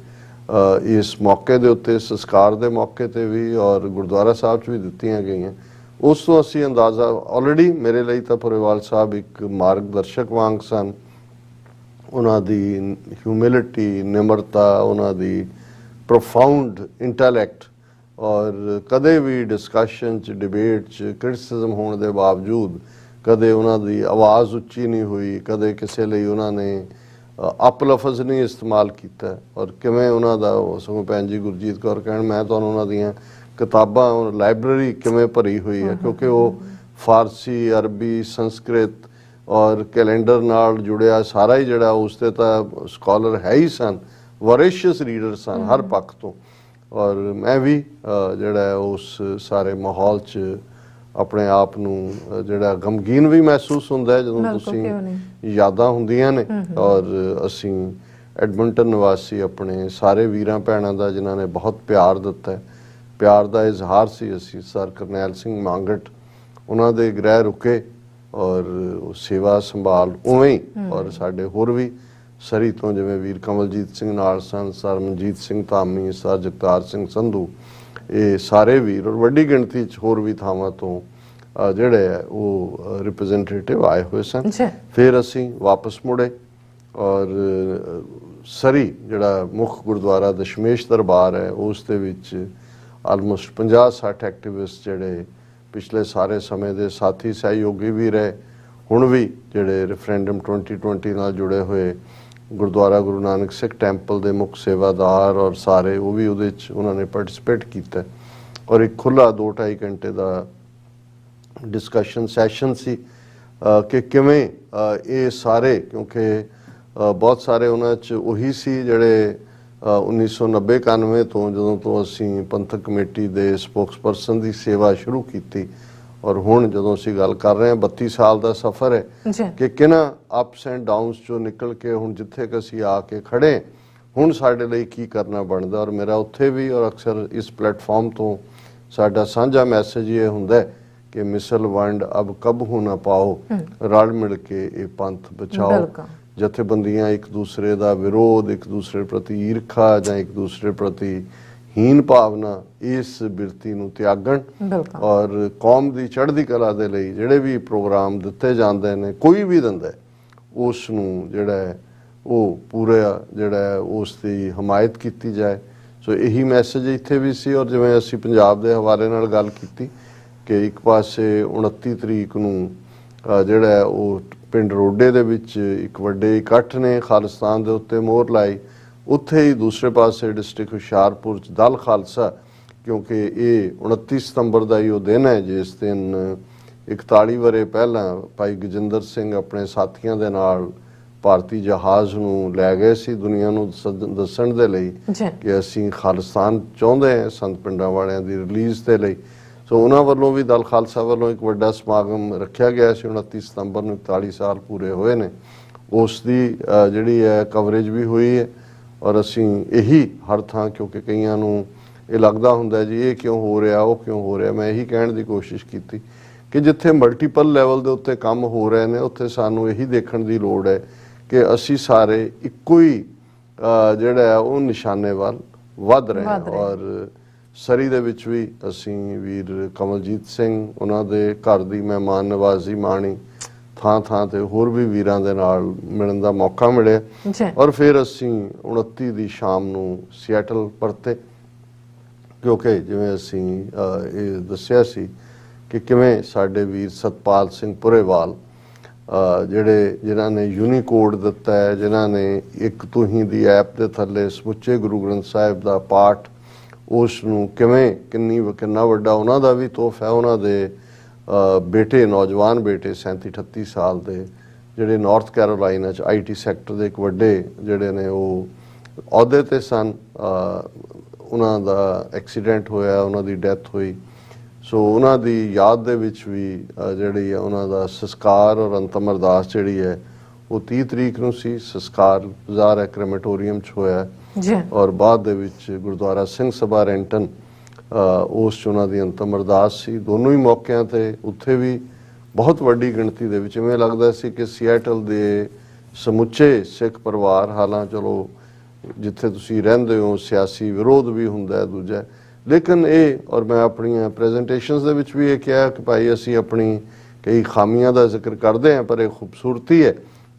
ਇਸ ਮੌਕੇ ਦੇ ਉੱਤੇ ਸੰਸਕਾਰ ਦੇ ਮੌਕੇ ਤੇ ਵੀ ਔਰ ਗੁਰਦੁਆਰਾ ਸਾਹਿਬ 'ਚ ਵੀ ਦਿੱਤੀਆਂ ਗਈਆਂ, ਉਸ ਤੋਂ ਅਸੀਂ ਅੰਦਾਜ਼ਾ ਆਲਰੇਡੀ ਮੇਰੇ ਲਈ ਤਾਂ ਪੁਰੇਵਾਲ ਸਾਹਿਬ ਇੱਕ ਮਾਰਗਦਰਸ਼ਕ ਵਾਂਗ ਸਨ। ਉਹਨਾਂ ਦੀ ਹਿਊਮਿਲਿਟੀ, ਨਿਮਰਤਾ, ਉਹਨਾਂ ਦੀ ਪ੍ਰੋਫਾਊਂਡ ਇੰਟੈਲੈਕਟ ਔਰ ਕਦੇ ਵੀ ਡਿਸਕਸ਼ਨ 'ਚ ਡਿਬੇਟ 'ਚ ਕ੍ਰਿਟਿਸਿਜ਼ਮ ਹੋਣ ਦੇ ਬਾਵਜੂਦ ਕਦੇ ਉਹਨਾਂ ਦੀ ਆਵਾਜ਼ ਉੱਚੀ ਨਹੀਂ ਹੋਈ, ਕਦੇ ਕਿਸੇ ਲਈ ਉਹਨਾਂ ਨੇ ਅਪਲਫਜ਼ ਨਹੀਂ ਇਸਤੇਮਾਲ ਕੀਤਾ ਔਰ ਕਿਵੇਂ ਉਹਨਾਂ ਦਾ ਸਗੋਂ ਭੈਣ ਜੀ ਗੁਰਜੀਤ ਕੌਰ ਕਹਿਣ ਮੈਂ ਤੁਹਾਨੂੰ ਉਹਨਾਂ ਦੀਆਂ ਕਿਤਾਬਾਂ ਲਾਇਬ੍ਰੇਰੀ ਕਿਵੇਂ ਭਰੀ ਹੋਈ ਹੈ ਕਿਉਂਕਿ ਉਹ ਫਾਰਸੀ, ਅਰਬੀ, ਸੰਸਕ੍ਰਿਤ ਔਰ ਕੈਲੰਡਰ ਨਾਲ ਜੁੜਿਆ ਸਾਰਾ ਹੀ ਜਿਹੜਾ ਉਸ ਤੇ ਤਾਂ ਸਕਾਲਰ ਹੈ ਹੀ ਸਨ, ਵੋਰੇਸ਼ੀਅਸ ਰੀਡਰ ਸਨ ਹਰ ਪੱਖ ਤੋਂ ਔਰ ਮੈਂ ਵੀ ਜਿਹੜਾ ਉਸ ਸਾਰੇ ਮਾਹੌਲ 'ਚ ਆਪਣੇ ਆਪ ਨੂੰ ਜਿਹੜਾ ਗਮਗੀਨ ਵੀ ਮਹਿਸੂਸ ਹੁੰਦਾ ਹੈ ਜਦੋਂ ਤੁਸੀਂ ਯਾਦਾਂ ਹੁੰਦੀਆਂ ਨੇ ਔਰ ਅਸੀਂ ਐਡਮਿੰਟਨ ਨਿਵਾਸੀ ਆਪਣੇ ਸਾਰੇ ਵੀਰਾਂ ਭੈਣਾਂ ਦਾ ਜਿਨ੍ਹਾਂ ਨੇ ਬਹੁਤ ਪਿਆਰ ਦਿੱਤਾ, ਪਿਆਰ ਦਾ ਇਜ਼ਹਾਰ ਸੀ। ਅਸੀਂ ਸਰ ਕਰਨੈਲ ਸਿੰਘ ਮੰਗਟ ਉਹਨਾਂ ਦੇ ਗ੍ਰਹਿ ਰੁਕੇ ਔਰ ਸੇਵਾ ਸੰਭਾਲ ਉਵੇਂ ਹੀ ਔਰ ਸਾਡੇ ਹੋਰ ਵੀ ਸਰੀ ਤੋਂ ਜਿਵੇਂ ਵੀਰ ਕਮਲਜੀਤ ਸਿੰਘ ਨਾਲ ਸਨ, ਸਰ ਮਨਜੀਤ ਸਿੰਘ ਧਾਮੀ, ਸਰ ਜਗਤਾਰ ਸਿੰਘ ਸੰਧੂ, ਇਹ ਸਾਰੇ ਵੀਰ ਔਰ ਵੱਡੀ ਗਿਣਤੀ 'ਚ ਹੋਰ ਵੀ ਥਾਵਾਂ ਤੋਂ ਜਿਹੜੇ ਹੈ ਉਹ ਰਿਪਰੈਜ਼ੈਂਟੇਟਿਵ ਆਏ ਹੋਏ ਸਨ। ਜੀ। ਫਿਰ ਅਸੀਂ ਵਾਪਸ ਮੁੜੇ ਔਰ ਸਰੀ ਜਿਹੜਾ ਮੁੱਖ ਗੁਰਦੁਆਰਾ ਦਸ਼ਮੇਸ਼ ਦਰਬਾਰ ਹੈ ਉਸ ਦੇ ਵਿੱਚ ਆਲਮੋਸਟ 50-60 ਐਕਟਿਵਿਸਟ ਜਿਹੜੇ ਪਿਛਲੇ ਸਾਰੇ ਸਮੇਂ ਦੇ ਸਾਥੀ ਸਹਿਯੋਗੀ ਵੀ ਰਹੇ, ਹੁਣ ਵੀ ਜਿਹੜੇ ਰੈਫਰੈਂਡਮ 2020 ਨਾਲ ਜੁੜੇ ਹੋਏ ਗੁਰਦੁਆਰਾ ਗੁਰੂ ਨਾਨਕ ਸਿੱਖ ਟੈਂਪਲ ਦੇ ਮੁੱਖ ਸੇਵਾਦਾਰ ਔਰ ਸਾਰੇ ਉਹ ਵੀ ਉਹਦੇ 'ਚ ਉਹਨਾਂ ਨੇ ਪਾਰਟਿਸਿਪੇਟ ਕੀਤਾ ਔਰ ਇੱਕ ਖੁੱਲ੍ਹਾ 2-2.5 ਘੰਟੇ ਦਾ ਡਿਸਕਸ਼ਨ ਸੈਸ਼ਨ ਸੀ ਕਿ ਕਿਵੇਂ ਇਹ ਸਾਰੇ, ਕਿਉਂਕਿ ਬਹੁਤ ਸਾਰੇ ਉਹਨਾਂ 'ਚ ਉਹੀ ਸੀ ਜਿਹੜੇ 1990-91 ਤੋਂ ਜਦੋਂ ਤੋਂ ਅਸੀਂ ਪੰਥਕ ਕਮੇਟੀ ਦੇ ਸਪੋਕਸਪਰਸਨ ਦੀ ਸੇਵਾ ਸ਼ੁਰੂ ਕੀਤੀ ਔਰ ਹੁਣ ਜਦੋਂ ਅਸੀਂ ਗੱਲ ਕਰ ਰਹੇ ਹਾਂ 32 ਸਾਲ ਦਾ ਸਫ਼ਰ ਹੈ ਕਿ ਕਿਹਨਾਂ ਅਪਸ ਐਂਡ ਡਾਊਨਸ ਚੋਂ ਨਿਕਲ ਕੇ ਹੁਣ ਜਿੱਥੇ ਕਿ ਅਸੀਂ ਆ ਕੇ ਖੜੇ ਹੁਣ ਸਾਡੇ ਲਈ ਕੀ ਕਰਨਾ ਬਣਦਾ। ਔਰ ਮੇਰਾ ਉੱਥੇ ਵੀ ਔਰ ਅਕਸਰ ਇਸ ਪਲੇਟਫਾਰਮ ਤੋਂ ਸਾਡਾ ਸਾਂਝਾ ਮੈਸੇਜ ਇਹ ਹੁੰਦਾ ਹੈ ਕਿ ਮਿਸਲ ਵੰਡ ਅਬ ਕਬਹੂ ਨਾ ਪਾਓ, ਰਲ ਮਿਲ ਕੇ ਇਹ ਪੰਥ ਬਚਾਓ। ਜਥੇਬੰਦੀਆਂ ਇੱਕ ਦੂਸਰੇ ਦਾ ਵਿਰੋਧ, ਇੱਕ ਦੂਸਰੇ ਪ੍ਰਤੀ ਈਰਖਾ ਜਾਂ ਇੱਕ ਦੂਸਰੇ ਪ੍ਰਤੀ ਹੀਨ ਭਾਵਨਾ, ਇਸ ਬਿਰਤੀ ਨੂੰ ਤਿਆਗਣ ਔਰ ਕੌਮ ਦੀ ਚੜ੍ਹਦੀ ਕਲਾ ਦੇ ਲਈ ਜਿਹੜੇ ਵੀ ਪ੍ਰੋਗਰਾਮ ਦਿੱਤੇ ਜਾਂਦੇ ਨੇ, ਕੋਈ ਵੀ ਦਿੰਦਾ ਉਸ ਨੂੰ ਜਿਹੜਾ ਹੈ ਉਹ ਪੂਰਾ ਜਿਹੜਾ ਹੈ ਉਸ ਦੀ ਹਮਾਇਤ ਕੀਤੀ ਜਾਏ। ਸੋ ਇਹੀ ਮੈਸੇਜ ਇੱਥੇ ਵੀ ਸੀ। ਔਰ ਜਿਵੇਂ ਅਸੀਂ ਪੰਜਾਬ ਦੇ ਹਵਾਲੇ ਨਾਲ ਗੱਲ ਕੀਤੀ ਕਿ ਇੱਕ ਪਾਸੇ 29 ਤਰੀਕ ਨੂੰ ਜਿਹੜਾ ਹੈ ਉਹ ਪਿੰਡ ਰੋਡੇ ਦੇ ਵਿੱਚ ਇੱਕ ਵੱਡੇ ਇਕੱਠ ਨੇ ਖਾਲਿਸਤਾਨ ਦੇ ਉੱਤੇ ਮੋਹਰ ਲਾਈ, ਉੱਥੇ ਹੀ ਦੂਸਰੇ ਪਾਸੇ ਡਿਸਟ੍ਰਿਕਟ ਹੁਸ਼ਿਆਰਪੁਰ 'ਚ ਦਲ ਖਾਲਸਾ, ਕਿਉਂਕਿ ਇਹ 29 ਸਤੰਬਰ ਦਾ ਹੀ ਉਹ ਦਿਨ ਹੈ ਜਿਸ ਦਿਨ 41 ਵਰ੍ਹੇ ਪਹਿਲਾਂ ਭਾਈ ਗਜਿੰਦਰ ਸਿੰਘ ਆਪਣੇ ਸਾਥੀਆਂ ਦੇ ਨਾਲ ਭਾਰਤੀ ਜਹਾਜ਼ ਨੂੰ ਲੈ ਗਏ ਸੀ ਦੁਨੀਆ ਨੂੰ ਦੱਸਣ ਦੇ ਲਈ ਕਿ ਅਸੀਂ ਖਾਲਿਸਤਾਨ ਚਾਹੁੰਦੇ ਹਾਂ ਸੰਤ ਪਿੰਡਾਂ ਵਾਲਿਆਂ ਦੀ ਰਿਲੀਜ਼ ਦੇ ਲਈ। ਸੋ ਉਹਨਾਂ ਵੱਲੋਂ ਵੀ ਦਲ ਖਾਲਸਾ ਵੱਲੋਂ ਇੱਕ ਵੱਡਾ ਸਮਾਗਮ ਰੱਖਿਆ ਗਿਆ ਸੀ। 29 ਸਤੰਬਰ ਨੂੰ 41 ਸਾਲ ਪੂਰੇ ਹੋਏ ਨੇ, ਉਸ ਦੀ ਜਿਹੜੀ ਹੈ ਕਵਰੇਜ ਵੀ ਹੋਈ ਹੈ। ਔਰ ਅਸੀਂ ਇਹੀ ਹਰ ਥਾਂ, ਕਿਉਂਕਿ ਕਈਆਂ ਨੂੰ ਇਹ ਲੱਗਦਾ ਹੁੰਦਾ ਜੀ ਇਹ ਕਿਉਂ ਹੋ ਰਿਹਾ, ਉਹ ਕਿਉਂ ਹੋ ਰਿਹਾ, ਮੈਂ ਇਹੀ ਕਹਿਣ ਦੀ ਕੋਸ਼ਿਸ਼ ਕੀਤੀ ਕਿ ਜਿੱਥੇ ਮਲਟੀਪਲ ਲੈਵਲ ਦੇ ਉੱਤੇ ਕੰਮ ਹੋ ਰਹੇ ਨੇ ਉੱਥੇ ਸਾਨੂੰ ਇਹੀ ਦੇਖਣ ਦੀ ਲੋੜ ਹੈ ਕਿ ਅਸੀਂ ਸਾਰੇ ਇੱਕੋ ਹੀ ਜਿਹੜਾ ਹੈ ਉਹ ਨਿਸ਼ਾਨੇ ਵੱਲ ਵੱਧ ਰਹੇ ਹਾਂ। ਔਰ ਸਰੀ ਦੇ ਵਿੱਚ ਵੀ ਅਸੀਂ ਵੀਰ ਕਮਲਜੀਤ ਸਿੰਘ ਉਹਨਾਂ ਦੇ ਘਰ ਦੀ ਮਹਿਮਾਨ ਨਵਾਜ਼ੀ ਮਾਣੀ, ਥਾਂ ਥਾਂ ਤੇ ਹੋਰ ਵੀ ਵੀਰਾਂ ਦੇ ਨਾਲ ਮਿਲਣ ਦਾ ਮੌਕਾ ਮਿਲਿਆ। ਔਰ ਫਿਰ ਅਸੀਂ 29 ਦੀ ਸ਼ਾਮ ਨੂੰ ਸਿਐਟਲ ਪਰਤੇ, ਕਿਉਂਕਿ ਜਿਵੇਂ ਅਸੀਂ ਇਹ ਦੱਸਿਆ ਸੀ ਕਿ ਕਿਵੇਂ ਸਾਡੇ ਵੀਰ ਸਤਪਾਲ ਸਿੰਘ ਪੁਰੇਵਾਲ ਜਿਨ੍ਹਾਂ ਨੇ ਯੂਨੀਕੋਡ ਦਿੱਤਾ ਹੈ, ਜਿਨ੍ਹਾਂ ਨੇ ਇੱਕ ਤੁਸੀਂ ਦੀ ਐਪ ਦੇ ਥੱਲੇ ਸਮੁੱਚੇ ਗੁਰੂ ਗ੍ਰੰਥ ਸਾਹਿਬ ਦਾ ਪਾਠ ਉਸ ਨੂੰ ਕਿੰਨਾ ਵੱਡਾ ਉਹਨਾਂ ਦਾ ਵੀ ਤੋਹਫਾ ਹੈ। ਉਹਨਾਂ ਦੇ ਬੇਟੇ, ਨੌਜਵਾਨ ਬੇਟੇ 37-38 ਸਾਲ ਦੇ, ਜਿਹੜੇ ਨਾਰਥ ਕੈਰੋਲਾਈਨਾ 'ਚ IT ਸੈਕਟਰ ਦੇ ਇੱਕ ਵੱਡੇ ਜਿਹੜੇ ਨੇ ਉਹ ਅਹੁਦੇ 'ਤੇ ਸਨ, ਉਹਨਾਂ ਦਾ ਐਕਸੀਡੈਂਟ ਹੋਇਆ, ਉਹਨਾਂ ਦੀ ਡੈਥ ਹੋਈ। ਸੋ ਉਹਨਾਂ ਦੀ ਯਾਦ ਦੇ ਵਿੱਚ ਵੀ ਜਿਹੜੀ ਹੈ ਉਹਨਾਂ ਦਾ ਸੰਸਕਾਰ ਔਰ ਅੰਤਮ ਅਰਦਾਸ ਜਿਹੜੀ ਹੈ ਉਹ 30 ਤਰੀਕ ਨੂੰ ਸੀ। ਸੰਸਕਾਰ ਬਾਜ਼ਾਰ ਕ੍ਰੈਮੇਟੋਰੀਅਮ 'ਚ ਹੋਇਆ ਔਰ ਬਾਅਦ ਦੇ ਵਿੱਚ ਗੁਰਦੁਆਰਾ ਸਿੰਘ ਸਭਾ ਰੈਂਟਨ ਉਸ 'ਚ ਉਹਨਾਂ ਦੀ ਅੰਤਮ ਅਰਦਾਸ ਸੀ। ਦੋਨੋਂ ਹੀ ਮੌਕਿਆਂ 'ਤੇ ਉੱਥੇ ਵੀ ਬਹੁਤ ਵੱਡੀ ਗਿਣਤੀ ਦੇ ਵਿੱਚ ਇਵੇਂ ਲੱਗਦਾ ਸੀ ਕਿ ਸਿਐਟਲ ਦੇ ਸਮੁੱਚੇ ਸਿੱਖ ਪਰਿਵਾਰ, ਹਾਲਾਂ ਚਲੋ ਜਿੱਥੇ ਤੁਸੀਂ ਰਹਿੰਦੇ ਹੋ ਸਿਆਸੀ ਵਿਰੋਧ ਵੀ ਹੁੰਦਾ ਹੈ ਦੂਜਾ, ਲੇਕਿਨ ਇਹ, ਔਰ ਮੈਂ ਆਪਣੀਆਂ ਪ੍ਰੈਜੈਂਟੇਸ਼ਨਸ ਦੇ ਵਿੱਚ ਵੀ ਇਹ ਕਿਹਾ ਕਿ ਭਾਈ ਅਸੀਂ ਆਪਣੀ ਕਈ ਖਾਮੀਆਂ ਦਾ ਜ਼ਿਕਰ ਕਰਦੇ ਹਾਂ ਪਰ ਇਹ ਖੂਬਸੂਰਤੀ ਹੈ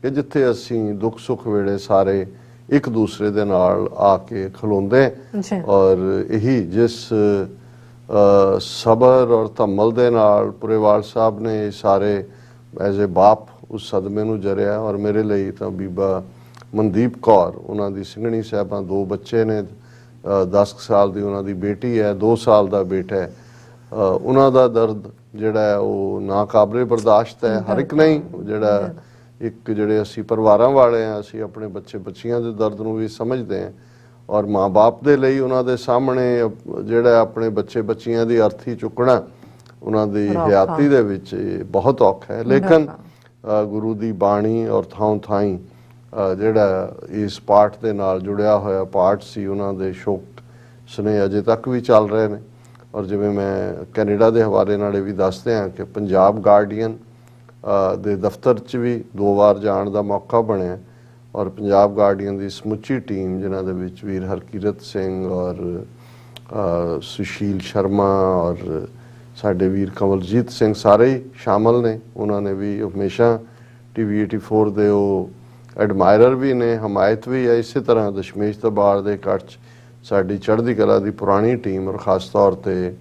ਕਿ ਜਿੱਥੇ ਅਸੀਂ ਦੁੱਖ ਸੁੱਖ ਵੇਲੇ ਸਾਰੇ ਇੱਕ ਦੂਸਰੇ ਦੇ ਨਾਲ ਆ ਕੇ ਖਲੋਂਦੇ ਔਰ ਇਹੀ ਜਿਸ ਸਬਰ ਔਰ ਤਮਲ ਦੇ ਨਾਲ ਪੁਰੇਵਾਲ ਸਾਹਿਬ ਨੇ ਸਾਰੇ ਐਜ਼ ਏ ਬਾਪ ਉਸ ਸਦਮੇ ਨੂੰ ਜਰਿਆ। ਔਰ ਮੇਰੇ ਲਈ ਤਾਂ ਬੀਬਾ ਮਨਦੀਪ ਕੌਰ, ਉਹਨਾਂ ਦੀ ਸਿੰਘਣੀ ਸਾਹਿਬਾਂ, 2 ਬੱਚੇ ਨੇ, 10 ਸਾਲ ਦੀ ਉਹਨਾਂ ਦੀ ਬੇਟੀ ਹੈ, 2 ਸਾਲ ਦਾ ਬੇਟਾ ਹੈ। ਉਹਨਾਂ ਦਾ ਦਰਦ ਜਿਹੜਾ ਹੈ ਉਹ ਨਾਕਾਬਲੇ ਬਰਦਾਸ਼ਤ ਹੈ। ਹਰ ਇੱਕ ਨਹੀਂ, ਜਿਹੜਾ ਜਿਹੜੇ ਅਸੀਂ ਪਰਿਵਾਰਾਂ ਵਾਲੇ ਹਾਂ, ਅਸੀਂ ਆਪਣੇ ਬੱਚੇ ਬੱਚੀਆਂ ਦੇ ਦਰਦ ਨੂੰ ਵੀ ਸਮਝਦੇ ਹਾਂ। ਔਰ ਮਾਂ-ਬਾਪ ਦੇ ਲਈ ਉਹਨਾਂ ਦੇ ਸਾਹਮਣੇ ਜਿਹੜਾ ਆਪਣੇ ਬੱਚੇ ਬੱਚੀਆਂ ਦੀ ਅਰਥੀ ਚੁੱਕਣਾ ਉਹਨਾਂ ਦੀ ਹਯਾਤੀ ਦੇ ਵਿੱਚ ਬਹੁਤ ਔਖਾ ਹੈ। ਲੇਕਿਨ ਗੁਰੂ ਦੀ ਬਾਣੀ ਔਰ ਥਾਂ ਥਾਈਂ ਜਿਹੜਾ ਇਸ ਪਾਠ ਦੇ ਨਾਲ ਜੁੜਿਆ ਹੋਇਆ ਪਾਠ ਸੀ, ਉਹਨਾਂ ਦੇ ਸ਼ੋਕ ਸੁਨੇਹੇ ਅਜੇ ਤੱਕ ਵੀ ਚੱਲ ਰਹੇ ਨੇ। ਔਰ ਜਿਵੇਂ ਮੈਂ ਕੈਨੇਡਾ ਦੇ ਹਵਾਲੇ ਨਾਲ ਇਹ ਵੀ ਦੱਸਦੇ ਹਾਂ ਕਿ ਪੰਜਾਬ ਗਾਰਡੀਅਨ ਦੇ ਦਫ਼ਤਰ 'ਚ ਵੀ 2 ਵਾਰ ਜਾਣ ਦਾ ਮੌਕਾ ਬਣਿਆ ਔਰ ਪੰਜਾਬ ਗਾਰਡੀਅਨ ਦੀ ਸਮੁੱਚੀ ਟੀਮ, ਜਿਨ੍ਹਾਂ ਦੇ ਵਿੱਚ ਵੀਰ ਹਰਕੀਰਤ ਸਿੰਘ ਔਰ ਸੁਸ਼ੀਲ ਸ਼ਰਮਾ ਔਰ ਸਾਡੇ ਵੀਰ ਕਮਲਜੀਤ ਸਿੰਘ ਸਾਰੇ ਹੀ ਸ਼ਾਮਲ ਨੇ। ਉਹਨਾਂ ਨੇ ਵੀ ਹਮੇਸ਼ਾ TV 84 ਦੇ ਉਹ ਐਡਮਾਇਰਰ ਵੀ ਨੇ, ਹਮਾਇਤ ਵੀ ਹੈ। ਇਸੇ ਤਰ੍ਹਾਂ ਦਸ਼ਮੇਸ਼ ਦਰਬਾਰ ਦੇ ਇਕੱਠ 'ਚ ਸਾਡੀ ਚੜ੍ਹਦੀ ਕਲਾ ਦੀ ਪੁਰਾਣੀ ਟੀਮ ਔਰ ਖ਼ਾਸ ਤੌਰ 'ਤੇ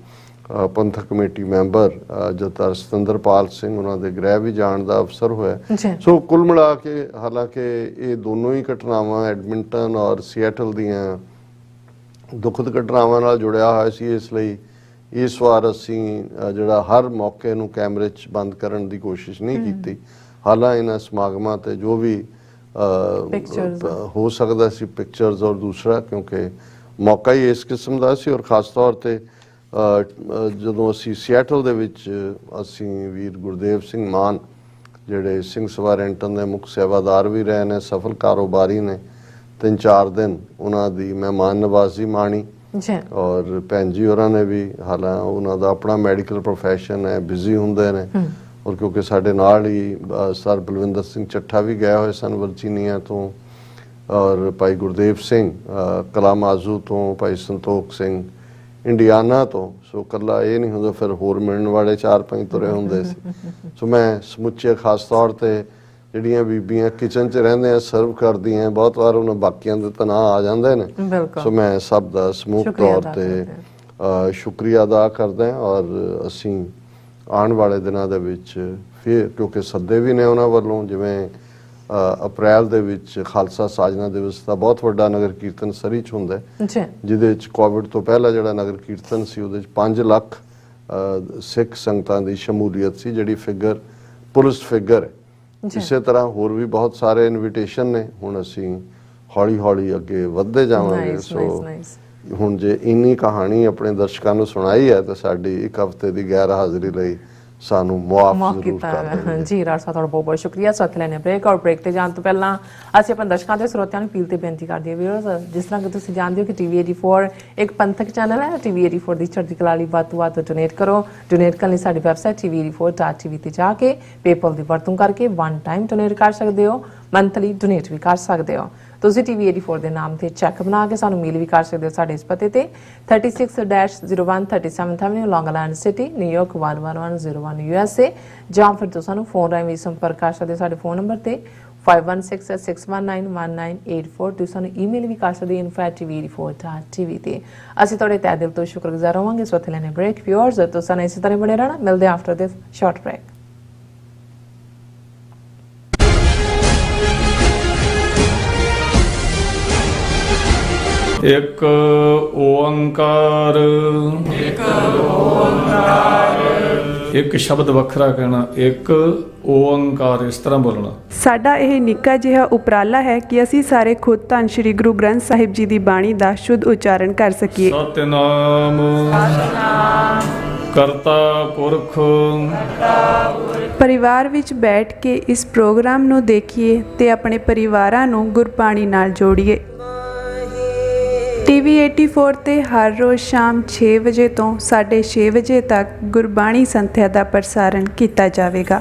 ਪੰਥਕ ਕਮੇਟੀ ਮੈਂਬਰ ਜਥੇਦਾਰ ਸਤਿੰਦਰਪਾਲ ਸਿੰਘ, ਉਹਨਾਂ ਦੇ ਗ੍ਰਹਿ ਵੀ ਜਾਣ ਦਾ ਅਵਸਰ ਹੋਇਆ। ਸੋ ਕੁੱਲ ਮਿਲਾ ਕੇ ਹਾਲਾਂਕਿ ਇਹ ਦੋਨੋਂ ਹੀ ਘਟਨਾਵਾਂ ਐਡਮਿੰਟਨ ਔਰ ਸੀਐਟਲ ਦੀਆਂ ਦੁਖਦ ਘਟਨਾਵਾਂ ਨਾਲ ਜੁੜਿਆ ਹੋਇਆ ਸੀ, ਇਸ ਲਈ ਇਸ ਵਾਰ ਅਸੀਂ ਜਿਹੜਾ ਹਰ ਮੌਕੇ ਨੂੰ ਕੈਮਰੇ 'ਚ ਬੰਦ ਕਰਨ ਦੀ ਕੋਸ਼ਿਸ਼ ਨਹੀਂ ਕੀਤੀ। ਹਾਲਾਂ ਇਹਨਾਂ ਸਮਾਗਮਾਂ ਤੇ ਜੋ ਵੀ ਹੋ ਸਕਦਾ ਸੀ ਪਿਕਚਰਸ ਔਰ ਦੂਸਰਾ, ਕਿਉਂਕਿ ਮੌਕਾ ਹੀ ਇਸ ਕਿਸਮ ਦਾ ਸੀ। ਔਰ ਖ਼ਾਸ ਤੌਰ 'ਤੇ ਜਦੋਂ ਅਸੀਂ ਸੀਐਟਲ ਦੇ ਵਿੱਚ ਅਸੀਂ ਵੀਰ ਗੁਰਦੇਵ ਸਿੰਘ ਮਾਨ ਜਿਹੜੇ ਸਿੰਘ ਸਭਾ ਰੈਂਟਨ ਦੇ ਮੁੱਖ ਸੇਵਾਦਾਰ ਵੀ ਰਹੇ ਨੇ, ਸਫਲ ਕਾਰੋਬਾਰੀ ਨੇ, 3-4 ਦਿਨ ਉਹਨਾਂ ਦੀ ਮਹਿਮਾਨ ਨਵਾਜ਼ੀ ਮਾਣੀ। ਔਰ ਭੈਣ ਜੀ ਹੋਰਾਂ ਨੇ ਵੀ, ਹਾਲਾਂ ਉਹਨਾਂ ਦਾ ਆਪਣਾ ਮੈਡੀਕਲ ਪ੍ਰੋਫੈਸ਼ਨ ਹੈ, ਬਿਜ਼ੀ ਹੁੰਦੇ ਨੇ। ਔਰ ਕਿਉਂਕਿ ਸਾਡੇ ਨਾਲ ਹੀ ਸਰ ਬਲਵਿੰਦਰ ਸਿੰਘ ਚੱਠਾ ਵੀ ਗਏ ਹੋਏ ਸਨ ਵਰਜੀਨੀਆ ਤੋਂ, ਔਰ ਭਾਈ ਗੁਰਦੇਵ ਸਿੰਘ ਕਲਾਮਾਜ਼ੂ ਤੋਂ, ਭਾਈ ਸੰਤੋਖ ਸਿੰਘ ਇੰਡੀਆਨਾ ਤੋਂ। ਸੋ ਇਕੱਲਾ ਇਹ ਨਹੀਂ ਹੁੰਦਾ, ਫਿਰ ਹੋਰ ਮਿਲਣ ਵਾਲੇ 4-5 ਤੁਰੇ ਹੁੰਦੇ ਸੀ। ਸੋ ਮੈਂ ਸਮੁੱਚੇ ਖਾਸ ਤੌਰ 'ਤੇ ਜਿਹੜੀਆਂ ਬੀਬੀਆਂ ਕਿਚਨ 'ਚ ਰਹਿੰਦੇ ਆ, ਸਰਵ ਕਰਦੀਆਂ, ਬਹੁਤ ਵਾਰ ਉਹਨਾਂ ਬਾਕੀਆਂ ਦੇ ਤਣਾਅ ਆ ਜਾਂਦੇ ਨੇ। ਸੋ ਮੈਂ ਸਭ ਦਾ ਸਮੂਹ ਤੌਰ 'ਤੇ ਸ਼ੁਕਰੀਆ ਅਦਾ ਕਰਦਾ। ਔਰ ਅਸੀਂ ਆਉਣ ਵਾਲੇ ਦਿਨਾਂ ਦੇ ਵਿੱਚ ਫਿਰ, ਕਿਉਂਕਿ ਸੱਦੇ ਵੀ ਨੇ ਉਹਨਾਂ ਵੱਲੋਂ, ਜਿਵੇਂ ਅਪ੍ਰੈਲ ਦੇ ਵਿੱਚ ਖਾਲਸਾ ਸਾਜਨਾ ਦਿਵਸ ਦਾ ਬਹੁਤ ਵੱਡਾ ਨਗਰ ਕੀਰਤਨ ਸਰੀ 'ਚ ਹੁੰਦਾ, ਜਿਹਦੇ ਵਿੱਚ ਕੋਵਿਡ ਤੋਂ ਪਹਿਲਾਂ ਜਿਹੜਾ ਨਗਰ ਕੀਰਤਨ ਸੀ ਉਹਦੇ 'ਚ 5 ਲੱਖ ਸਿੱਖ ਸੰਗਤਾਂ ਦੀ ਸ਼ਮੂਲੀਅਤ ਸੀ, ਜਿਹੜੀ ਫਿਗਰ ਪੁਲਿਸ ਫਿਗਰ ਹੈ। ਇਸੇ ਤਰ੍ਹਾਂ ਹੋਰ ਵੀ ਬਹੁਤ ਸਾਰੇ ਇਨਵੀਟੇਸ਼ਨ ਨੇ। ਹੁਣ ਅਸੀਂ ਹੌਲੀ ਹੌਲੀ ਅੱਗੇ ਵਧਦੇ ਜਾਵਾਂਗੇ। ਸੋ ਹੁਣ ਜੇ ਇੰਨੀ ਕਹਾਣੀ ਆਪਣੇ ਦਰਸ਼ਕਾਂ ਨੂੰ ਸੁਣਾਈ ਹੈ ਤਾਂ ਸਾਡੀ 1 ਹਫ਼ਤੇ ਦੀ ਗੈਰ ਹਾਜ਼ਰੀ ਲਈ ਸਾਨੂੰ ਮੁਆਫ ਜ਼ਰੂਰ ਕਰ ਦੇਣਾ। ਜੀ ਰਾਜ ਸਾਹਿਬ, ਤੁਹਾਡਾ ਬਹੁਤ ਬਹੁਤ ਸ਼ੁਕਰੀਆ। ਸਾਥ ਲੈਣੇ ਬ੍ਰੇਕ, ਔਰ ਬ੍ਰੇਕ ਤੇ ਜਾਣ ਤੋਂ ਪਹਿਲਾਂ ਅਸੀਂ ਆਪਣੇ ਦਰਸ਼ਕਾਂ ਤੇ ਸਰੋਤਿਆਂ ਨੂੰ ਅਪੀਲ ਤੇ ਬੇਨਤੀ ਕਰਦੇ ਹਾਂ ਵੀਰੋਜ਼, ਜਿਸ ਤਰ੍ਹਾਂ ਕਿ ਤੁਸੀਂ ਜਾਣਦੇ ਹੋ ਕਿ TV 84 ਇੱਕ ਪੰਥਕ ਚੈਨਲ ਹੈ। TV 84 ਦੀ ਚੜ੍ਹਦੀ ਕਲਾ ਲਈ ਵੱਧ ਤੋਂ ਵੱਧ ਡੋਨੇਟ ਕਰੋ। ਡੋਨੇਟ ਕਰਨ ਲਈ ਸਾਡੀ ਵੈਬਸਾਈਟ tv84.tv ਤੇ ਜਾ ਕੇ ਪੇਪਲ ਦੀ ਵਰਤੋਂ ਕਰਕੇ 1 ਟਾਈਮ ਡੋਨੇਟ ਕਰ ਸਕਦੇ ਹੋ, ਮੰਥਲੀ ਡੋਨੇਟ ਵੀ ਕਰ ਸਕਦੇ ਹੋ। ਤੁਸੀਂ TV 84 ਦੇ ਨਾਮ ਤੇ ਚੈੱਕ ਬਣਾ ਕੇ ਸਾਨੂੰ ਮੇਲ ਵੀ ਕਰ ਸਕਦੇ ਹੋ ਸਾਡੇ ਇਸ ਪਤੇ ਤੇ 36-01 37th Avenue, Long Island City, New York 11101 USA, ਜਾਂ ਫਿਰ ਤੁਸੀਂ ਸਾਨੂੰ ਫੋਨ ਰਾਹੀਂ ਵੀ ਸੰਪਰਕ ਕਰ ਸਕਦੇ ਹੋ ਸਾਡੇ ਫੋਨ ਨੰਬਰ ਤੇ 5166191984। ਤੁਸੀਂ ਸਾਨੂੰ ਈਮੇਲ ਵੀ ਕਰ ਸਕਦੇ ਹੋ info@tv84.tv ਤੇ। ਅਸੀਂ ਤੁਹਾਡੇ ਤਹਿ ਦਿਲ ਤੋਂ ਸ਼ੁਕਰਗੁਜ਼ਾਰ ਹੋਵਾਂਗੇ। ਸੋ ਇੱਥੇ ਲੈਣੇ ਬ੍ਰੇਕ। ਵਿਊਅਰਸ, ਤੁਸੀਂ ਇਸੇ ਤਰ੍ਹਾਂ ਬਣੇ ਰਹਿਣਾ। ਮਿਲਦੇ ਹਾਂ ਆਫਟਰ ਦਿਸ ਸ਼ਾਰਟ ਬ੍ਰੇਕ। ਇੱਕ ਓੰਕਾਰ, ਇੱਕ ਸ਼ਬਦ ਵੱਖਰਾ ਕਹਿਣਾ, ਇੱਕ ਓੰਕਾਰ, ਇਸ ਤਰ੍ਹਾਂ ਬੋਲਣਾ। ਸਾਡਾ ਇਹ ਨਿੱਕਾ ਜਿਹਾ ਉਪਰਾਲਾ ਹੈ ਕਿ ਅਸੀਂ ਸਾਰੇ ਖੁਦ ਧੰਨ ਸ਼੍ਰੀ ਗੁਰੂ ਗ੍ਰੰਥ ਸਾਹਿਬ ਜੀ ਦੀ ਬਾਣੀ ਦਾ ਸ਼ੁੱਧ ਉਚਾਰਨ ਕਰ ਸਕੀਏ। ਸਤਿਨਾਮ ਕਰਤਾ ਪੁਰਖ। ਪਰਿਵਾਰ ਵਿੱਚ ਬੈਠ ਕੇ ਇਸ ਪ੍ਰੋਗਰਾਮ ਨੂੰ ਦੇਖੀਏ ਤੇ ਆਪਣੇ ਪਰਿਵਾਰਾਂ ਨੂੰ ਗੁਰਬਾਣੀ ਨਾਲ ਜੋੜੀਏ। TV 84 ਤੇ ਹਰ ਰੋਜ਼ ਸ਼ਾਮ 6 ਵਜੇ ਤੋਂ 6:30 ਵਜੇ ਤੱਕ ਗੁਰਬਾਣੀ ਸੰਥਿਆ ਦਾ ਪ੍ਰਸਾਰਣ ਕੀਤਾ ਜਾਵੇਗਾ।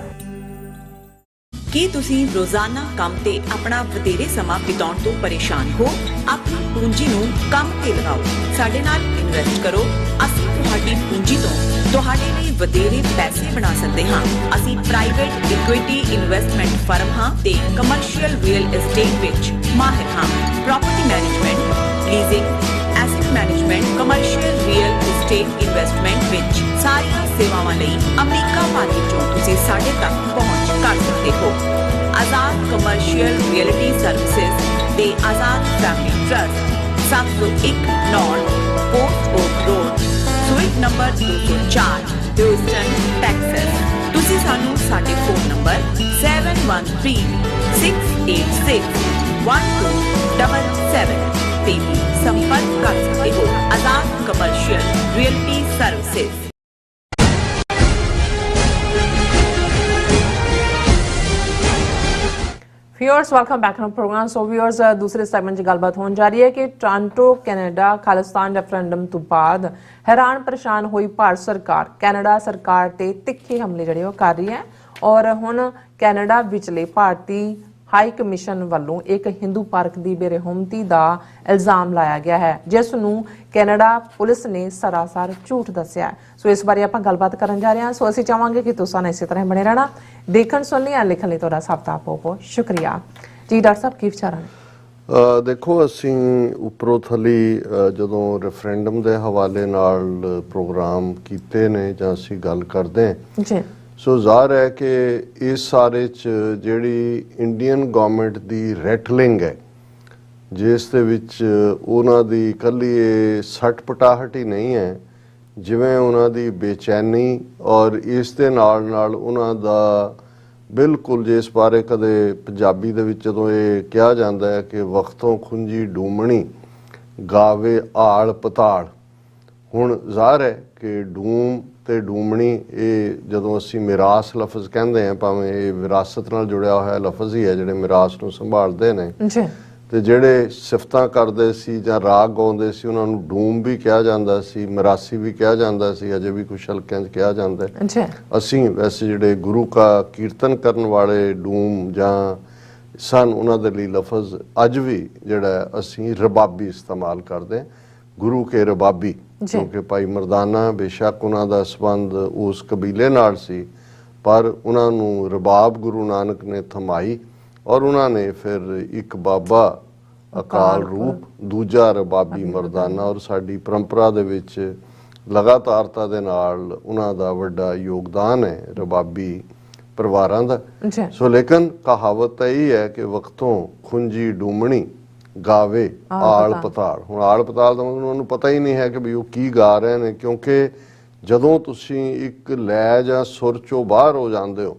ਕੀ ਤੁਸੀਂ ਰੋਜ਼ਾਨਾ ਕੰਮ ਤੇ ਆਪਣਾ ਵਧੇਰੇ ਸਮਾਂ ਬਿਤਾਉਣ ਤੋਂ ਪਰੇਸ਼ਾਨ ਹੋ? ਆਪਣੀ ਪੂੰਜੀ ਨੂੰ ਕੰਮ ਤੇ ਲਗਾਓ, ਸਾਡੇ ਨਾਲ ਇਨਵੈਸਟ ਕਰੋ। ਅਸੀਂ ਤੁਹਾਡੀ ਪੂੰਜੀ ਤੋਂ ਤੁਹਾਡੇ ਲਈ ਵਧੇਰੇ ਪੈਸੇ ਬਣਾ ਸਕਦੇ ਹਾਂ। ਅਸੀਂ ਪ੍ਰਾਈਵੇਟ ਇਕੁਇਟੀ ਇਨਵੈਸਟਮੈਂਟ ਫਰਮ ਹਾਂ ਤੇ ਕਮਰਸ਼ੀਅਲ ਰੀਅਲ ਏਸਟੇਟ ਵਿੱਚ ਮਾਹਿਰ ਹਾਂ। Property management, leasing, asset management, commercial real estate investment ਵਿੱਚ ਸਾਰੀਆਂ ਸੇਵਾਵਾਂ ਲਈ ਅਮਰੀਕਾ ਭਰ ਵਿੱਚੋਂ ਤੁਸੀਂ ਸਾਡੇ ਤੱਕ ਪਹੁੰਚ ਕਰ ਸਕਦੇ ਹੋ। ਆਜ਼ਾਦ ਕਮਰਸ਼ੀਅਲ ਰੀਅਲਟੀ ਸਰਵਿਸਿਜ਼ ਤੇ Azad family trust, 701 north post oak road, suite number 204, Houston, Texas. ਤੁਸੀਂ ਸਾਨੂੰ ਸਾਡੇ ਫੋਨ ਨੰਬਰ 7136861277 ਤੇ ਵੀ ਸੰਪਰਕ ਕਰ ਸਕਦੇ ਹੋ। Azad commercial realty services. Viewers, welcome back to our program. So viewers, दूसरे सेगमेंट 'ਚ ਗੱਲਬਾਤ ਹੋਣ ਜਾ ਰਹੀ ਹੈ ਕਿ ਟੋਰਾਂਟੋ ਕੈਨੇਡਾ ਖਾਲਿਸਤਾਨ ਰੈਫਰੈਂਡਮ ਤੋਂ ਬਾਅਦ ਹੈਰਾਨ ਪਰੇਸ਼ਾਨ ਹੋਈ ਭਾਰਤ ਸਰਕਾਰ ਕੈਨੇਡਾ ਸਰਕਾਰ ਤੇ ਤਿੱਖੇ ਹਮਲੇ ਜਿਹੜੇ ਉਹ ਕਰ ਰਹੀ ਹੈ। ਔਰ ਹੁਣ ਕੈਨੇਡਾ ਵਿਚਲੇ ਭਾਰਤੀ ਹਾਈ ਕਮਿਸ਼ਨ ਵੱਲੋਂ ਇੱਕ ਹਿੰਦੂ ਪਾਰਕ ਦੀ ਬੇਰਹਿਮਤੀ ਦਾ ਇਲਜ਼ਾਮ ਲਾਇਆ ਗਿਆ ਹੈ, ਜਿਸ ਨੂੰ ਕੈਨੇਡਾ ਪੁਲਿਸ ਨੇ ਸਰਾਸਰ ਝੂਠ ਦੱਸਿਆ ਹੈ। ਸੋ ਇਸ ਬਾਰੇ ਆਪਾਂ ਗੱਲਬਾਤ ਕਰਨ ਜਾ ਰਹੇ ਹਾਂ। ਸੋ ਅਸੀਂ ਚਾਹਾਂਗੇ ਕਿ ਤੁਸੀਂ ਇਸੇ ਤਰ੍ਹਾਂ ਬਣੇ ਰਹਿਣਾ। ਦੇਖਣ ਸੁਣਨ ਜਾਂ ਲਿਖਣ ਲਈ ਤੁਹਾਡਾ ਸਭ ਦਾ ਬਹੁਤ ਸ਼ੁਕਰੀਆ ਜੀ। ਡਾਕਟਰ ਸਾਹਿਬ ਕੀ ਵਿਚਾਰਾਂ ਨੇ? ਦੇਖੋ, ਅਸੀਂ ਉੱਪਰੋਂ ਥੱਲੀ ਜਦੋਂ ਰੈਫਰੈਂਡਮ ਦੇ ਹਵਾਲੇ ਨਾਲ ਪ੍ਰੋਗਰਾਮ ਕੀਤੇ ਨੇ ਜਾਂ ਅਸੀਂ ਗੱਲ ਕਰਦੇ ਹਾਂ, ਜੀ, ਸੋ ਜ਼ਾਹਰ ਹੈ ਕਿ ਇਸ ਸਾਰੇ 'ਚ ਜਿਹੜੀ ਇੰਡੀਅਨ ਗਵਰਨਮੈਂਟ ਦੀ ਰੈਟਲਿੰਗ ਹੈ, ਜਿਸ ਦੇ ਵਿੱਚ ਉਹਨਾਂ ਦੀ ਇਕੱਲੀ ਇਹ ਸੱਟ-ਪਟਾਹਟ ਹੀ ਨਹੀਂ ਹੈ, ਜਿਵੇਂ ਉਹਨਾਂ ਦੀ ਬੇਚੈਨੀ ਔਰ ਇਸ ਦੇ ਨਾਲ ਨਾਲ ਉਹਨਾਂ ਦਾ ਬਿਲਕੁਲ, ਜੇ ਇਸ ਬਾਰੇ ਕਦੇ ਪੰਜਾਬੀ ਦੇ ਵਿੱਚ ਜਦੋਂ ਇਹ ਕਿਹਾ ਜਾਂਦਾ ਹੈ ਕਿ ਵਕਤੋਂ ਖੁੰਜੀ ਡੂਮਣੀ ਗਾਵੇ ਆਲ ਪਤਾਲ, ਹੁਣ ਜ਼ਾਹਰ ਹੈ ਕਿ ਡੂਮ ਤੇ ਡੂਮਣੀ ਇਹ ਜਦੋਂ ਅਸੀਂ ਮਿਰਾਸ ਲਫ਼ਜ਼ ਕਹਿੰਦੇ ਹਾਂ, ਭਾਵੇਂ ਇਹ ਵਿਰਾਸਤ ਨਾਲ ਜੁੜਿਆ ਹੋਇਆ ਲਫ਼ਜ਼ ਹੀ ਹੈ, ਜਿਹੜੇ ਮਿਰਾਸ ਨੂੰ ਸੰਭਾਲਦੇ ਨੇ, ਜੀ, ਤੇ ਜਿਹੜੇ ਸਿਫਤਾਂ ਕਰਦੇ ਸੀ ਜਾਂ ਰਾਗ ਗਾਉਂਦੇ ਸੀ ਉਹਨਾਂ ਨੂੰ ਡੂਮ ਵੀ ਕਿਹਾ ਜਾਂਦਾ ਸੀ, ਮਿਰਾਸੀ ਵੀ ਕਿਹਾ ਜਾਂਦਾ ਸੀ, ਅਜੇ ਵੀ ਕੁਛ ਹਲਕਿਆਂ 'ਚ ਕਿਹਾ ਜਾਂਦਾ ਹੈ। ਜੀ, ਅਸੀਂ ਵੈਸੇ ਜਿਹੜੇ ਗੁਰੂ ਕਾ ਕੀਰਤਨ ਕਰਨ ਵਾਲੇ ਡੂਮ ਜਾਂ ਸਨ, ਉਹਨਾਂ ਦੇ ਲਈ ਲਫ਼ਜ਼ ਅੱਜ ਵੀ ਜਿਹੜਾ ਅਸੀਂ ਰਬਾਬੀ ਇਸਤੇਮਾਲ ਕਰਦੇ ਹਾਂ, ਗੁਰੂ ਕੇ ਰਬਾਬੀ, ਕਿਉਂਕਿ ਭਾਈ ਮਰਦਾਨਾ ਬੇਸ਼ੱਕ ਉਹਨਾਂ ਦਾ ਸੰਬੰਧ ਉਸ ਕਬੀਲੇ ਨਾਲ ਸੀ, ਪਰ ਉਹਨਾਂ ਨੂੰ ਰਬਾਬ ਗੁਰੂ ਨਾਨਕ ਨੇ ਥਮਾਈ ਔਰ ਉਹਨਾਂ ਨੇ ਫਿਰ ਇੱਕ ਬਾਬਾ ਅਕਾਲ ਰੂਪ, ਦੂਜਾ ਰਬਾਬੀ ਮਰਦਾਨਾ, ਔਰ ਸਾਡੀ ਪਰੰਪਰਾ ਦੇ ਵਿੱਚ ਲਗਾਤਾਰਤਾ ਦੇ ਨਾਲ ਉਹਨਾਂ ਦਾ ਵੱਡਾ ਯੋਗਦਾਨ ਹੈ ਰਬਾਬੀ ਪਰਿਵਾਰਾਂ ਦਾ। ਸੋ ਲੇਕਿਨ ਕਹਾਵਤ ਤਾਂ ਇਹ ਹੈ ਕਿ ਵਕਤੋਂ ਖੁੰਜੀ ਡੂਮਣੀ ਗਾਵੇ ਆਲ ਪਤਾਲ। ਹੁਣ ਆਲ ਪਤਾਲ ਦਾ ਉਹਨਾਂ ਨੂੰ ਪਤਾ ਹੀ ਨਹੀਂ ਹੈ ਕਿ ਵੀ ਉਹ ਕੀ ਗਾ ਰਹੇ ਨੇ, ਕਿਉਂਕਿ ਜਦੋਂ ਤੁਸੀਂ ਇੱਕ ਲੈ ਜਾਂ ਸੁਰ ਚੋਂ ਬਾਹਰ ਹੋ ਜਾਂਦੇ ਹੋ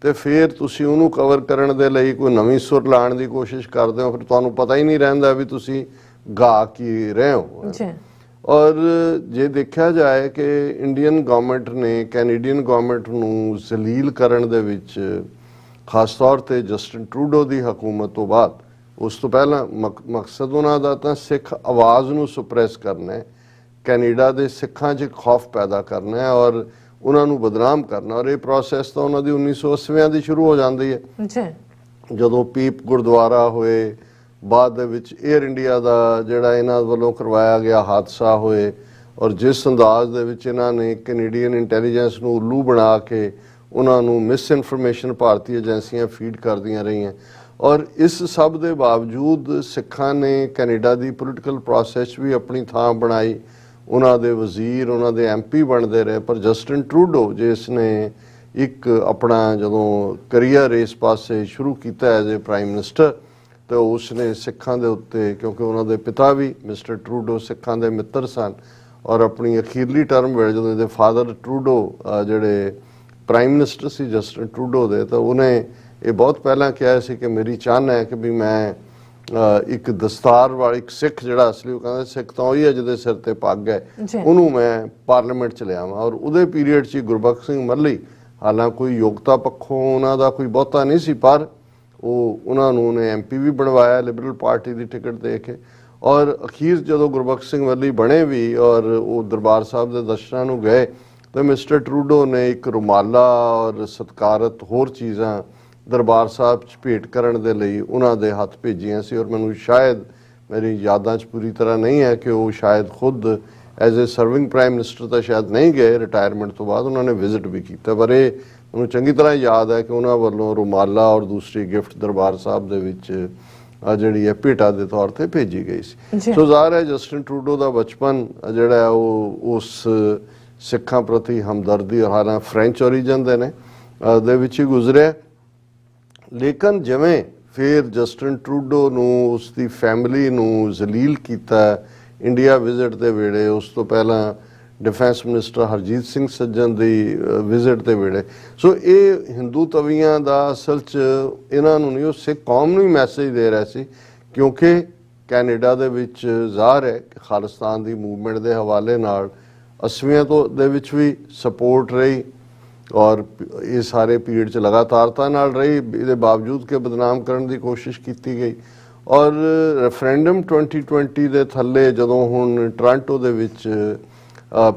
ਤੇ ਫਿਰ ਤੁਸੀਂ ਉਹਨੂੰ ਕਵਰ ਕਰਨ ਦੇ ਲਈ ਕੋਈ ਨਵੀਂ ਸੁਰ ਲਾਉਣ ਦੀ ਕੋਸ਼ਿਸ਼ ਕਰਦੇ ਹੋ, ਫਿਰ ਤੁਹਾਨੂੰ ਪਤਾ ਹੀ ਨਹੀਂ ਰਹਿੰਦਾ ਵੀ ਤੁਸੀਂ ਗਾ ਕੀ ਰਹੇ ਹੋ। ਔਰ ਜੇ ਦੇਖਿਆ ਜਾਏ ਕਿ ਇੰਡੀਅਨ ਗਵਰਨਮੈਂਟ ਨੇ ਕੈਨੇਡੀਅਨ ਗਵਰਨਮੈਂਟ ਨੂੰ ਜ਼ਲੀਲ ਕਰਨ ਦੇ ਵਿੱਚ, ਖਾਸ ਤੌਰ ਤੇ ਜਸਟਿਨ ਟਰੂਡੋ ਦੀ ਹਕੂਮਤ ਤੋਂ ਬਾਅਦ, ਉਸ ਤੋਂ ਪਹਿਲਾਂ ਮਕਸਦ ਉਹਨਾਂ ਦਾ ਤਾਂ ਸਿੱਖ ਆਵਾਜ਼ ਨੂੰ ਸੁਪਰੈਸ ਕਰਨਾ ਹੈ, ਕੈਨੇਡਾ ਦੇ ਸਿੱਖਾਂ 'ਚ ਖੌਫ ਪੈਦਾ ਕਰਨਾ ਹੈ ਔਰ ਉਹਨਾਂ ਨੂੰ ਬਦਨਾਮ ਕਰਨਾ। ਔਰ ਇਹ ਪ੍ਰੋਸੈਸ ਤਾਂ ਉਹਨਾਂ ਦੀ 1980 ਦੀ ਸ਼ੁਰੂ ਹੋ ਜਾਂਦੀ ਹੈ, ਜਦੋਂ ਪੀਪ ਗੁਰਦੁਆਰਾ ਹੋਏ, ਬਾਅਦ ਦੇ ਵਿੱਚ ਏਅਰ ਇੰਡੀਆ ਦਾ ਜਿਹੜਾ ਇਹਨਾਂ ਵੱਲੋਂ ਕਰਵਾਇਆ ਗਿਆ ਹਾਦਸਾ ਹੋਏ, ਔਰ ਜਿਸ ਅੰਦਾਜ਼ ਦੇ ਵਿੱਚ ਇਹਨਾਂ ਨੇ ਕੈਨੇਡੀਅਨ ਇੰਟੈਲੀਜੈਂਸ ਨੂੰ ਉੱਲੂ ਬਣਾ ਕੇ ਉਹਨਾਂ ਨੂੰ ਮਿਸ ਇਨਫੋਰਮੇਸ਼ਨ ਭਾਰਤੀ ਏਜੰਸੀਆਂ ਫੀਡ ਕਰਦੀਆਂ ਰਹੀਆਂ। ਔਰ ਇਸ ਸਭ ਦੇ ਬਾਵਜੂਦ ਸਿੱਖਾਂ ਨੇ ਕੈਨੇਡਾ ਦੀ ਪੋਲੀਟੀਕਲ ਪ੍ਰੋਸੈਸ ਵੀ ਆਪਣੀ ਥਾਂ ਬਣਾਈ, ਉਹਨਾਂ ਦੇ ਵਜ਼ੀਰ, ਉਹਨਾਂ ਦੇ MP ਬਣਦੇ ਰਹੇ। ਪਰ ਜਸਟਿਨ ਟਰੂਡੋ ਜਿਸ ਨੇ ਇੱਕ ਆਪਣਾ ਜਦੋਂ ਕਰੀਅਰ ਇਸ ਪਾਸੇ ਸ਼ੁਰੂ ਕੀਤਾ ਐਜ਼ ਏ ਪ੍ਰਾਈਮ ਮਿਨਿਸਟਰ, ਤੇ ਉਸ ਨੇ ਸਿੱਖਾਂ ਦੇ ਉੱਤੇ, ਕਿਉਂਕਿ ਉਹਨਾਂ ਦੇ ਪਿਤਾ ਵੀ ਮਿਸਟਰ ਟਰੂਡੋ ਸਿੱਖਾਂ ਦੇ ਮਿੱਤਰ ਸਨ, ਔਰ ਆਪਣੀ ਅਖੀਰਲੀ ਟਰਮ ਵੇਲੇ ਜਦੋਂ ਇਹਦੇ ਫਾਦਰ ਟਰੂਡੋ ਜਿਹੜੇ ਪ੍ਰਾਈਮ ਮਿਨਿਸਟਰ ਸੀ ਜਸਟਿਨ ਟਰੂਡੋ ਦੇ, ਤਾਂ ਉਹਨੇ ਇਹ ਬਹੁਤ ਪਹਿਲਾਂ ਕਿਹਾ ਸੀ ਕਿ ਮੇਰੀ ਚਾਹਨਾ ਹੈ ਕਿ ਵੀ ਮੈਂ ਇੱਕ ਦਸਤਾਰ ਵਾਲਾ ਇੱਕ ਸਿੱਖ, ਜਿਹੜਾ ਅਸਲੀ ਉਹ ਕਹਿੰਦਾ ਸਿੱਖ ਤਾਂ ਉਹੀ ਹੈ ਜਿਹਦੇ ਸਿਰ ਤੇ ਪੱਗ ਹੈ, ਉਹਨੂੰ ਮੈਂ ਪਾਰਲੀਮੈਂਟ 'ਚ ਲਿਆਵਾਂ। ਔਰ ਉਹਦੇ ਪੀਰੀਅਡ 'ਚ ਗੁਰਬਖਸ਼ ਸਿੰਘ ਮੱਲੀ, ਹਾਲਾਂਕਿ ਕੋਈ ਯੋਗਤਾ ਪੱਖੋਂ ਉਹਨਾਂ ਦਾ ਕੋਈ ਬਹੁਤਾ ਨਹੀਂ ਸੀ, ਪਰ ਉਹਨਾਂ ਨੂੰ ਉਹਨੇ MP ਵੀ ਬਣਵਾਇਆ ਲਿਬਰਲ ਪਾਰਟੀ ਦੀ ਟਿਕਟ ਦੇ ਕੇ। ਔਰ ਅਖੀਰ ਜਦੋਂ ਗੁਰਬਖਸ਼ ਸਿੰਘ ਮੱਲੀ ਬਣੇ ਵੀ ਔਰ ਉਹ ਦਰਬਾਰ ਸਾਹਿਬ ਦੇ ਦਰਸ਼ਨਾਂ ਨੂੰ ਗਏ, ਤਾਂ ਮਿਸਟਰ ਟਰੂਡੋ ਨੇ ਇੱਕ ਰੁਮਾਲਾ ਔਰ ਸਤਿਕਾਰਤ ਹੋਰ ਚੀਜ਼ਾਂ ਦਰਬਾਰ ਸਾਹਿਬ 'ਚ ਭੇਟ ਕਰਨ ਦੇ ਲਈ ਉਹਨਾਂ ਦੇ ਹੱਥ ਭੇਜੀਆਂ ਸੀ। ਔਰ ਮੈਨੂੰ ਸ਼ਾਇਦ, ਮੇਰੀ ਯਾਦਾਂ 'ਚ ਪੂਰੀ ਤਰ੍ਹਾਂ ਨਹੀਂ ਹੈ ਕਿ ਉਹ ਸ਼ਾਇਦ ਖੁਦ as a serving prime minister ਤਾਂ ਸ਼ਾਇਦ ਨਹੀਂ ਗਏ, ਰਿਟਾਇਰਮੈਂਟ ਤੋਂ ਬਾਅਦ ਉਹਨਾਂ ਨੇ ਵਿਜ਼ਿਟ ਵੀ ਕੀਤਾ, ਪਰ ਇਹ ਮੈਨੂੰ ਚੰਗੀ ਤਰ੍ਹਾਂ ਯਾਦ ਹੈ ਕਿ ਉਹਨਾਂ ਵੱਲੋਂ ਰੁਮਾਲਾ ਔਰ ਦੂਸਰੀ ਗਿਫਟ ਦਰਬਾਰ ਸਾਹਿਬ ਦੇ ਵਿੱਚ ਜਿਹੜੀ ਹੈ ਭੇਟਾ ਦੇ ਤੌਰ ਤੇ ਭੇਜੀ ਗਈ ਸੀ। ਸੋ ਜ਼ਾਹਰ ਹੈ ਜਸਟਿਨ ਟਰੂਡੋ ਦਾ ਬਚਪਨ ਜਿਹੜਾ ਉਹ ਉਸ ਸਿੱਖਾਂ ਪ੍ਰਤੀ ਹਮਦਰਦੀ, ਹਾਲਾਂ ਫ੍ਰੈਂਚ ਓਰੀਜਨ ਦੇ ਨੇ, ਦੇ ਵਿੱਚ ਹੀ ਗੁਜ਼ਰਿਆ। ਲੇਕਿਨ ਜਿਵੇਂ ਫਿਰ ਜਸਟਿਨ ਟਰੂਡੋ ਨੂੰ ਉਸ ਦੀ ਫੈਮਿਲੀ ਨੂੰ ਜ਼ਲੀਲ ਕੀਤਾ ਇੰਡੀਆ ਵਿਜ਼ਿਟ ਦੇ ਵੇਲੇ, ਉਸ ਤੋਂ ਪਹਿਲਾਂ ਡਿਫੈਂਸ ਮਿਨਿਸਟਰ ਹਰਜੀਤ ਸਿੰਘ ਸੱਜਣ ਦੀ ਵਿਜ਼ਿਟ ਦੇ ਵੇਲੇ, ਸੋ ਇਹ ਹਿੰਦੂ ਤਵੀਆਂ ਦਾ ਅਸਲ 'ਚ ਇਹਨਾਂ ਨੂੰ ਨਹੀਂ, ਉਹ ਸਿੱਖ ਕੌਮ ਨੂੰ ਹੀ ਮੈਸੇਜ ਦੇ ਰਿਹਾ ਸੀ, ਕਿਉਂਕਿ ਕੈਨੇਡਾ ਦੇ ਵਿੱਚ ਜ਼ਾਹਰ ਹੈ ਕਿ ਖਾਲਿਸਤਾਨ ਦੀ ਮੂਵਮੈਂਟ ਦੇ ਹਵਾਲੇ ਨਾਲ 80ਵੀਂ ਤੋਂ ਦੇ ਵਿੱਚ ਵੀ ਸਪੋਰਟ ਰਹੀ ਔਰ ਇਹ ਸਾਰੇ ਪੀਰੀਅਡ 'ਚ ਲਗਾਤਾਰਤਾ ਨਾਲ ਰਹੀ, ਇਹਦੇ ਬਾਵਜੂਦ ਕਿ ਬਦਨਾਮ ਕਰਨ ਦੀ ਕੋਸ਼ਿਸ਼ ਕੀਤੀ ਗਈ। ਔਰ ਰੈਫਰੈਂਡਮ 2020 ਦੇ ਥੱਲੇ ਜਦੋਂ ਹੁਣ ਟੋਰਾਂਟੋ ਦੇ ਵਿੱਚ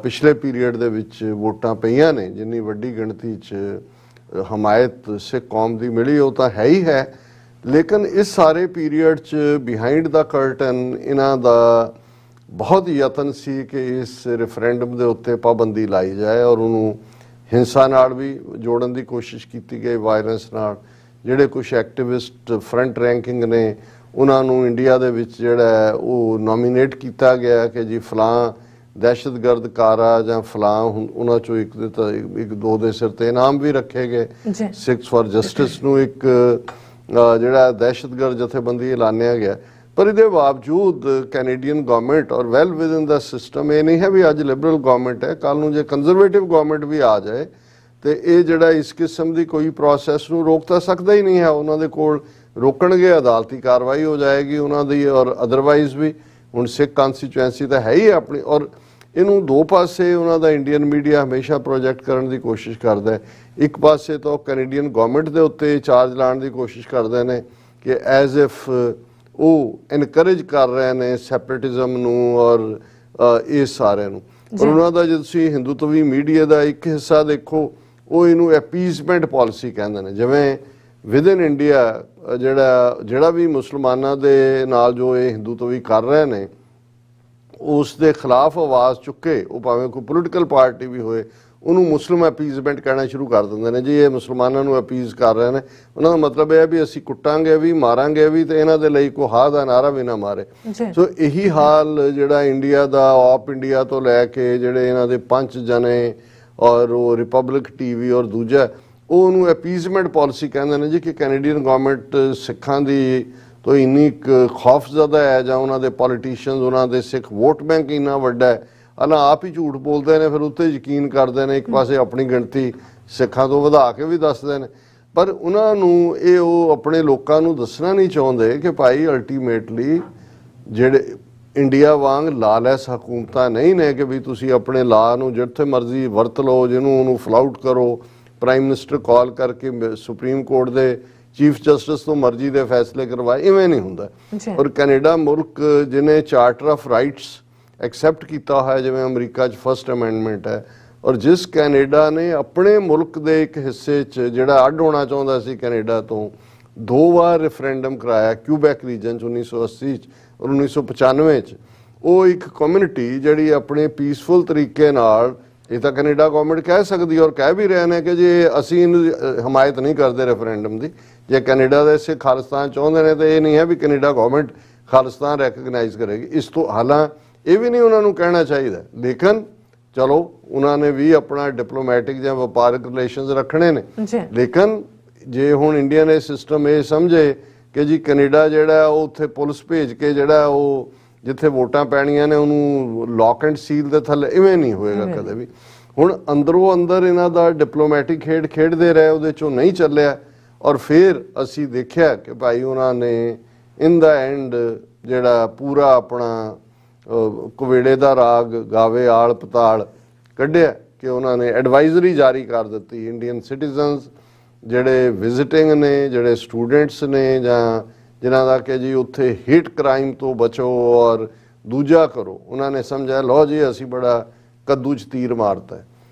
ਪਿਛਲੇ ਪੀਰੀਅਡ ਦੇ ਵਿੱਚ ਵੋਟਾਂ ਪਈਆਂ ਨੇ, ਜਿੰਨੀ ਵੱਡੀ ਗਿਣਤੀ 'ਚ ਹਮਾਇਤ ਸਿੱਖ ਕੌਮ ਦੀ ਮਿਲੀ ਉਹ ਤਾਂ ਹੈ ਹੀ ਹੈ, ਲੇਕਿਨ ਇਸ ਸਾਰੇ ਪੀਰੀਅਡ 'ਚ ਬਿਹਾਈਂਡ ਦਾ ਕਰਟਨ ਇਹਨਾਂ ਦਾ ਬਹੁਤ ਯਤਨ ਸੀ ਕਿ ਇਸ ਰੈਫਰੈਂਡਮ ਦੇ ਉੱਤੇ ਪਾਬੰਦੀ ਲਾਈ ਜਾਏ ਔਰ ਉਹਨੂੰ ਹਿੰਸਾ ਨਾਲ ਵੀ ਜੋੜਨ ਦੀ ਕੋਸ਼ਿਸ਼ ਕੀਤੀ ਗਈ, ਵਾਇਲੈਂਸ ਨਾਲ। ਜਿਹੜੇ ਕੁਝ ਐਕਟਿਵਿਸਟ ਫਰੰਟ ਰੈਂਕਿੰਗ ਨੇ ਉਹਨਾਂ ਨੂੰ ਇੰਡੀਆ ਦੇ ਵਿੱਚ ਜਿਹੜਾ ਉਹ ਨੋਮੀਨੇਟ ਕੀਤਾ ਗਿਆ ਕਿ ਜੀ ਫਲਾਂ ਦਹਿਸ਼ਤਗਰਦ ਕਾਰਾ ਜਾਂ ਫਲਾਂ, ਉਹਨਾਂ ਚੋਂ ਇੱਕ ਦੋ ਦੇ ਸਿਰ ਤੇ ਇਨਾਮ ਵੀ ਰੱਖੇ ਗਏ। ਸਿੱਖਸ ਫॉर ਜਸਟਿਸ ਨੂੰ ਇੱਕ ਜਿਹੜਾ ਦਹਿਸ਼ਤਗਰਦ ਜਥੇਬੰਦੀ ਐਲਾਨਿਆ ਗਿਆ। ਪਰ ਇਹਦੇ ਬਾਵਜੂਦ ਕੈਨੇਡੀਅਨ ਗਵਰਨਮੈਂਟ ਔਰ ਵੈਲ ਵਿਦਨ ਦਾ ਸਿਸਟਮ, ਇਹ ਨਹੀਂ ਹੈ ਵੀ ਅੱਜ ਲਿਬਰਲ ਗਵਰਨਮੈਂਟ ਹੈ, ਕੱਲ ਨੂੰ ਜੇ ਕੰਜ਼ਰਵੇਟਿਵ ਗਵਰਨਮੈਂਟ ਵੀ ਆ ਜਾਏ ਤੇ ਇਹ ਜਿਹੜਾ ਇਸ ਕਿਸਮ ਦੀ ਕੋਈ ਪ੍ਰੋਸੈਸ ਨੂੰ ਰੋਕ ਤਾਂ ਸਕਦਾ ਹੀ ਨਹੀਂ ਹੈ। ਉਹਨਾਂ ਦੇ ਕੋਲ ਰੋਕਣਗੇ, ਅਦਾਲਤੀ ਕਾਰਵਾਈ ਹੋ ਜਾਏਗੀ ਉਹਨਾਂ ਦੀ, ਔਰ ਅਦਰਵਾਈਜ਼ ਵੀ ਹੁਣ ਸਿੱਖ ਕਨਸਟੀਚੁਐਂਸੀ ਤਾਂ ਹੈ ਹੀ ਆਪਣੀ। ਔਰ ਇਹਨੂੰ ਦੋ ਪਾਸੇ ਉਹਨਾਂ ਦਾ ਇੰਡੀਅਨ ਮੀਡੀਆ ਹਮੇਸ਼ਾ ਪ੍ਰੋਜੈਕਟ ਕਰਨ ਦੀ ਕੋਸ਼ਿਸ਼ ਕਰਦਾ ਹੈ। ਇੱਕ ਪਾਸੇ ਤਾਂ ਕੈਨੇਡੀਅਨ ਗਵਰਨਮੈਂਟ ਦੇ ਉੱਤੇ ਚਾਰਜ ਲਾਉਣ ਦੀ ਕੋਸ਼ਿਸ਼ ਕਰਦੇ ਨੇ ਕਿ ਐਜ਼ ਇਫ ਉਹ ਇਨਕਰੇਜ ਕਰ ਰਹੇ ਨੇ ਸੈਪਰੇਟਿਜ਼ਮ ਨੂੰ ਔਰ ਇਸ ਸਾਰਿਆਂ ਨੂੰ। ਔਰ ਉਹਨਾਂ ਦਾ ਜੇ ਤੁਸੀਂ ਹਿੰਦੂਤਵੀ ਮੀਡੀਆ ਦਾ ਇੱਕ ਹਿੱਸਾ ਦੇਖੋ, ਉਹ ਇਹਨੂੰ ਐਪੀਜ਼ਮੈਂਟ ਪਾਲਿਸੀ ਕਹਿੰਦੇ ਨੇ। ਜਿਵੇਂ ਵਿਦਨ ਇੰਡੀਆ ਜਿਹੜਾ ਵੀ ਮੁਸਲਮਾਨਾਂ ਦੇ ਨਾਲ ਜੋ ਇਹ ਹਿੰਦੂਤਵੀ ਕਰ ਰਹੇ ਨੇ ਉਸ ਦੇ ਖਿਲਾਫ ਆਵਾਜ਼ ਚੁੱਕੇ, ਉਹ ਭਾਵੇਂ ਕੋਈ ਪੋਲੀਟੀਕਲ ਪਾਰਟੀ ਵੀ ਹੋਏ, ਉਹਨੂੰ ਮੁਸਲਿਮ ਅਪੀਜ਼ਮੈਂਟ ਕਹਿਣਾ ਸ਼ੁਰੂ ਕਰ ਦਿੰਦੇ ਨੇ। ਜੀ ਇਹ ਮੁਸਲਮਾਨਾਂ ਨੂੰ ਅਪੀਜ਼ ਕਰ ਰਹੇ ਨੇ, ਉਹਨਾਂ ਦਾ ਮਤਲਬ ਇਹ ਹੈ ਵੀ ਅਸੀਂ ਕੁੱਟਾਂਗੇ ਵੀ, ਮਾਰਾਂਗੇ ਵੀ, ਤੇ ਇਹਨਾਂ ਦੇ ਲਈ ਕੋਈ ਹਾਂ ਦਾ ਨਾਰਾ ਵੀ ਨਾ ਮਾਰੇ। ਸੋ ਇਹੀ ਹਾਲ ਜਿਹੜਾ ਇੰਡੀਆ ਦਾ, ਆਪ ਇੰਡੀਆ ਤੋਂ ਲੈ ਕੇ ਜਿਹੜੇ ਇਹਨਾਂ ਦੇ 5 ਜਣੇ ਔਰ ਉਹ ਰਿਪਬਲਿਕ ਟੀਵੀ ਔਰ ਦੂਜਾ, ਉਹ ਉਹਨੂੰ ਅਪੀਜ਼ਮੈਂਟ ਪਾਲਿਸੀ ਕਹਿੰਦੇ ਨੇ ਜੀ ਕਿ ਕੈਨੇਡੀਅਨ ਗਵਰਨਮੈਂਟ ਸਿੱਖਾਂ ਦੀ ਤੋਂ ਇੰਨੀ ਖੌਫਜ਼ਦਾ ਹੈ ਜਾਂ ਉਹਨਾਂ ਦੇ ਪੋਲੀਟੀਸ਼ੀਅਨਸ, ਉਹਨਾਂ ਦੇ ਸਿੱਖ ਵੋਟ ਬੈਂਕ ਇੰਨਾ ਵੱਡਾ ਹੈ, ਨਾ ਆਪ ਹੀ ਝੂਠ ਬੋਲਦੇ ਨੇ, ਫਿਰ ਉੱਤੇ ਯਕੀਨ ਕਰਦੇ ਨੇ। ਇੱਕ ਪਾਸੇ ਆਪਣੀ ਗਿਣਤੀ ਸਿੱਖਾਂ ਤੋਂ ਵਧਾ ਕੇ ਵੀ ਦੱਸਦੇ ਨੇ, ਪਰ ਉਹਨਾਂ ਨੂੰ ਇਹ ਉਹ ਆਪਣੇ ਲੋਕਾਂ ਨੂੰ ਦੱਸਣਾ ਨਹੀਂ ਚਾਹੁੰਦੇ ਕਿ ਭਾਈ ਅਲਟੀਮੇਟਲੀ ਜਿਹੜੇ ਇੰਡੀਆ ਵਾਂਗ ਲਾਲੈਸ ਹਕੂਮਤਾਂ ਨਹੀਂ ਨੇ ਕਿ ਵੀ ਤੁਸੀਂ ਆਪਣੇ ਲਾ ਨੂੰ ਜਿੱਥੇ ਮਰਜ਼ੀ ਵਰਤ ਲਓ, ਜਿਹਨੂੰ ਉਹਨੂੰ ਫਲਾਊਟ ਕਰੋ, ਪ੍ਰਾਈਮ ਮਿਨਿਸਟਰ ਕਾਲ ਕਰਕੇ ਸੁਪਰੀਮ ਕੋਰਟ ਦੇ ਚੀਫ ਜਸਟਿਸ ਤੋਂ ਮਰਜ਼ੀ ਦੇ ਫੈਸਲੇ ਕਰਵਾਏ, ਇਵੇਂ ਨਹੀਂ ਹੁੰਦਾ। ਔਰ ਕੈਨੇਡਾ ਮੁਲਕ ਜਿਹਨੇ ਚਾਰਟਰ ਆਫ ਰਾਈਟਸ ਐਕਸੈਪਟ ਕੀਤਾ ਹੋਇਆ, ਜਿਵੇਂ ਅਮਰੀਕਾ 'ਚ ਫਸਟ ਅਮੈਂਡਮੈਂਟ ਹੈ, ਔਰ ਜਿਸ ਕੈਨੇਡਾ ਨੇ ਆਪਣੇ ਮੁਲਕ ਦੇ ਇੱਕ ਹਿੱਸੇ 'ਚ ਜਿਹੜਾ ਅੱਡ ਹੋਣਾ ਚਾਹੁੰਦਾ ਸੀ ਕੈਨੇਡਾ ਤੋਂ, 2 ਵਾਰ ਰੈਫਰੈਂਡਮ ਕਰਾਇਆ, ਕਿਊਬੈਕ ਰੀਜਨ 'ਚ 1980 'ਚ ਔਰ 1995 'ਚ। ਉਹ ਇੱਕ ਕਮਿਊਨਿਟੀ ਜਿਹੜੀ ਆਪਣੇ ਪੀਸਫੁਲ ਤਰੀਕੇ ਨਾਲ, ਇਹ ਤਾਂ ਕੈਨੇਡਾ ਗਵਰਨਮੈਂਟ ਕਹਿ ਸਕਦੀ ਔਰ ਕਹਿ ਵੀ ਰਹੇ ਨੇ ਕਿ ਜੇ ਅਸੀਂ ਇਹਨੂੰ ਹਮਾਇਤ ਨਹੀਂ ਕਰਦੇ ਰੈਫਰੈਂਡਮ ਦੀ, ਜੇ ਕੈਨੇਡਾ ਦੇ ਸੇ ਖਾਲਿਸਤਾਨ ਚਾਹੁੰਦੇ ਨੇ ਤਾਂ ਇਹ ਨਹੀਂ ਹੈ ਵੀ ਕੈਨੇਡਾ ਗਵਰਨਮੈਂਟ ਖਾਲਿਸਤਾਨ ਰੈਕਗਨਾਈਜ਼ ਕਰੇਗੀ। ਇਸ ਤੋਂ ਹਾਲਾਂ ਇਹ ਵੀ ਨਹੀਂ ਉਹਨਾਂ ਨੂੰ ਕਹਿਣਾ ਚਾਹੀਦਾ, ਲੇਕਿਨ ਚਲੋ ਉਹਨਾਂ ਨੇ ਵੀ ਆਪਣਾ ਡਿਪਲੋਮੈਟਿਕ ਜਾਂ ਵਪਾਰਕ ਰਿਲੇਸ਼ਨਸ ਰੱਖਣੇ ਨੇ। ਲੇਕਿਨ ਜੇ ਹੁਣ ਇੰਡੀਆ ਨੇ ਸਿਸਟਮ ਇਹ ਸਮਝੇ ਕਿ ਜੀ ਕੈਨੇਡਾ ਜਿਹੜਾ ਉਹ ਉੱਥੇ ਪੁਲਿਸ ਭੇਜ ਕੇ ਜਿਹੜਾ ਉਹ ਜਿੱਥੇ ਵੋਟਾਂ ਪੈਣੀਆਂ ਨੇ ਉਹਨੂੰ ਲੌਕ ਐਂਡ ਸੀਲ ਦੇ ਥੱਲੇ, ਇਵੇਂ ਨਹੀਂ ਹੋਏਗਾ ਕਦੇ ਵੀ। ਹੁਣ ਅੰਦਰੋਂ ਅੰਦਰ ਇਹਨਾਂ ਦਾ ਡਿਪਲੋਮੈਟਿਕ ਖੇਡ ਖੇਡਦੇ ਰਹੇ, ਉਹਦੇ 'ਚੋਂ ਨਹੀਂ ਚੱਲਿਆ। ਔਰ ਫਿਰ ਅਸੀਂ ਦੇਖਿਆ ਕਿ ਭਾਈ ਉਹਨਾਂ ਨੇ ਇਨ ਦਾ ਐਂਡ ਜਿਹੜਾ ਪੂਰਾ ਆਪਣਾ ਕੁਵੇੜੇ ਦਾ ਰਾਗ ਗਾਵੇ ਆਲ ਪਤਾਲ ਕੱਢਿਆ ਕਿ ਉਹਨਾਂ ਨੇ ਐਡਵਾਈਜ਼ਰੀ ਜਾਰੀ ਕਰ ਦਿੱਤੀ ਇੰਡੀਅਨ ਸਿਟੀਜ਼ਨਸ ਜਿਹੜੇ ਵਿਜ਼ਿਟਿੰਗ ਨੇ, ਜਿਹੜੇ ਸਟੂਡੈਂਟਸ ਨੇ, ਜਾਂ ਜਿਨ੍ਹਾਂ ਦਾ ਕਿ ਜੀ ਉੱਥੇ ਹੀਟ ਕ੍ਰਾਈਮ ਤੋਂ ਬਚੋ ਔਰ ਦੂਜਾ ਕਰੋ। ਉਹਨਾਂ ਨੇ ਸਮਝਿਆ ਲਓ ਜੀ ਅਸੀਂ ਬੜਾ ਕੱਦੂ 'ਚ ਤੀਰ ਮਾਰਤਾ।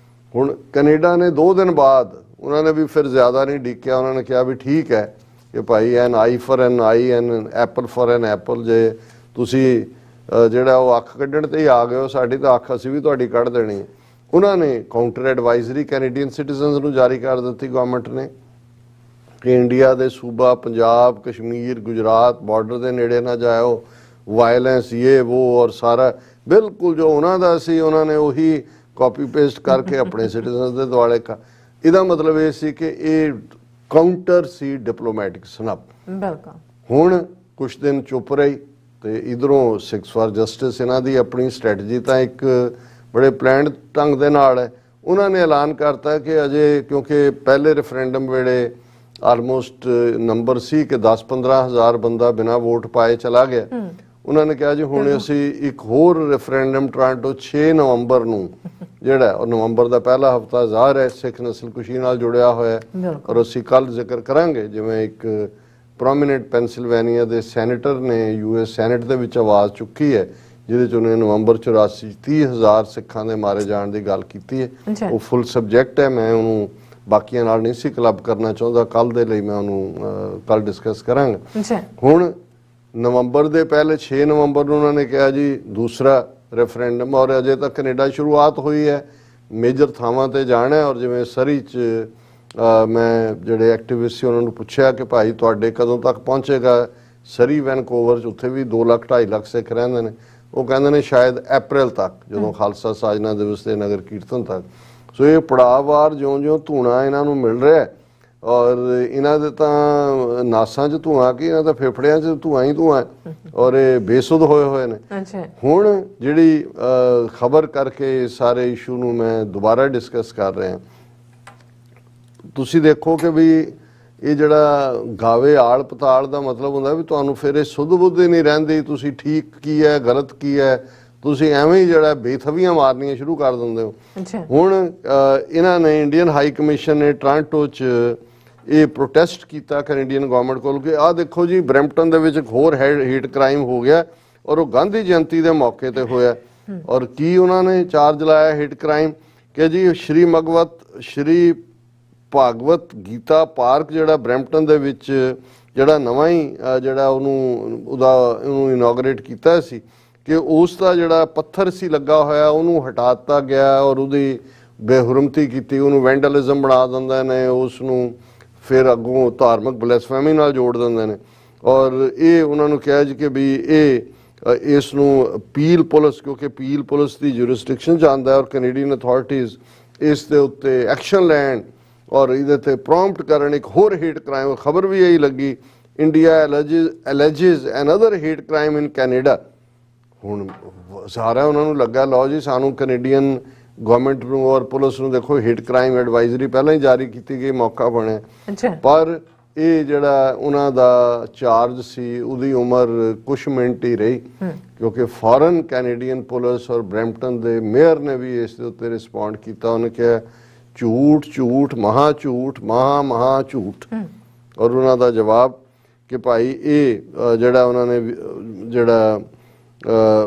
ਹੁਣ ਕੈਨੇਡਾ ਨੇ 2 ਦਿਨ ਬਾਅਦ ਉਹਨਾਂ ਨੇ ਵੀ ਫਿਰ ਜ਼ਿਆਦਾ ਨਹੀਂ ਡੀਕਿਆ, ਉਹਨਾਂ ਨੇ ਕਿਹਾ ਵੀ ਠੀਕ ਹੈ ਕਿ ਭਾਈ N I for N I N apple for N apple, ਜੇ ਤੁਸੀਂ ਜਿਹੜਾ ਉਹ ਅੱਖ ਕੱਢਣ ਤੇ ਹੀ ਆ ਗਏ ਹੋ, ਸਾਡੀ ਤਾਂ ਅੱਖ ਅਸੀਂ ਵੀ ਤੁਹਾਡੀ ਕੱਢ ਦੇਣੀ। ਉਹਨਾਂ ਨੇ ਕਾਊਂਟਰ ਐਡਵਾਈਜ਼ਰੀ ਕੈਨੇਡੀਅਨ ਸਿਟੀਜ਼ਨਸ ਨੂੰ ਜਾਰੀ ਕਰ ਦਿੱਤੀ ਗਵਰਨਮੈਂਟ ਨੇ ਕਿ ਇੰਡੀਆ ਦੇ ਸੂਬਾ ਪੰਜਾਬ, ਕਸ਼ਮੀਰ, ਗੁਜਰਾਤ ਬਾਰਡਰ ਦੇ ਨੇੜੇ ਨਾ ਜਾਇਓ, ਵਾਇਲੈਂਸ ਇਹ ਉਹ ਔਰ ਸਾਰਾ ਬਿਲਕੁਲ ਜੋ ਉਹਨਾਂ ਦਾ ਸੀ ਉਹਨਾਂ ਨੇ ਉਹੀ ਕਾਪੀ ਪੇਸਟ ਕਰਕੇ ਆਪਣੇ ਸਿਟੀਜ਼ਨਸ ਦੇ ਦੁਆਲੇ ਇਹਦਾ ਮਤਲਬ ਇਹ ਸੀ ਕਿ ਇਹ ਕਾਊਂਟਰ ਸੀ ਡਿਪਲੋਮੈਟਿਕ ਸਨਪ। ਬਿਲਕੁਲ। ਹੁਣ ਕੁਝ ਦਿਨ ਚੁੱਪ ਰਹੀ ਤੇ ਇਧਰੋਂ ਸਿੱਖਸ ਫॉर ਜਸਟਿਸ ਇਹਨਾਂ ਦੀ ਆਪਣੀ ਸਟ੍ਰੈਟਜੀ ਤਾਂ ਇੱਕ ਬੜੇ ਪਲਾਨਡ ਢੰਗ ਦੇ ਨਾਲ ਹੈ। ਉਹਨਾਂ ਨੇ ਐਲਾਨ ਕਰਤਾ ਕਿ ਅਜੇ ਕਿਉਂਕਿ ਪਹਿਲੇ ਰੈਫਰੈਂਡਮ ਵੇਲੇ ਆਲਮੋਸਟ ਨੰਬਰ ਸੀ ਕਿ 10-15 ਹਜ਼ਾਰ ਬੰਦਾ ਬਿਨਾਂ ਵੋਟ ਪਾਏ ਚਲਾ ਗਿਆ। ਉਹਨਾਂ ਨੇ ਕਿਹਾ ਜੀ ਹੁਣ ਅਸੀਂ ਇੱਕ ਹੋਰ ਰੈਫਰੈਂਡਮ ਟੋਰਾਂਟੋ 6 ਨਵੰਬਰ ਨੂੰ ਜਿਹੜਾ ਉਹ ਨਵੰਬਰ ਦਾ ਪਹਿਲਾ ਹਫਤਾ ਜ਼ਾਹਰ ਹੈ ਸਿੱਖ ਨਸਲਕੁਸ਼ੀ ਨਾਲ ਜੁੜਿਆ ਹੋਇਆ ਔਰ ਅਸੀਂ ਕੱਲ ਜ਼ਿਕਰ ਕਰਾਂਗੇ। ਜਿਵੇਂ ਇੱਕ ਪ੍ਰੋਮੀਨੈਂਟ ਪੈਨਸਿਲਵੇਨੀਆ ਦੇ ਸੈਨੇਟਰ ਨੇ US ਸੈਨੇਟ ਦੇ ਵਿੱਚ ਆਵਾਜ਼ ਚੁੱਕੀ ਹੈ ਜਿਹਦੇ 'ਚ ਉਹਨੇ ਨਵੰਬਰ 84 30,000 ਸਿੱਖਾਂ ਦੇ ਮਾਰੇ ਜਾਣ ਦੀ ਗੱਲ ਕੀਤੀ ਹੈ। ਉਹ ਫੁੱਲ ਸਬਜੈਕਟ ਹੈ, ਮੈਂ ਉਹਨੂੰ ਬਾਕੀਆਂ ਨਾਲ ਨਹੀਂ ਸੀ ਕਲੱਬ ਕਰਨਾ ਚਾਹੁੰਦਾ। ਕੱਲ ਦੇ ਲਈ ਮੈਂ ਉਹਨੂੰ ਕੱਲ ਡਿਸਕਸ ਕਰਾਂਗਾ। ਅੱਛਾ, ਹੁਣ ਨਵੰਬਰ ਦੇ ਪਹਿਲੇ 6 ਨਵੰਬਰ ਨੂੰ ਉਹਨਾਂ ਨੇ ਕਿਹਾ ਜੀ ਦੂਸਰਾ ਰੈਫਰੈਂਡਮ, ਔਰ ਅਜੇ ਤੱਕ ਕੈਨੇਡਾ ਸ਼ੁਰੂਆਤ ਹੋਈ ਹੈ, ਮੇਜਰ ਥਾਵਾਂ ਤੇ ਜਾਣਾ ਹੈ। ਔਰ ਜਿਵੇਂ ਸਰੀ 'ਚ ਮੈਂ ਜਿਹੜੇ ਐਕਟਿਵਿਸਟ ਸੀ ਉਹਨਾਂ ਨੂੰ ਪੁੱਛਿਆ ਕਿ ਭਾਈ ਤੁਹਾਡੇ ਕਦੋਂ ਤੱਕ ਪਹੁੰਚੇਗਾ ਸਰੀ ਵੈਨਕੂਵਰ 'ਚ, ਉੱਥੇ ਵੀ 2 ਲੱਖ 2.5 ਲੱਖ ਸਿੱਖ ਰਹਿੰਦੇ ਨੇ, ਉਹ ਕਹਿੰਦੇ ਨੇ ਸ਼ਾਇਦ ਅਪ੍ਰੈਲ ਤੱਕ, ਜਦੋਂ ਖਾਲਸਾ ਸਾਜਨਾ ਦਿਵਸ ਤੇ ਨਗਰ ਕੀਰਤਨ ਤੱਕ। ਸੋ ਇਹ ਪੜਾਅਵਾਰ ਜਿਉਂ-ਜਿਉਂ ਧੂਣਾ ਇਹਨਾਂ ਨੂੰ ਮਿਲ ਰਿਹਾ, ਔਰ ਇਹਨਾਂ ਦੇ ਤਾਂ ਨਾਸਾਂ 'ਚ ਧੂਆਂ ਕਿ ਇਹਨਾਂ ਦਾ ਫੇਫੜਿਆਂ 'ਚ ਧੂਆਂ ਹੀ ਧੂਆਂ ਹੈ, ਔਰ ਇਹ ਬੇਸੁੱਧ ਹੋਏ ਨੇ। ਅੱਛਾ, ਹੁਣ ਜਿਹੜੀ ਖਬਰ ਕਰਕੇ ਸਾਰੇ ਇਸ਼ੂ ਨੂੰ ਮੈਂ ਦੁਬਾਰਾ ਡਿਸਕਸ ਕਰ ਰਿਹਾ, ਤੁਸੀਂ ਦੇਖੋ ਕਿ ਵੀ ਇਹ ਜਿਹੜਾ ਗਾਵੇ ਆਲ ਪਤਾਲ ਦਾ ਮਤਲਬ ਹੁੰਦਾ ਵੀ ਤੁਹਾਨੂੰ ਫਿਰ ਇਹ ਸੁੱਧ ਬੁੱਧ ਹੀ ਨਹੀਂ ਰਹਿੰਦੀ, ਤੁਸੀਂ ਠੀਕ ਕੀ ਹੈ ਗਲਤ ਕੀ ਹੈ, ਤੁਸੀਂ ਐਵੇਂ ਹੀ ਜਿਹੜਾ ਬੇਥਵੀਆਂ ਮਾਰਨੀਆਂ ਸ਼ੁਰੂ ਕਰ ਦਿੰਦੇ ਹੋ। ਅੱਛਾ, ਹੁਣ ਇਹਨਾਂ ਨੇ ਇੰਡੀਅਨ ਹਾਈ ਕਮਿਸ਼ਨ ਨੇ ਟੋਰਾਂਟੋ 'ਚ ਇਹ ਪ੍ਰੋਟੈਸਟ ਕੀਤਾ ਕੈਨੇਡੀਅਨ ਗਵਰਨਮੈਂਟ ਕੋਲ ਕਿ ਆਹ ਦੇਖੋ ਜੀ ਬਰੈਂਪਟਨ ਦੇ ਵਿੱਚ ਇੱਕ ਹੋਰ ਹੇਟ ਕ੍ਰਾਈਮ ਹੋ ਗਿਆ, ਔਰ ਉਹ ਗਾਂਧੀ ਜਯੰਤੀ ਦੇ ਮੌਕੇ ਤੇ ਹੋਇਆ। ਔਰ ਕੀ ਉਹਨਾਂ ਨੇ ਚਾਰਜ ਲਾਇਆ ਹੇਟ ਕ੍ਰਾਈਮ ਕਿ ਜੀ ਸ਼੍ਰੀ ਭਾਗਵਤ ਗੀਤਾ ਪਾਰਕ ਜਿਹੜਾ ਬਰੈਂਪਟਨ ਦੇ ਵਿੱਚ ਜਿਹੜਾ ਨਵਾਂ ਹੀ ਜਿਹੜਾ ਉਹਨੂੰ ਇਨੋਗਰੇਟ ਕੀਤਾ ਸੀ, ਕਿ ਉਸ ਦਾ ਜਿਹੜਾ ਪੱਥਰ ਸੀ ਲੱਗਾ ਹੋਇਆ ਉਹਨੂੰ ਹਟਾ ਦਿੱਤਾ ਗਿਆ ਔਰ ਉਹਦੀ ਬੇਹੁਰਮਤੀ ਕੀਤੀ, ਉਹਨੂੰ ਵੈਂਡਲਿਜ਼ਮ ਬਣਾ ਦਿੰਦੇ ਨੇ, ਉਸ ਨੂੰ ਫਿਰ ਅੱਗੋਂ ਧਾਰਮਿਕ ਬਲੈਸਫੈਮੀ ਨਾਲ ਜੋੜ ਦਿੰਦੇ ਨੇ। ਔਰ ਇਹ ਉਹਨਾਂ ਨੂੰ ਕਿਹਾ ਜੀ ਕਿ ਵੀ ਇਸ ਨੂੰ ਪੀਲ ਪੁਲਿਸ, ਕਿਉਂਕਿ ਪੀਲ ਪੁਲਿਸ ਦੀ ਜੁਰਿਸਡਿਕਸ਼ਨ 'ਚ ਆਉਂਦਾ ਔਰ ਕੈਨੇਡੀਅਨ ਅਥਾਰਟੀਜ਼ ਇਸ ਦੇ ਉੱਤੇ ਐਕਸ਼ਨ ਲੈਣ ਔਰ ਇਹਦੇ ਤੇ ਪ੍ਰੋਂਪਟ ਕਰਨ। ਇੱਕ ਹੋਰ ਹੇਟ ਕ੍ਰਾਈਮ ਖਬਰ ਵੀ ਇਹੀ ਲੱਗੀ, India alleges another hate crime in Canada. ਹੁਣ ਸਾਰਾ ਉਹਨਾਂ ਨੂੰ ਲੱਗਾ ਲਓ ਜੀ ਸਾਨੂੰ ਕੈਨੇਡੀਅਨ ਗਵਰਨਮੈਂਟ ਨੂੰ ਔਰ ਪੁਲਿਸ ਨੂੰ ਦੇਖੋ ਹੇਟ ਕ੍ਰਾਈਮ ਐਡਵਾਈਜ਼ਰੀ ਪਹਿਲਾਂ ਹੀ ਜਾਰੀ ਕੀਤੀ ਗਈ, ਮੌਕਾ ਬਣਿਆ। ਪਰ ਇਹ ਜਿਹੜਾ ਉਹਨਾਂ ਦਾ ਚਾਰਜ ਸੀ ਉਹਦੀ ਉਮਰ ਕੁਛ ਮਿੰਟ ਹੀ ਰਹੀ, ਕਿਉਂਕਿ ਫੌਰਨ ਕੈਨੇਡੀਅਨ ਪੁਲਿਸ ਔਰ ਬਰੈਂਪਟਨ ਦੇ ਮੇਅਰ ਨੇ ਵੀ ਇਸ ਦੇ ਉੱਤੇ ਰਿਸਪੌਂਡ ਕੀਤਾ। ਉਹਨੇ ਕਿਹਾ ਝੂਠ ਝੂਠ ਮਹਾ ਝੂਠ ਮਹਾ ਝੂਠ। ਔਰ ਉਹਨਾਂ ਦਾ ਜਵਾਬ ਕਿ ਭਾਈ ਇਹ ਜਿਹੜਾ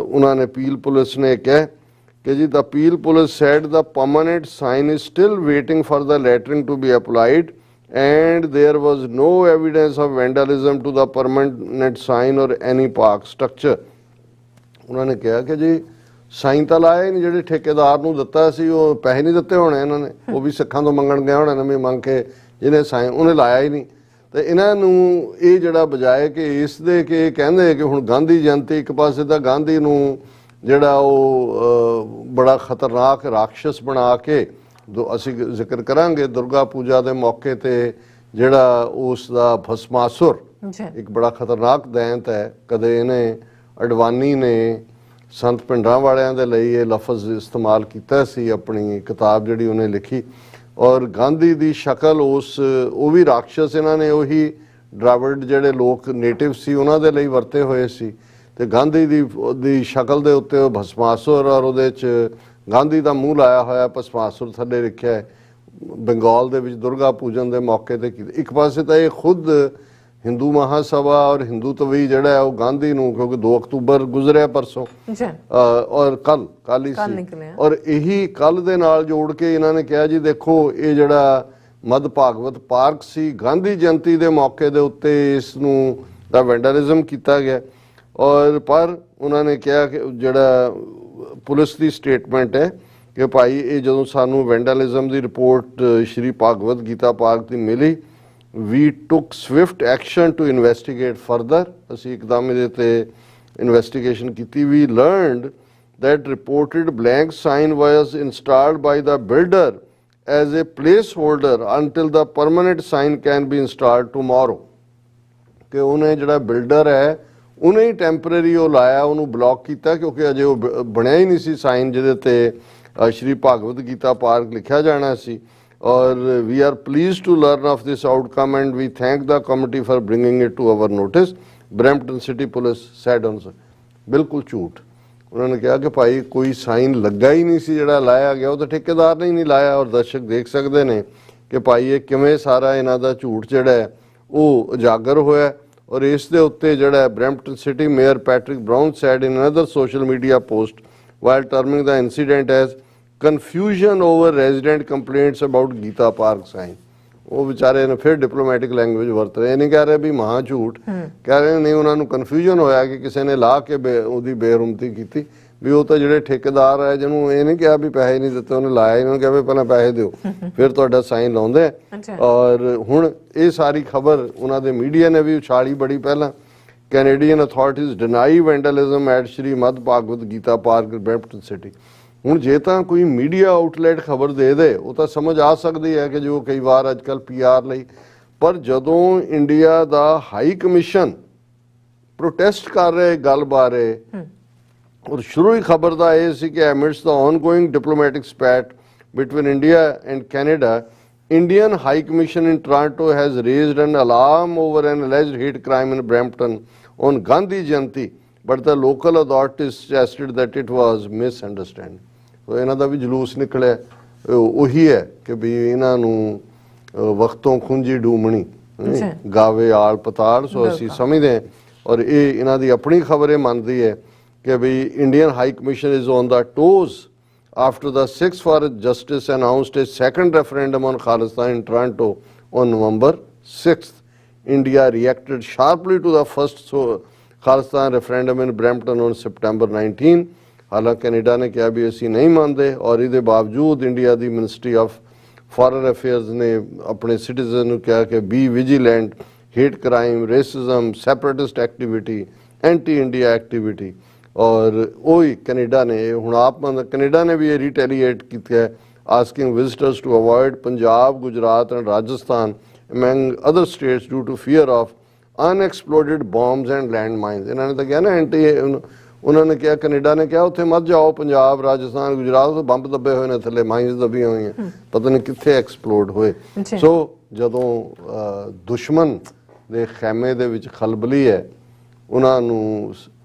ਉਹਨਾਂ ਨੇ ਪੀਲ ਪੁਲਿਸ ਨੇ ਕਿਹਾ ਕਿ ਜੀ the Peel police said the permanent sign is still waiting for the lettering to be applied and there was no evidence of vandalism to the permanent sign or any park structure। ਉਹਨਾਂ ਨੇ ਕਿਹਾ ਕਿ ਜੀ ਸਾਈਨ ਤਾਂ ਲਾਇਆ ਨਹੀਂ, ਜਿਹੜੇ ਠੇਕੇਦਾਰ ਨੂੰ ਦਿੱਤਾ ਸੀ ਉਹ ਪੈਸੇ ਨਹੀਂ ਦਿੱਤੇ ਹੋਣੇ ਇਹਨਾਂ ਨੇ, ਉਹ ਵੀ ਸਿੱਖਾਂ ਤੋਂ ਮੰਗਣ ਗਿਆ ਹੋਣਾ ਨਵੇਂ ਮੰਗ ਕੇ, ਜਿਹਨੇ ਸਾਈਨ ਉਹਨੇ ਲਾਇਆ ਹੀ ਨਹੀਂ। ਤੇ ਇਹਨਾਂ ਨੂੰ ਇਹ ਜਿਹੜਾ ਬਜਾਏ ਕਿ ਇਸ ਦੇ ਕਿ ਕਹਿੰਦੇ ਕਿ ਹੁਣ ਗਾਂਧੀ ਜਯੰਤੀ, ਇੱਕ ਪਾਸੇ ਤਾਂ ਗਾਂਧੀ ਨੂੰ ਜਿਹੜਾ ਉਹ ਬੜਾ ਖਤਰਨਾਕ ਰਾਖਸ਼ਸ ਬਣਾ ਕੇ, ਅਸੀਂ ਜ਼ਿਕਰ ਕਰਾਂਗੇ ਦੁਰਗਾ ਪੂਜਾ ਦੇ ਮੌਕੇ ਤੇ ਜਿਹੜਾ ਉਸ ਦਾ ਭਸਮਾਸੁਰ ਇੱਕ ਬੜਾ ਖਤਰਨਾਕ ਦੈਂਤ ਹੈ। ਕਦੇ ਇਹਨੇ ਅਡਵਾਨੀ ਨੇ ਸੰਤ ਪਿੰਡਰਾਂ ਵਾਲਿਆਂ ਦੇ ਲਈ ਇਹ ਲਫ਼ਜ਼ ਇਸਤੇਮਾਲ ਕੀਤਾ ਸੀ ਆਪਣੀ ਕਿਤਾਬ ਜਿਹੜੀ ਉਹਨੇ ਲਿਖੀ। ਔਰ ਗਾਂਧੀ ਦੀ ਸ਼ਕਲ ਉਹ ਵੀ ਰਾਖਸ਼ਸ ਇਹਨਾਂ ਨੇ ਉਹੀ ਡਰਾਵਿਡ ਜਿਹੜੇ ਲੋਕ ਨੇਟਿਵ ਸੀ ਉਹਨਾਂ ਦੇ ਲਈ ਵਰਤੇ ਹੋਏ ਸੀ, ਤੇ ਗਾਂਧੀ ਦੀ ਸ਼ਕਲ ਦੇ ਉੱਤੇ ਉਹ ਭਸਮਾਸੁਰ ਔਰ ਉਹਦੇ 'ਚ ਗਾਂਧੀ ਦਾ ਮੂੰਹ ਲਾਇਆ ਹੋਇਆ ਭਸਮਾਸੁਰ ਥੱਲੇ ਰੱਖਿਆ ਬੰਗਾਲ ਦੇ ਵਿੱਚ ਦੁਰਗਾ ਪੂਜਨ ਦੇ ਮੌਕੇ ਤੇ। ਇੱਕ ਪਾਸੇ ਤਾਂ ਇਹ ਖੁਦ ਹਿੰਦੂ ਮਹਾਸਭਾ ਔਰ ਹਿੰਦੂਤਵੀ ਜਿਹੜਾ ਹੈ ਉਹ ਗਾਂਧੀ ਨੂੰ, ਕਿਉਂਕਿ 2 ਅਕਤੂਬਰ ਗੁਜ਼ਰਿਆ ਪਰਸੋਂ ਔਰ ਕੱਲ ਹੀ ਸੀ, ਔਰ ਇਹੀ ਕੱਲ ਦੇ ਨਾਲ ਜੋੜ ਕੇ ਇਹਨਾਂ ਨੇ ਕਿਹਾ ਜੀ ਦੇਖੋ ਇਹ ਜਿਹੜਾ ਮੱਧ ਭਾਗਵਤ ਪਾਰਕ ਸੀ ਗਾਂਧੀ ਜਯੰਤੀ ਦੇ ਮੌਕੇ ਦੇ ਉੱਤੇ ਇਸ ਨੂੰ ਦਾ ਵੈਂਡਲਿਜ਼ਮ ਕੀਤਾ ਗਿਆ। ਔਰ ਪਰ ਉਹਨਾਂ ਨੇ ਕਿਹਾ ਕਿ ਜਿਹੜਾ ਪੁਲਿਸ ਦੀ ਸਟੇਟਮੈਂਟ ਹੈ ਕਿ ਭਾਈ ਇਹ ਜਦੋਂ ਸਾਨੂੰ ਵੈਂਡਲਿਜ਼ਮ ਦੀ ਰਿਪੋਰਟ ਸ਼੍ਰੀ ਭਾਗਵਤ ਗੀਤਾ ਪਾਰਕ ਦੀ ਮਿਲੀ, we took swift action to investigate further। ਅਸੀਂ ਇੱਕਦਮ ਇਹਦੇ ਤੇ ਇਨਵੈਸਟੀਗੇਸ਼ਨ ਕੀਤੀ। we learned that reported blank sign was installed by the builder as a placeholder until the permanent sign can be installed tomorrow। ਕਿ ਉਹਨੇ ਜਿਹੜਾ ਬਿਲਡਰ ਹੈ ਉਹਨੇ ਹੀ ਟੈਂਪਰੇਰੀ ਉਹ ਲਾਇਆ, ਉਹਨੂੰ ਬਲੌਕ ਕੀਤਾ ਕਿਉਂਕਿ ਅਜੇ ਉਹ ਬਣਿਆ ਹੀ ਨਹੀਂ ਸੀ ਸਾਈਨ ਜਿਹਦੇ ਤੇ ਸ਼੍ਰੀ ਭਾਗਵਤ ਗੀਤਾ ਪਾਰਕ ਲਿਖਿਆ ਜਾਣਾ ਸੀ। ਔਰ we are pleased to learn of this outcome and we thank the committee for bringing it to our notice, Brampton City Police said on। ਬਿਲਕੁਲ ਝੂਠ। ਉਹਨਾਂ ਨੇ ਕਿਹਾ ਕਿ ਭਾਈ ਕੋਈ ਸਾਈਨ ਲੱਗਾ ਹੀ ਨਹੀਂ ਸੀ, ਜਿਹੜਾ ਲਾਇਆ ਗਿਆ ਉਹ ਤਾਂ ਠੇਕੇਦਾਰ ਨੇ ਹੀ ਨਹੀਂ ਲਾਇਆ। ਔਰ ਦਰਸ਼ਕ ਦੇਖ ਸਕਦੇ ਨੇ ਕਿ ਭਾਈ ਇਹ ਕਿਵੇਂ ਸਾਰਾ ਇਹਨਾਂ ਦਾ ਝੂਠ ਜਿਹੜਾ ਹੈ ਉਹ ਉਜਾਗਰ ਹੋਇਆ। ਔਰ ਇਸ ਦੇ ਉੱਤੇ ਜਿਹੜਾ Brampton city mayor Patrick brown said in another social media post while terming the incident as confusion over resident complaints about Gita park sign. ਉਹ ਵਿਚਾਰੇ ਨੇ ਫਿਰ ਡਿਪਲੋਮੈਟਿਕ ਲੈਂਗੁਏਜ ਵਰਤ ਰਹੇ, ਇਹ ਨਹੀਂ ਕਹਿ ਰਹੇ ਵੀ ਮਹਾ ਝੂਠ, ਕਹਿ ਰਹੇ ਨਹੀਂ ਉਹਨਾਂ ਨੂੰ ਕਨਫਿਊਜ਼ਨ ਹੋਇਆ ਕਿ ਕਿਸੇ ਨੇ ਲਾ ਕੇ ਉਹਦੀ ਬੇਰੁਮਤੀ ਕੀਤੀ, ਵੀ ਉਹ ਤਾਂ ਜਿਹੜੇ ਠੇਕੇਦਾਰ ਹੈ ਜਿਹਨੂੰ ਇਹ ਨਹੀਂ ਕਿਹਾ ਵੀ ਪੈਸੇ ਨਹੀਂ ਦਿੱਤੇ, ਉਹਨੇ ਲਾਇਆ ਇਹਨਾਂ ਨੂੰ ਕਿਹਾ ਵੀ ਪਹਿਲਾਂ ਪੈਸੇ ਦਿਓ ਫਿਰ ਤੁਹਾਡਾ ਸਾਈਨ ਲਾਉਂਦੇ। ਔਰ ਹੁਣ ਇਹ ਸਾਰੀ ਖਬਰ ਉਹਨਾਂ ਦੇ ਮੀਡੀਆ ਨੇ ਵੀ ਉਛਾਲੀ ਬੜੀ ਪਹਿਲਾਂ। Canadian authorities deny vandalism at Shrimad Bhagavad Gita park Brampton city. ਹੁਣ ਜੇ ਤਾਂ ਕੋਈ ਮੀਡੀਆ ਆਊਟਲੈਟ ਖਬਰ ਦੇ ਦੇ ਉਹ ਤਾਂ ਸਮਝ ਆ ਸਕਦੀ ਹੈ ਕਿ ਜੋ ਕਈ ਵਾਰ ਅੱਜ ਕੱਲ੍ਹ PR ਲਈ, ਪਰ ਜਦੋਂ ਇੰਡੀਆ ਦਾ ਹਾਈ ਕਮਿਸ਼ਨ ਪ੍ਰੋਟੈਸਟ ਕਰ ਰਿਹਾ ਗੱਲ ਬਾਰੇ, ਔਰ ਸ਼ੁਰੂ ਹੀ ਖਬਰ ਦਾ ਇਹ ਸੀ ਕਿ amidst the ongoing diplomatic spat between India and Canada, Indian High Commission in Toronto has raised an alarm over an alleged hate crime in Brampton on Gandhi Jayanti, but the local authorities suggested that it was misunderstanding. So ਇਹਨਾਂ ਦਾ ਵੀ ਜਲੂਸ ਨਿਕਲਿਆ, ਉਹੀ ਹੈ ਕਿ ਵੀ ਇਹਨਾਂ ਨੂੰ ਵਕਤੋਂ ਖੁੰਝੀ ਡੂਮਣੀ ਗਾਵੇ ਆਲ ਪਤਾਲ। ਸੋ ਅਸੀਂ ਸਮਝਦੇ ਹਾਂ, ਔਰ ਇਹ ਇਹਨਾਂ ਦੀ ਆਪਣੀ ਖਬਰ ਇਹ ਮੰਨਦੀ ਹੈ ਕਿ ਵੀ Indian high commission is on the toes after the Sikhs for Justice announced a second referendum on Khalistan in Toronto on November 6th. India reacted sharply to the first Khalistan referendum in Brampton on September 19. ਹਾਲਾਂਕਿ ਕੈਨੇਡਾ ਨੇ ਕਿਹਾ ਵੀ ਅਸੀਂ ਨਹੀਂ ਮੰਨਦੇ, ਔਰ ਇਹਦੇ ਬਾਵਜੂਦ India the ministry of foreign affairs ਨੇ ਆਪਣੇ ਸਿਟੀਜ਼ਨ ਨੂੰ ਕਿਹਾ ਕਿ B vigilant, hate crime, racism, separatist activity, anti India activity. ਔਰ ਉਹੀ ਕੈਨੇਡਾ ਨੇ ਹੁਣ ਕੈਨੇਡਾ ਨੇ ਵੀ ਇਹ ਰਿਟੈਲੀਏਟ ਕੀਤਾ ਹੈ, asking visitors to avoid Punjab, Gujarat and Rajasthan among other states due to fear of unexploded bombs and land mines. ਇਹਨਾਂ ਨੇ ਤਾਂ ਕਿਹਾ ਨਾ ਉਹਨਾਂ ਨੇ ਕਿਹਾ, ਕੈਨੇਡਾ ਨੇ ਕਿਹਾ ਉੱਥੇ ਮਤ ਜਾਓ, ਪੰਜਾਬ, ਰਾਜਸਥਾਨ, ਗੁਜਰਾਤ ਤੋਂ ਬੰਬ ਦੱਬੇ ਹੋਏ ਨੇ, ਥੱਲੇ ਮਾਈਨਸ ਦੱਬੀਆਂ ਹੋਈਆਂ, ਪਤਾ ਨਹੀਂ ਕਿੱਥੇ ਐਕਸਪਲੋਡ ਹੋਏ। ਸੋ ਜਦੋਂ ਦੁਸ਼ਮਣ ਦੇ ਖੈਮੇ ਦੇ ਵਿੱਚ ਖਲਬਲੀ ਹੈ, ਉਹਨਾਂ ਨੂੰ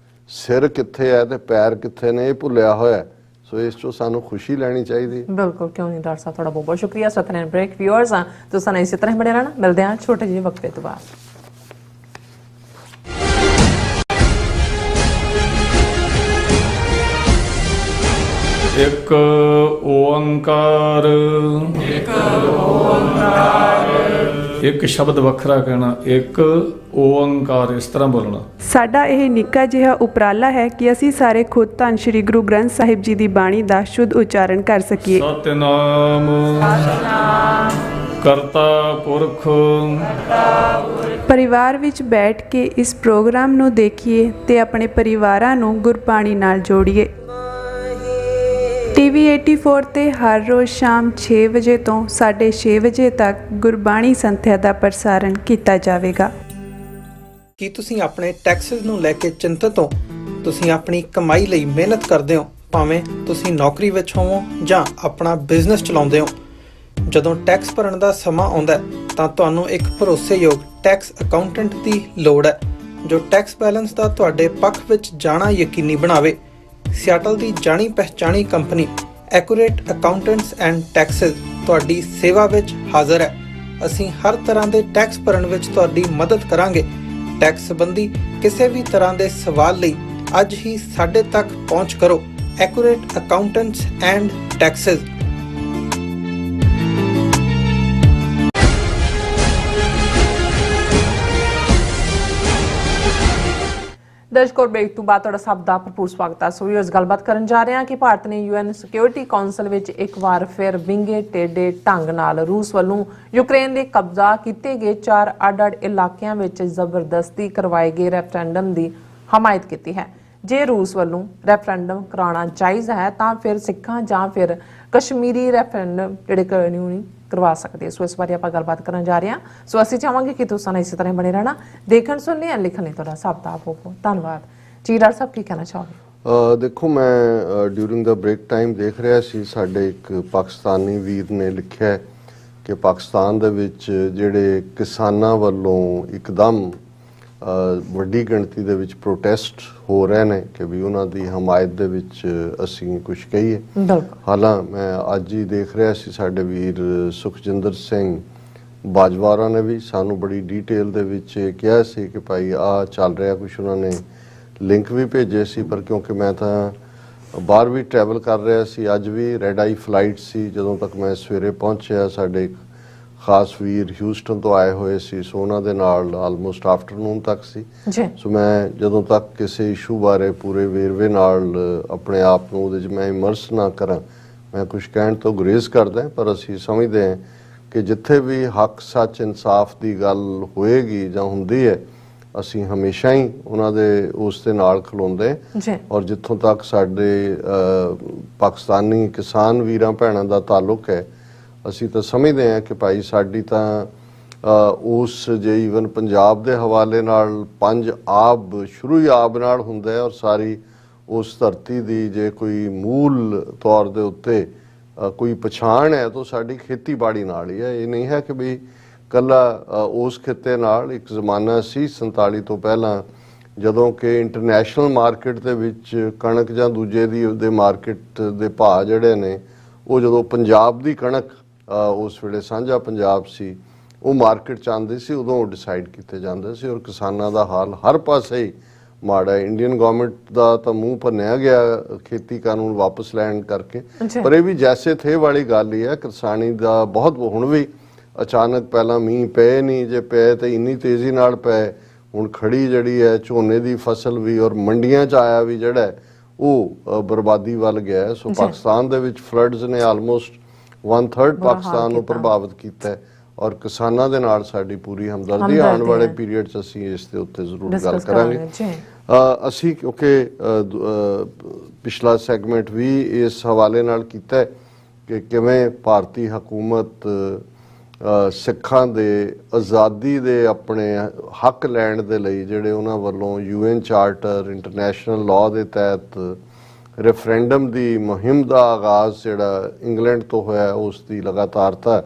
ਸਿਰ ਕਿੱਥੇ ਹੈ ਤੇ ਪੈਰ ਕਿੱਥੇ ਨੇ ਇਹ ਭੁੱਲਿਆ ਹੋਇਆ। ਸੋ ਇਸ ਤੋਂ ਸਾਨੂੰ ਖੁਸ਼ੀ ਲੈਣੀ ਚਾਹੀਦੀ। ਬਿਲਕੁਲ, ਕਿਉਂ ਨਹੀਂ ਡਾਕਟਰ ਸਾਹਿਬ, ਤੁਹਾਡਾ ਬਹੁਤ ਬਹੁਤ ਸ਼ੁਕਰੀਆ। ਸਤਨਾਮ ਬ੍ਰੇਕ ਵਿਊਅਰਸ ਆ, ਤੁਸੀਂ ਇਸੇ ਤਰ੍ਹਾਂ ਹੀ ਬਣੇ ਰਹਿਣਾ। ਮਿਲਦੇ ਹਾਂ ਛੋਟੇ ਜਿਹੇ ਵਕਫੇ ਤੋਂ ਬਾਅਦ। ਇੱਕ ਓੰਕਾਰ, ਇੱਕ ਸ਼ਬਦ ਵੱਖਰਾ ਕਹਿਣਾ, ਇੱਕ ਓੰਕਾਰ, ਇਸ ਤਰ੍ਹਾਂ ਬੋਲਣਾ। ਸਾਡਾ ਇਹ ਨਿੱਕਾ ਜਿਹਾ ਉਪਰਾਲਾ ਹੈ ਕਿ ਅਸੀਂ ਸਾਰੇ ਖੁਦ ਧੰਨ ਸ਼੍ਰੀ ਗੁਰੂ ਗ੍ਰੰਥ ਸਾਹਿਬ ਜੀ ਦੀ ਬਾਣੀ ਦਾ ਸ਼ੁੱਧ ਉਚਾਰਨ ਕਰ ਸਕੀਏ। ਸਤਿਨਾਮ ਕਰਤਾ ਪੁਰਖ। ਪਰਿਵਾਰ ਵਿੱਚ ਬੈਠ ਕੇ ਇਸ ਪ੍ਰੋਗਰਾਮ ਨੂੰ ਦੇਖੀਏ ਤੇ ਆਪਣੇ ਪਰਿਵਾਰਾਂ ਨੂੰ ਗੁਰਬਾਣੀ ਨਾਲ ਜੋੜੀਏ। TV 84 ਤੇ ਹਰ ਰੋਜ਼ ਸ਼ਾਮ 6 ਵਜੇ ਤੋਂ 6:30 ਵਜੇ ਤੱਕ ਗੁਰਬਾਣੀ ਸੰਥਿਆ ਦਾ ਪ੍ਰਸਾਰਣ ਕੀਤਾ ਜਾਵੇਗਾ। ਕੀ ਤੁਸੀਂ ਆਪਣੇ ਟੈਕਸਸ ਨੂੰ ਲੈ ਕੇ ਚਿੰਤਤ ਹੋ? ਤੁਸੀਂ ਆਪਣੀ ਕਮਾਈ ਲਈ ਮਿਹਨਤ ਕਰਦੇ ਹੋ, ਭਾਵੇਂ ਤੁਸੀਂ ਨੌਕਰੀ ਵਿੱਚ ਹੋਵੋ ਜਾਂ ਆਪਣਾ ਬਿਜ਼ਨਸ ਚਲਾਉਂਦੇ ਹੋ। ਜਦੋਂ ਟੈਕਸ ਭਰਨ ਦਾ ਸਮਾਂ ਆਉਂਦਾ ਤਾਂ ਤੁਹਾਨੂੰ ਇੱਕ ਭਰੋਸੇਯੋਗ ਟੈਕਸ ਅਕਾਊਂਟੈਂਟ ਦੀ ਲੋੜ ਹੈ, ਜੋ ਟੈਕਸ ਬੈਲੈਂਸ ਦਾ ਤੁਹਾਡੇ ਪੱਖ ਵਿੱਚ ਜਾਣਾ ਯਕੀਨੀ ਬਣਾਵੇ। ਸਿਆਟਲ ਦੀ ਜਾਣੀ ਪਹਿਚਾਣੀ company accurate accountants and taxes ਤੁਹਾਡੀ ਸੇਵਾ ਵਿੱਚ ਹਾਜ਼ਰ ਹੈ। ਅਸੀਂ ਹਰ ਤਰ੍ਹਾਂ ਦੇ ਟੈਕਸ ਭਰਨ ਵਿੱਚ ਤੁਹਾਡੀ ਮਦਦ ਕਰਾਂਗੇ। ਟੈਕਸ ਸੰਬੰਧੀ ਕਿਸੇ ਵੀ ਤਰ੍ਹਾਂ ਦੇ ਸਵਾਲ ਲਈ ਅੱਜ ਹੀ ਸਾਡੇ ਤੱਕ ਪਹੁੰਚ ਕਰੋ। Accurate accountants and taxes. ਦਰਸ਼ਕੋ, ਬ੍ਰੇਕ ਤੋਂ ਬਾਅਦ ਤੁਹਾਡਾ ਸਭ ਦਾ ਭਰਪੂਰ ਸਵਾਗਤ ਹੈ। ਸੋ ਵੀਅਰਸ, ਗੱਲਬਾਤ ਕਰਨ ਜਾ ਰਹੇ ਹਾਂ ਕਿ ਭਾਰਤ ਨੇ UN ਸਿਕਿਉਰਿਟੀ ਕਾਉਂਸਲ ਵਿੱਚ ਇੱਕ ਵਾਰ ਫਿਰ ਵਿੰਗੇ ਟੇਢੇ ਢੰਗ ਨਾਲ ਰੂਸ ਵੱਲੋਂ ਯੂਕਰੇਨ ਦੇ ਕਬਜ਼ਾ ਕੀਤੇ ਗਏ 4 ਅੱਡ-ਅੱਡ ਇਲਾਕਿਆਂ ਵਿੱਚ ਜ਼ਬਰਦਸਤੀ ਕਰਵਾਏ ਗਏ ਰੈਫਰੈਂਡਮ ਦੀ ਹਮਾਇਤ ਕੀਤੀ ਹੈ। ਜੇ ਰੂਸ ਵੱਲੋਂ ਰੈਫਰੈਂਡਮ ਕਰਾਉਣਾ ਜਾਇਜ਼ ਹੈ ਤਾਂ ਫਿਰ ਸਿੱਖਾਂ ਜਾਂ ਫਿਰ ਕਸ਼ਮੀਰੀ ਰੈਫਰੈਂਡਮ ਜਿਹੜੇ ਕਾਨੂੰਨੀ ਕਰਵਾ ਸਕਦੇ। ਸੋ ਇਸ ਬਾਰੇ ਆਪਾਂ ਗੱਲਬਾਤ ਕਰਨ ਜਾ ਰਹੇ ਹਾਂ। ਸੋ ਅਸੀਂ ਚਾਹਾਂਗੇ ਕਿ ਤੁਸੀਂ ਇਸੇ ਤਰ੍ਹਾਂ ਬਣੇ ਰਹਿਣਾ। ਦੇਖਣ, ਸੁਣਨੇ, ਲਿਖਣ ਲਈ ਤੁਹਾਡਾ ਸਭ ਦਾ ਬਹੁਤ ਬਹੁਤ ਧੰਨਵਾਦ। ਜੀ ਡਾਕਟਰ ਸਾਹਿਬ, ਕੀ ਕਹਿਣਾ ਚਾਹੋਗੇ? ਦੇਖੋ, ਮੈਂ ਡਿਊਰਿੰਗ ਦਾ ਬ੍ਰੇਕ ਟਾਈਮ ਦੇਖ ਰਿਹਾ ਸੀ, ਸਾਡੇ ਇੱਕ ਪਾਕਿਸਤਾਨੀ ਵੀਰ ਨੇ ਲਿਖਿਆ ਕਿ ਪਾਕਿਸਤਾਨ ਦੇ ਵਿੱਚ ਜਿਹੜੇ ਕਿਸਾਨਾਂ ਵੱਲੋਂ ਇੱਕਦਮ ਵੱਡੀ ਗਿਣਤੀ ਦੇ ਵਿੱਚ ਪ੍ਰੋਟੈਸਟ ਹੋ ਰਹੇ ਨੇ ਕਿ ਵੀ ਉਹਨਾਂ ਦੀ ਹਮਾਇਤ ਦੇ ਵਿੱਚ ਅਸੀਂ ਕੁਝ ਕਹੀਏ। ਹਾਲਾਂ ਮੈਂ ਅੱਜ ਹੀ ਦੇਖ ਰਿਹਾ ਸੀ, ਸਾਡੇ ਵੀਰ ਸੁਖਜਿੰਦਰ ਸਿੰਘ ਬਾਜਵਾਰਾ ਨੇ ਵੀ ਸਾਨੂੰ ਬੜੀ ਡੀਟੇਲ ਦੇ ਵਿੱਚ ਕਿਹਾ ਸੀ ਕਿ ਭਾਈ ਆਹ ਚੱਲ ਰਿਹਾ ਕੁਝ। ਉਹਨਾਂ ਨੇ ਲਿੰਕ ਵੀ ਭੇਜੇ ਸੀ, ਪਰ ਕਿਉਂਕਿ ਮੈਂ ਤਾਂ ਬਾਹਰ ਵੀ ਟਰੈਵਲ ਕਰ ਰਿਹਾ ਸੀ। ਅੱਜ ਵੀ ਰੈੱਡ ਆਈ ਫਲਾਈਟ ਸੀ ਜਦੋਂ ਤੱਕ ਮੈਂ ਸਵੇਰੇ ਪਹੁੰਚਿਆ। ਸਾਡੇ ਇੱਕ ਖਾਸ ਵੀਰ ਹਿਊਸਟਨ ਤੋਂ ਆਏ ਹੋਏ ਸੀ, ਸੋ ਉਹਨਾਂ ਦੇ ਨਾਲ ਆਲਮੋਸਟ ਆਫਟਰਨੂਨ ਤੱਕ ਸੀ। ਸੋ ਮੈਂ ਜਦੋਂ ਤੱਕ ਕਿਸੇ ਇਸ਼ੂ ਬਾਰੇ ਪੂਰੇ ਵੇਰਵੇ ਨਾਲ ਆਪਣੇ ਆਪ ਨੂੰ ਉਹਦੇ 'ਚ ਮੈਂ ਇਮਰਸ ਨਾ ਕਰਾਂ, ਮੈਂ ਕੁਝ ਕਹਿਣ ਤੋਂ ਗੁਰੇਜ਼ ਕਰਦਾ। ਪਰ ਅਸੀਂ ਸਮਝਦੇ ਹਾਂ ਕਿ ਜਿੱਥੇ ਵੀ ਹੱਕ ਸੱਚ ਇਨਸਾਫ ਦੀ ਗੱਲ ਹੋਏਗੀ ਜਾਂ ਹੁੰਦੀ ਹੈ, ਅਸੀਂ ਹਮੇਸ਼ਾ ਹੀ ਉਹਨਾਂ ਦੇ ਉਸ ਦੇ ਨਾਲ ਖਲੋਂਦੇ। ਔਰ ਜਿੱਥੋਂ ਤੱਕ ਸਾਡੇ ਪਾਕਿਸਤਾਨੀ ਕਿਸਾਨ ਵੀਰਾਂ ਭੈਣਾਂ ਦਾ ਤਾਲੁਕ ਹੈ, ਅਸੀਂ ਤਾਂ ਸਮਝਦੇ ਹਾਂ ਕਿ ਭਾਈ ਸਾਡੀ ਤਾਂ ਉਸ ਜੇ ਈਵਨ ਪੰਜਾਬ ਦੇ ਹਵਾਲੇ ਨਾਲ 5 ਆਬ ਸ਼ੁਰੂ ਹੀ ਆਬ ਨਾਲ ਹੁੰਦਾ ਹੈ, ਔਰ ਸਾਰੀ ਉਸ ਧਰਤੀ ਦੀ ਜੇ ਕੋਈ ਮੂਲ ਤੌਰ ਦੇ ਉੱਤੇ ਕੋਈ ਪਛਾਣ ਹੈ ਤਾਂ ਸਾਡੀ ਖੇਤੀਬਾੜੀ ਨਾਲ ਹੀ ਹੈ। ਇਹ ਨਹੀਂ ਹੈ ਕਿ ਵੀ ਕੱਲਾ ਉਸ ਖਿੱਤੇ ਨਾਲ। ਇੱਕ ਜ਼ਮਾਨਾ ਸੀ 47 ਤੋਂ ਪਹਿਲਾਂ, ਜਦੋਂ ਕਿ ਇੰਟਰਨੈਸ਼ਨਲ ਮਾਰਕੀਟ ਦੇ ਵਿੱਚ ਕਣਕ ਜਾਂ ਦੂਜੇ ਦੀ ਉਹਦੇ ਮਾਰਕੀਟ ਦੇ ਭਾਅ ਜਿਹੜੇ ਨੇ, ਉਹ ਜਦੋਂ ਪੰਜਾਬ ਦੀ ਕਣਕ ਉਸ ਵੇਲੇ ਸਾਂਝਾ ਪੰਜਾਬ ਸੀ, ਉਹ ਮਾਰਕੀਟ 'ਚ ਆਉਂਦੀ ਸੀ, ਉਦੋਂ ਉਹ ਡਿਸਾਈਡ ਕੀਤੇ ਜਾਂਦੇ ਸੀ। ਔਰ ਕਿਸਾਨਾਂ ਦਾ ਹਾਲ ਹਰ ਪਾਸੇ ਹੀ ਮਾੜਾ ਹੈ। ਇੰਡੀਅਨ ਗਵਰਨਮੈਂਟ ਦਾ ਤਾਂ ਮੂੰਹ ਭੰਨਿਆ ਗਿਆ ਖੇਤੀ ਕਾਨੂੰਨ ਵਾਪਸ ਲੈਣ ਕਰਕੇ, ਪਰ ਇਹ ਵੀ ਜੈਸੇ ਥੇ ਵਾਲੀ ਗੱਲ ਹੀ ਹੈ। ਕਿਸਾਨੀ ਦਾ ਬਹੁਤ ਹੁਣ ਵੀ ਅਚਾਨਕ ਪਹਿਲਾਂ ਮੀਂਹ ਪਏ ਨਹੀਂ, ਜੇ ਪਏ ਤੇ ਇੰਨੀ ਤੇਜ਼ੀ ਨਾਲ ਪਏ। ਹੁਣ ਖੜੀ ਜਿਹੜੀ ਹੈ ਝੋਨੇ ਦੀ ਫਸਲ ਵੀ ਔਰ ਮੰਡੀਆਂ 'ਚ ਆਇਆ ਵੀ ਜਿਹੜਾ ਉਹ ਬਰਬਾਦੀ ਵੱਲ ਗਿਆ। ਸੋ ਪਾਕਿਸਤਾਨ ਦੇ ਵਿੱਚ ਫਲੱਡਸ ਨੇ ਆਲਮੋਸਟ 1/3 ਪਾਕਿਸਤਾਨ ਨੂੰ ਪ੍ਰਭਾਵਿਤ ਕੀਤਾ ਹੈ, ਔਰ ਕਿਸਾਨਾਂ ਦੇ ਨਾਲ ਸਾਡੀ ਪੂਰੀ ਹਮਦਰਦੀ। ਆਉਣ ਵਾਲੇ ਪੀਰੀਅਡ 'ਚ ਅਸੀਂ ਇਸ ਦੇ ਉੱਤੇ ਜ਼ਰੂਰ ਗੱਲ ਕਰਾਂਗੇ। ਅਸੀਂ ਕਿਉਂਕਿ ਪਿਛਲਾ ਸੈਗਮੈਂਟ ਵੀ ਇਸ ਹਵਾਲੇ ਨਾਲ ਕੀਤਾ ਕਿ ਕਿਵੇਂ ਭਾਰਤੀ ਹਕੂਮਤ ਸਿੱਖਾਂ ਦੇ ਆਜ਼ਾਦੀ ਦੇ ਆਪਣੇ ਹੱਕ ਲੈਣ ਦੇ ਲਈ ਜਿਹੜੇ ਉਹਨਾਂ ਵੱਲੋਂ UN ਚਾਰਟਰ, ਇੰਟਰਨੈਸ਼ਨਲ ਲਾਅ ਦੇ ਤਹਿਤ ਰੈਫਰੈਂਡਮ ਦੀ ਮੁਹਿੰਮ ਦਾ ਆਗਾਜ਼ ਜਿਹੜਾ ਇੰਗਲੈਂਡ ਤੋਂ ਹੋਇਆ, ਉਸ ਦੀ ਲਗਾਤਾਰਤਾ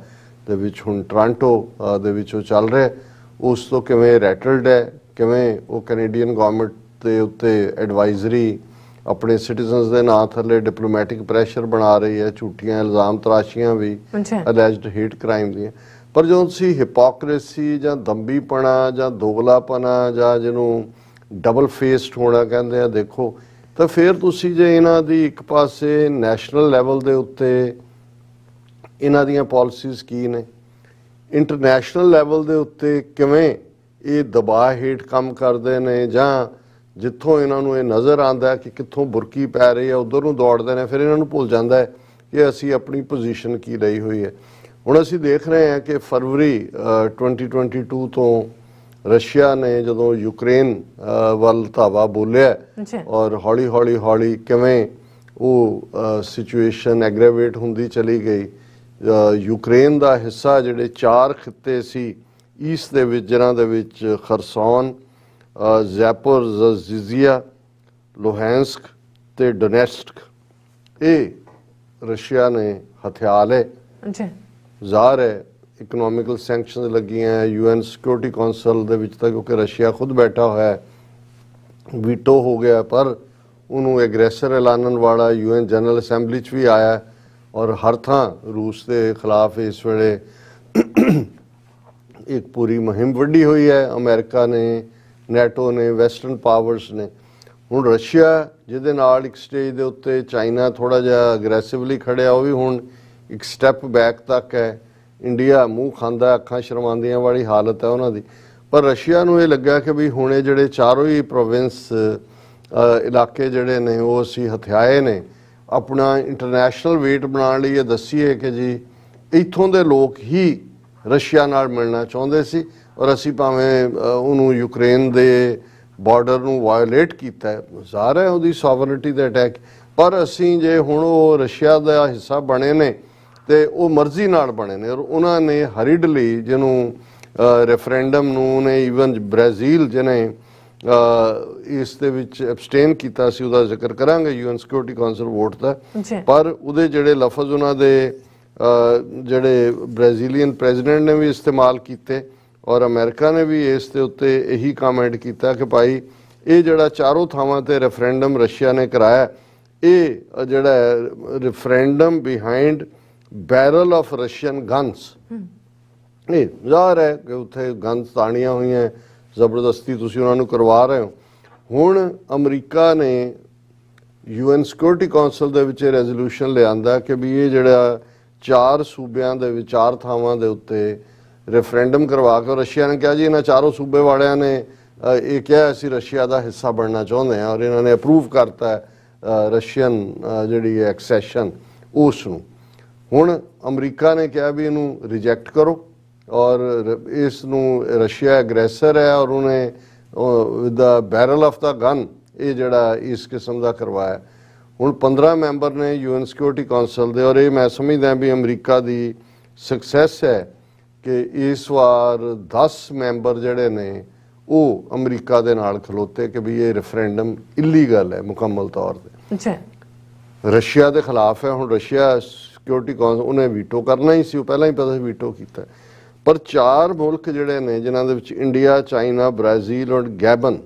ਦੇ ਵਿੱਚ ਹੁਣ ਟੋਰਾਂਟੋ ਦੇ ਵਿੱਚ ਉਹ ਚੱਲ ਰਿਹਾ। ਉਸ ਤੋਂ ਕਿਵੇਂ ਰੈਟਲਡ ਹੈ, ਕਿਵੇਂ ਉਹ ਕੈਨੇਡੀਅਨ ਗਵਰਨਮੈਂਟ ਦੇ ਉੱਤੇ ਐਡਵਾਈਜ਼ਰੀ ਆਪਣੇ ਸਿਟੀਜ਼ਨਸ ਦੇ ਨਾਂ ਥੱਲੇ ਡਿਪਲੋਮੈਟਿਕ ਪ੍ਰੈਸ਼ਰ ਬਣਾ ਰਹੀ ਹੈ, ਝੂਠੀਆਂ ਇਲਜ਼ਾਮ ਤਰਾਸ਼ੀਆਂ ਵੀ ਅਲੈਜਡ ਹੇਟ ਕ੍ਰਾਈਮ ਦੀਆਂ। ਪਰ ਜਦੋਂ ਤੁਸੀਂ ਹਿਪੋਕਰੇਸੀ ਜਾਂ ਦੰਬੀਪਣਾ ਜਾਂ ਦੋਗਲਾਪਣਾ ਜਾਂ ਜਿਹਨੂੰ ਡਬਲ ਫੇਸਡ ਹੋਣਾ ਕਹਿੰਦੇ ਆ ਦੇਖੋ, ਤਾਂ ਫਿਰ ਤੁਸੀਂ ਜੇ ਇਹਨਾਂ ਦੀ ਇੱਕ ਪਾਸੇ ਨੈਸ਼ਨਲ ਲੈਵਲ ਦੇ ਉੱਤੇ ਇਹਨਾਂ ਦੀਆਂ ਪਾਲਿਸੀਜ਼ ਕੀ ਨੇ, ਇੰਟਰਨੈਸ਼ਨਲ ਲੈਵਲ ਦੇ ਉੱਤੇ ਕਿਵੇਂ ਇਹ ਦਬਾਅ ਹੇਠ ਕੰਮ ਕਰਦੇ ਨੇ, ਜਾਂ ਜਿੱਥੋਂ ਇਹਨਾਂ ਨੂੰ ਇਹ ਨਜ਼ਰ ਆਉਂਦਾ ਕਿ ਕਿੱਥੋਂ ਬੁਰਕੀ ਪੈ ਰਹੀ ਹੈ ਉਧਰ ਨੂੰ ਦੌੜਦੇ ਨੇ, ਫਿਰ ਇਹਨਾਂ ਨੂੰ ਭੁੱਲ ਜਾਂਦਾ ਹੈ ਕਿ ਅਸੀਂ ਆਪਣੀ ਪੋਜੀਸ਼ਨ ਕੀ ਲਈ ਹੋਈ ਹੈ। ਹੁਣ ਅਸੀਂ ਦੇਖ ਰਹੇ ਹਾਂ ਕਿ ਫਰਵਰੀ 2022 ਤੋਂ ਰਸ਼ੀਆ ਨੇ ਜਦੋਂ ਯੂਕਰੇਨ ਵੱਲ ਧਾਵਾ ਬੋਲਿਆ, ਔਰ ਹੌਲੀ ਕਿਵੇਂ ਉਹ ਸਿਚੁਏਸ਼ਨ ਐਗਰੇਵੇਟ ਹੁੰਦੀ ਚਲੀ ਗਈ। ਯੂਕਰੇਨ ਦਾ ਹਿੱਸਾ ਜਿਹੜੇ 4 ਖਿੱਤੇ ਸੀ ਈਸਟ ਦੇ ਵਿੱਚ, ਜਿਨ੍ਹਾਂ ਦੇ ਵਿੱਚ ਖਰਸੋਨ, ਜ਼ੈਪੋਰਜ਼ੀਜ਼ੀਆ, ਲੋਹਾਂਸਕ ਤੇ ਡੋਨੇਟਸਕ, ਇਹ ਰਸ਼ੀਆ ਨੇ ਹਥਿਆ ਲਏ। ਜ਼ਾਹਰ ਹੈ ਇਕਨੋਮਿਕਲ ਸੈਂਕਸ਼ਨਸ ਲੱਗੀਆਂ UN ਸਿਕਿਉਰਿਟੀ ਕੌਂਸਲ ਦੇ ਵਿੱਚ ਤਾਂ, ਕਿਉਂਕਿ ਰਸ਼ੀਆ ਖੁਦ ਬੈਠਾ ਹੋਇਆ ਹੈ, ਵੀਟੋ ਹੋ ਗਿਆ, ਪਰ ਉਹਨੂੰ ਐਗਰੈਸਰ ਐਲਾਨਣ ਵਾਲਾ UN ਜਨਰਲ ਅਸੈਂਬਲੀ 'ਚ ਵੀ ਆਇਆ, ਔਰ ਹਰ ਥਾਂ ਰੂਸ ਦੇ ਖਿਲਾਫ ਇਸ ਵੇਲੇ ਇੱਕ ਪੂਰੀ ਮੁਹਿੰਮ ਵੱਢੀ ਹੋਈ ਹੈ। ਅਮਰੀਕਾ ਨੇ, ਨੈਟੋ ਨੇ, ਵੈਸਟਰਨ ਪਾਵਰਸ ਨੇ। ਹੁਣ ਰਸ਼ੀਆ ਜਿਹਦੇ ਨਾਲ ਇੱਕ ਸਟੇਜ ਦੇ ਉੱਤੇ ਚਾਈਨਾ ਥੋੜ੍ਹਾ ਜਿਹਾ ਅਗਰੈਸਿਵਲੀ ਖੜਿਆ, ਉਹ ਵੀ ਹੁਣ ਇੱਕ ਸਟੈਪ ਬੈਕ ਤੱਕ ਹੈ। ਇੰਡੀਆ ਮੂੰਹ ਖਾਂਦਾ, ਅੱਖਾਂ ਸ਼ਰਮਾਉਂਦੀਆਂ ਵਾਲੀ ਹਾਲਤ ਹੈ ਉਹਨਾਂ ਦੀ। ਪਰ ਰਸ਼ੀਆ ਨੂੰ ਇਹ ਲੱਗਾ ਕਿ ਵੀ ਹੁਣ ਇਹ ਜਿਹੜੇ ਚਾਰੋਂ ਹੀ ਪ੍ਰੋਵਿੰਸ ਇਲਾਕੇ ਜਿਹੜੇ ਨੇ ਉਹ ਅਸੀਂ ਹਥਿਆਏ ਨੇ, ਆਪਣਾ ਇੰਟਰਨੈਸ਼ਨਲ ਵੇਟ ਬਣਾਉਣ ਲਈ ਇਹ ਦੱਸੀਏ ਕਿ ਜੀ ਇੱਥੋਂ ਦੇ ਲੋਕ ਹੀ ਰਸ਼ੀਆ ਨਾਲ ਮਿਲਣਾ ਚਾਹੁੰਦੇ ਸੀ, ਔਰ ਅਸੀਂ ਭਾਵੇਂ ਉਹਨੂੰ ਯੂਕਰੇਨ ਦੇ ਬਾਰਡਰ ਨੂੰ ਵਾਇਓਲੇਟ ਕੀਤਾ ਹੈ, ਜ਼ਾਹਰ ਹੈ ਉਹਦੀ ਸੋਵਰਨਿਟੀ ਦਾ ਅਟੈਕ, ਪਰ ਅਸੀਂ ਜੇ ਹੁਣ ਉਹ ਰਸ਼ੀਆ ਦਾ ਹਿੱਸਾ ਬਣੇ ਨੇ ਤੇ ਉਹ ਮਰਜ਼ੀ ਨਾਲ ਬਣੇ ਨੇ। ਔਰ ਉਹਨਾਂ ਨੇ ਹਰੀਡਲੀ ਜਿਹਨੂੰ ਰੈਫਰੈਂਡਮ ਨੂੰ ਨੇ, ਈਵਨ ਬ੍ਰਾਜ਼ੀਲ ਜਿਹਨੇ ਇਸ ਦੇ ਵਿੱਚ ਐਬਸਟੇਨ ਕੀਤਾ ਸੀ, ਉਹਦਾ ਜ਼ਿਕਰ ਕਰਾਂਗੇ UN ਸਿਕਿਉਰਿਟੀ ਕੌਂਸਲ ਵੋਟ ਦਾ, ਪਰ ਉਹਦੇ ਜਿਹੜੇ ਲਫ਼ਜ਼ ਉਹਨਾਂ ਦੇ ਜਿਹੜੇ ਬ੍ਰਾਜ਼ੀਲੀਅਨ ਪ੍ਰੈਜ਼ੀਡੈਂਟ ਨੇ ਵੀ ਇਸਤੇਮਾਲ ਕੀਤੇ, ਔਰ ਅਮਰੀਕਾ ਨੇ ਵੀ ਇਸ ਦੇ ਉੱਤੇ ਇਹੀ ਕਮੈਂਟ ਕੀਤਾ ਕਿ ਭਾਈ ਇਹ ਜਿਹੜਾ ਚਾਰੋਂ ਥਾਵਾਂ ਤੇ ਰੈਫਰੈਂਡਮ ਰਸ਼ੀਆ ਨੇ ਕਰਾਇਆ, ਇਹ ਜਿਹੜਾ referendum behind barrel of Russian guns, ਇਹ ਜ਼ਾਹਰ ਹੈ ਕਿ ਉੱਥੇ ਗਨਸ ਤਾਣੀਆਂ ਹੋਈਆਂ, ਜ਼ਬਰਦਸਤੀ ਤੁਸੀਂ ਉਹਨਾਂ ਨੂੰ ਕਰਵਾ ਰਹੇ ਹੋ। ਹੁਣ ਅਮਰੀਕਾ ਨੇ UN ਸਿਕਿਉਰਿਟੀ ਕੌਂਸਲ ਦੇ ਵਿੱਚ ਰੈਜ਼ੋਲੂਸ਼ਨ ਲਿਆਂਦਾ ਕਿ ਵੀ ਇਹ ਜਿਹੜਾ 4 ਸੂਬਿਆਂ ਦੇ ਵਿੱਚ 4 ਥਾਵਾਂ ਦੇ ਉੱਤੇ ਰੈਫਰੈਂਡਮ ਕਰਵਾ ਕੇ, ਰਸ਼ੀਆ ਨੇ ਕਿਹਾ ਜੀ ਇਹਨਾਂ 4 ਸੂਬੇ ਵਾਲਿਆਂ ਨੇ ਇਹ ਕਿਹਾ ਅਸੀਂ ਰਸ਼ੀਆ ਦਾ ਹਿੱਸਾ ਬਣਨਾ ਚਾਹੁੰਦੇ ਹਾਂ, ਔਰ ਇਹਨਾਂ ਨੇ ਅਪਰੂਵ ਕਰਤਾ ਹੈ ਰਸ਼ੀਅਨ ਜਿਹੜੀ ਐਕਸੈਸ਼ਨ ਉਸ ਨੂੰ। ਹੁਣ ਅਮਰੀਕਾ ਨੇ ਕਿਹਾ ਵੀ ਇਹਨੂੰ ਰਿਜੈਕਟ ਕਰੋ, ਔਰ ਇਸ ਨੂੰ ਰਸ਼ੀਆ ਐਗਰੈਸਰ ਹੈ ਔਰ ਉਹਨੇ with the barrel of the gun ਇਹ ਜਿਹੜਾ ਇਸ ਕਿਸਮ ਦਾ ਕਰਵਾਇਆ। ਹੁਣ 15 ਮੈਂਬਰ ਨੇ UN ਸਿਕਿਉਰਿਟੀ ਕੌਂਸਲ ਦੇ, ਔਰ ਇਹ ਮੈਂ ਸਮਝਦਾ ਵੀ ਅਮਰੀਕਾ ਦੀ ਸਕਸੈਸ ਹੈ ਕਿ ਇਸ ਵਾਰ 10 ਮੈਂਬਰ ਜਿਹੜੇ ਨੇ ਉਹ ਅਮਰੀਕਾ ਦੇ ਨਾਲ ਖਲੋਤੇ ਕਿ ਵੀ ਇਹ ਰੈਫਰੈਂਡਮ ਇਲੀਗਲ ਹੈ ਮੁਕੰਮਲ ਤੌਰ ਤੇ, ਜੀ ਰਸ਼ੀਆ ਦੇ ਖਿਲਾਫ ਹੈ। ਹੁਣ ਰਸ਼ੀਆ ਸਿਕਿਉਰਿਟੀ ਕੌਂਸਲ ਉਹਨੇ ਵੀਟੋ ਕਰਨਾ ਹੀ ਸੀ, ਉਹ ਪਹਿਲਾਂ ਹੀ ਪਤਾ ਸੀ ਵੀਟੋ ਕੀਤਾ, ਪਰ 4 ਮੁਲਕ ਜਿਹੜੇ ਨੇ ਜਿਨ੍ਹਾਂ ਦੇ ਵਿੱਚ ਇੰਡੀਆ, ਚਾਈਨਾ, ਬ੍ਰਾਜ਼ੀਲ ਔਰ ਗੈਬਨ,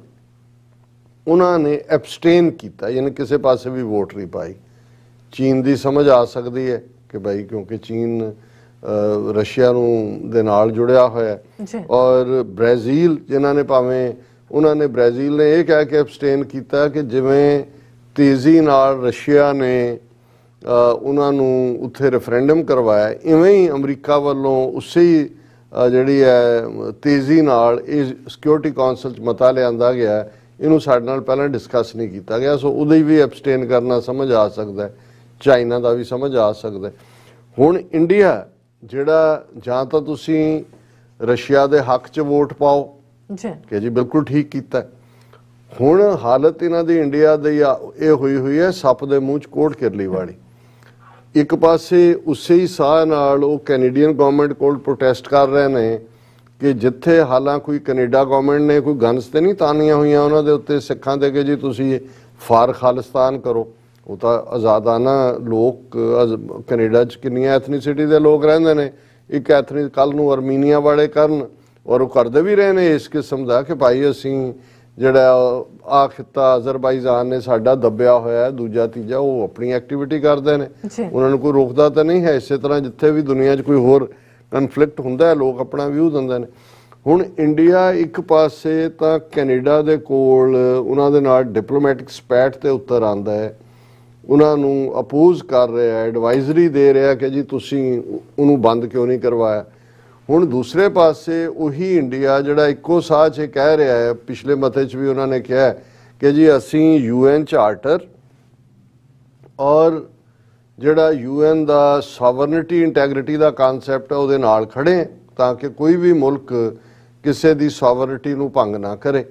ਉਹਨਾਂ ਨੇ ਐਬਸਟੇਨ ਕੀਤਾ, ਯਾਨੀ ਕਿਸੇ ਪਾਸੇ ਵੀ ਵੋਟ ਨਹੀਂ ਪਾਈ। ਚੀਨ ਦੀ ਸਮਝ ਆ ਸਕਦੀ ਹੈ ਕਿ ਭਾਈ ਕਿਉਂਕਿ ਚੀਨ ਰਸ਼ੀਆ ਨੂੰ ਦੇ ਨਾਲ ਜੁੜਿਆ ਹੋਇਆ, ਔਰ ਬ੍ਰਾਜ਼ੀਲ ਜਿਨ੍ਹਾਂ ਨੇ ਭਾਵੇਂ ਉਹਨਾਂ ਨੇ ਬ੍ਰਾਜ਼ੀਲ ਨੇ ਇਹ ਕਹਿ ਕੇ ਐਬਸਟੇਨ ਕੀਤਾ ਕਿ ਜਿਵੇਂ ਤੇਜ਼ੀ ਨਾਲ ਰਸ਼ੀਆ ਨੇ ਉਹਨਾਂ ਨੂੰ ਉੱਥੇ ਰੈਫਰੈਂਡਮ ਕਰਵਾਇਆ, ਇਵੇਂ ਹੀ ਅਮਰੀਕਾ ਵੱਲੋਂ ਉਸੇ ਹੀ ਜਿਹੜੀ ਹੈ ਤੇਜ਼ੀ ਨਾਲ ਇਹ ਸਿਕਿਉਰਿਟੀ ਕੌਂਸਲ 'ਚ ਮਤਾ ਲਿਆਂਦਾ ਗਿਆ, ਇਹਨੂੰ ਸਾਡੇ ਨਾਲ ਪਹਿਲਾਂ ਡਿਸਕਸ ਨਹੀਂ ਕੀਤਾ ਗਿਆ। ਸੋ ਉਹਦੇ ਵੀ ਐਬਸਟੇਨ ਕਰਨਾ ਸਮਝ ਆ ਸਕਦਾ, ਚਾਈਨਾ ਦਾ ਵੀ ਸਮਝ ਆ ਸਕਦਾ। ਹੁਣ ਇੰਡੀਆ ਜਿਹੜਾ ਜਾਂ ਤਾਂ ਤੁਸੀਂ ਰਸ਼ੀਆ ਦੇ ਹੱਕ 'ਚ ਵੋਟ ਪਾਓ ਕਿ ਜੀ ਬਿਲਕੁਲ ਠੀਕ ਕੀਤਾ। ਹੁਣ ਹਾਲਤ ਇਹਨਾਂ ਦੀ ਇੰਡੀਆ ਦੀ ਇਹ ਹੋਈ ਹੈ ਸੱਪ ਦੇ ਮੂੰਹ 'ਚ ਕੋਟ ਕਿਰਲੀ ਵਾਲੀ। ਇੱਕ ਪਾਸੇ ਉਸੇ ਹੀ ਸਾਹ ਨਾਲ ਉਹ ਕੈਨੇਡੀਅਨ ਗਵਰਨਮੈਂਟ ਕੋਲ ਪ੍ਰੋਟੈਸਟ ਕਰ ਰਹੇ ਨੇ ਕਿ ਜਿੱਥੇ ਹਾਲਾਂ ਕੋਈ ਕੈਨੇਡਾ ਗਵਰਨਮੈਂਟ ਨੇ ਕੋਈ ਗਨਸ ਤੇ ਨਹੀਂ ਤਾਨੀਆਂ ਹੋਈਆਂ ਉਹਨਾਂ ਦੇ ਉੱਤੇ ਸਿੱਖਾਂ ਦੇ ਕਿ ਜੀ ਤੁਸੀਂ ਫਾਰ ਖਾਲਿਸਤਾਨ ਕਰੋ, ਉਹ ਤਾਂ ਆਜ਼ਾਦਾਨਾ ਲੋਕ ਕੈਨੇਡਾ 'ਚ ਕਿੰਨੀਆਂ ਐਥਨੀਸਿਟੀ ਦੇ ਲੋਕ ਰਹਿੰਦੇ ਨੇ, ਇੱਕ ਐਥਨੀ ਕੱਲ ਨੂੰ ਅਰਮੀਨੀਆ ਵਾਲੇ ਕਰਨ, ਔਰ ਉਹ ਕਰਦੇ ਵੀ ਰਹੇ ਨੇ ਇਸ ਕਿਸਮ ਦਾ ਕਿ ਭਾਈ ਅਸੀਂ ਜਿਹੜਾ ਆ ਖਿੱਤਾ ਅਜ਼ਰਬਾਈਜਾਨ ਨੇ ਸਾਡਾ ਦੱਬਿਆ ਹੋਇਆ ਹੈ, ਦੂਜਾ ਤੀਜਾ, ਉਹ ਆਪਣੀ ਐਕਟੀਵਿਟੀ ਕਰਦੇ ਨੇ, ਉਹਨਾਂ ਨੂੰ ਕੋਈ ਰੋਕਦਾ ਤਾਂ ਨਹੀਂ ਹੈ। ਇਸੇ ਤਰ੍ਹਾਂ ਜਿੱਥੇ ਵੀ ਦੁਨੀਆ 'ਚ ਕੋਈ ਹੋਰ ਕਨਫਲਿਕਟ ਹੁੰਦਾ ਹੈ ਲੋਕ ਆਪਣਾ ਵਿਊ ਦਿੰਦੇ ਨੇ। ਹੁਣ ਇੰਡੀਆ ਇੱਕ ਪਾਸੇ ਤਾਂ ਕੈਨੇਡਾ ਦੇ ਕੋਲ ਉਹਨਾਂ ਦੇ ਨਾਲ ਡਿਪਲੋਮੈਟਿਕ ਸਪੈਟ ਤੇ ਉੱਤਰ ਆਉਂਦਾ ਹੈ, ਉਹਨਾਂ ਨੂੰ ਅਪੋਜ਼ ਕਰ ਰਿਹਾ ਹੈ, ਐਡਵਾਈਜ਼ਰੀ ਦੇ ਰਿਹਾ ਕਿ ਜੀ ਤੁਸੀਂ ਉਹਨੂੰ ਬੰਦ ਕਿਉਂ ਨਹੀਂ ਕਰਵਾਇਆ। ਹੁਣ ਦੂਸਰੇ ਪਾਸੇ ਉਹੀ ਇੰਡੀਆ ਜਿਹੜਾ ਇੱਕੋ ਸਾਹ 'ਚ ਕਹਿ ਰਿਹਾ ਹੈ, ਪਿਛਲੇ ਮਤੇ 'ਚ ਵੀ ਉਹਨਾਂ ਨੇ ਕਿਹਾ ਕਿ ਜੀ ਅਸੀਂ UN ਚਾਰਟਰ ਔਰ ਜਿਹੜਾ UN ਦਾ ਸੋਵਰਨਿਟੀ ਇੰਟੈਗ੍ਰਿਟੀ ਦਾ ਕਨਸੈਪਟ ਹੈ ਉਹਦੇ ਨਾਲ ਖੜੇ ਤਾਂ ਕਿ ਕੋਈ ਵੀ ਮੁਲਕ ਕਿਸੇ ਦੀ ਸੋਵਰਨਿਟੀ ਨੂੰ ਭੰਗ ਨਾ ਕਰੇ।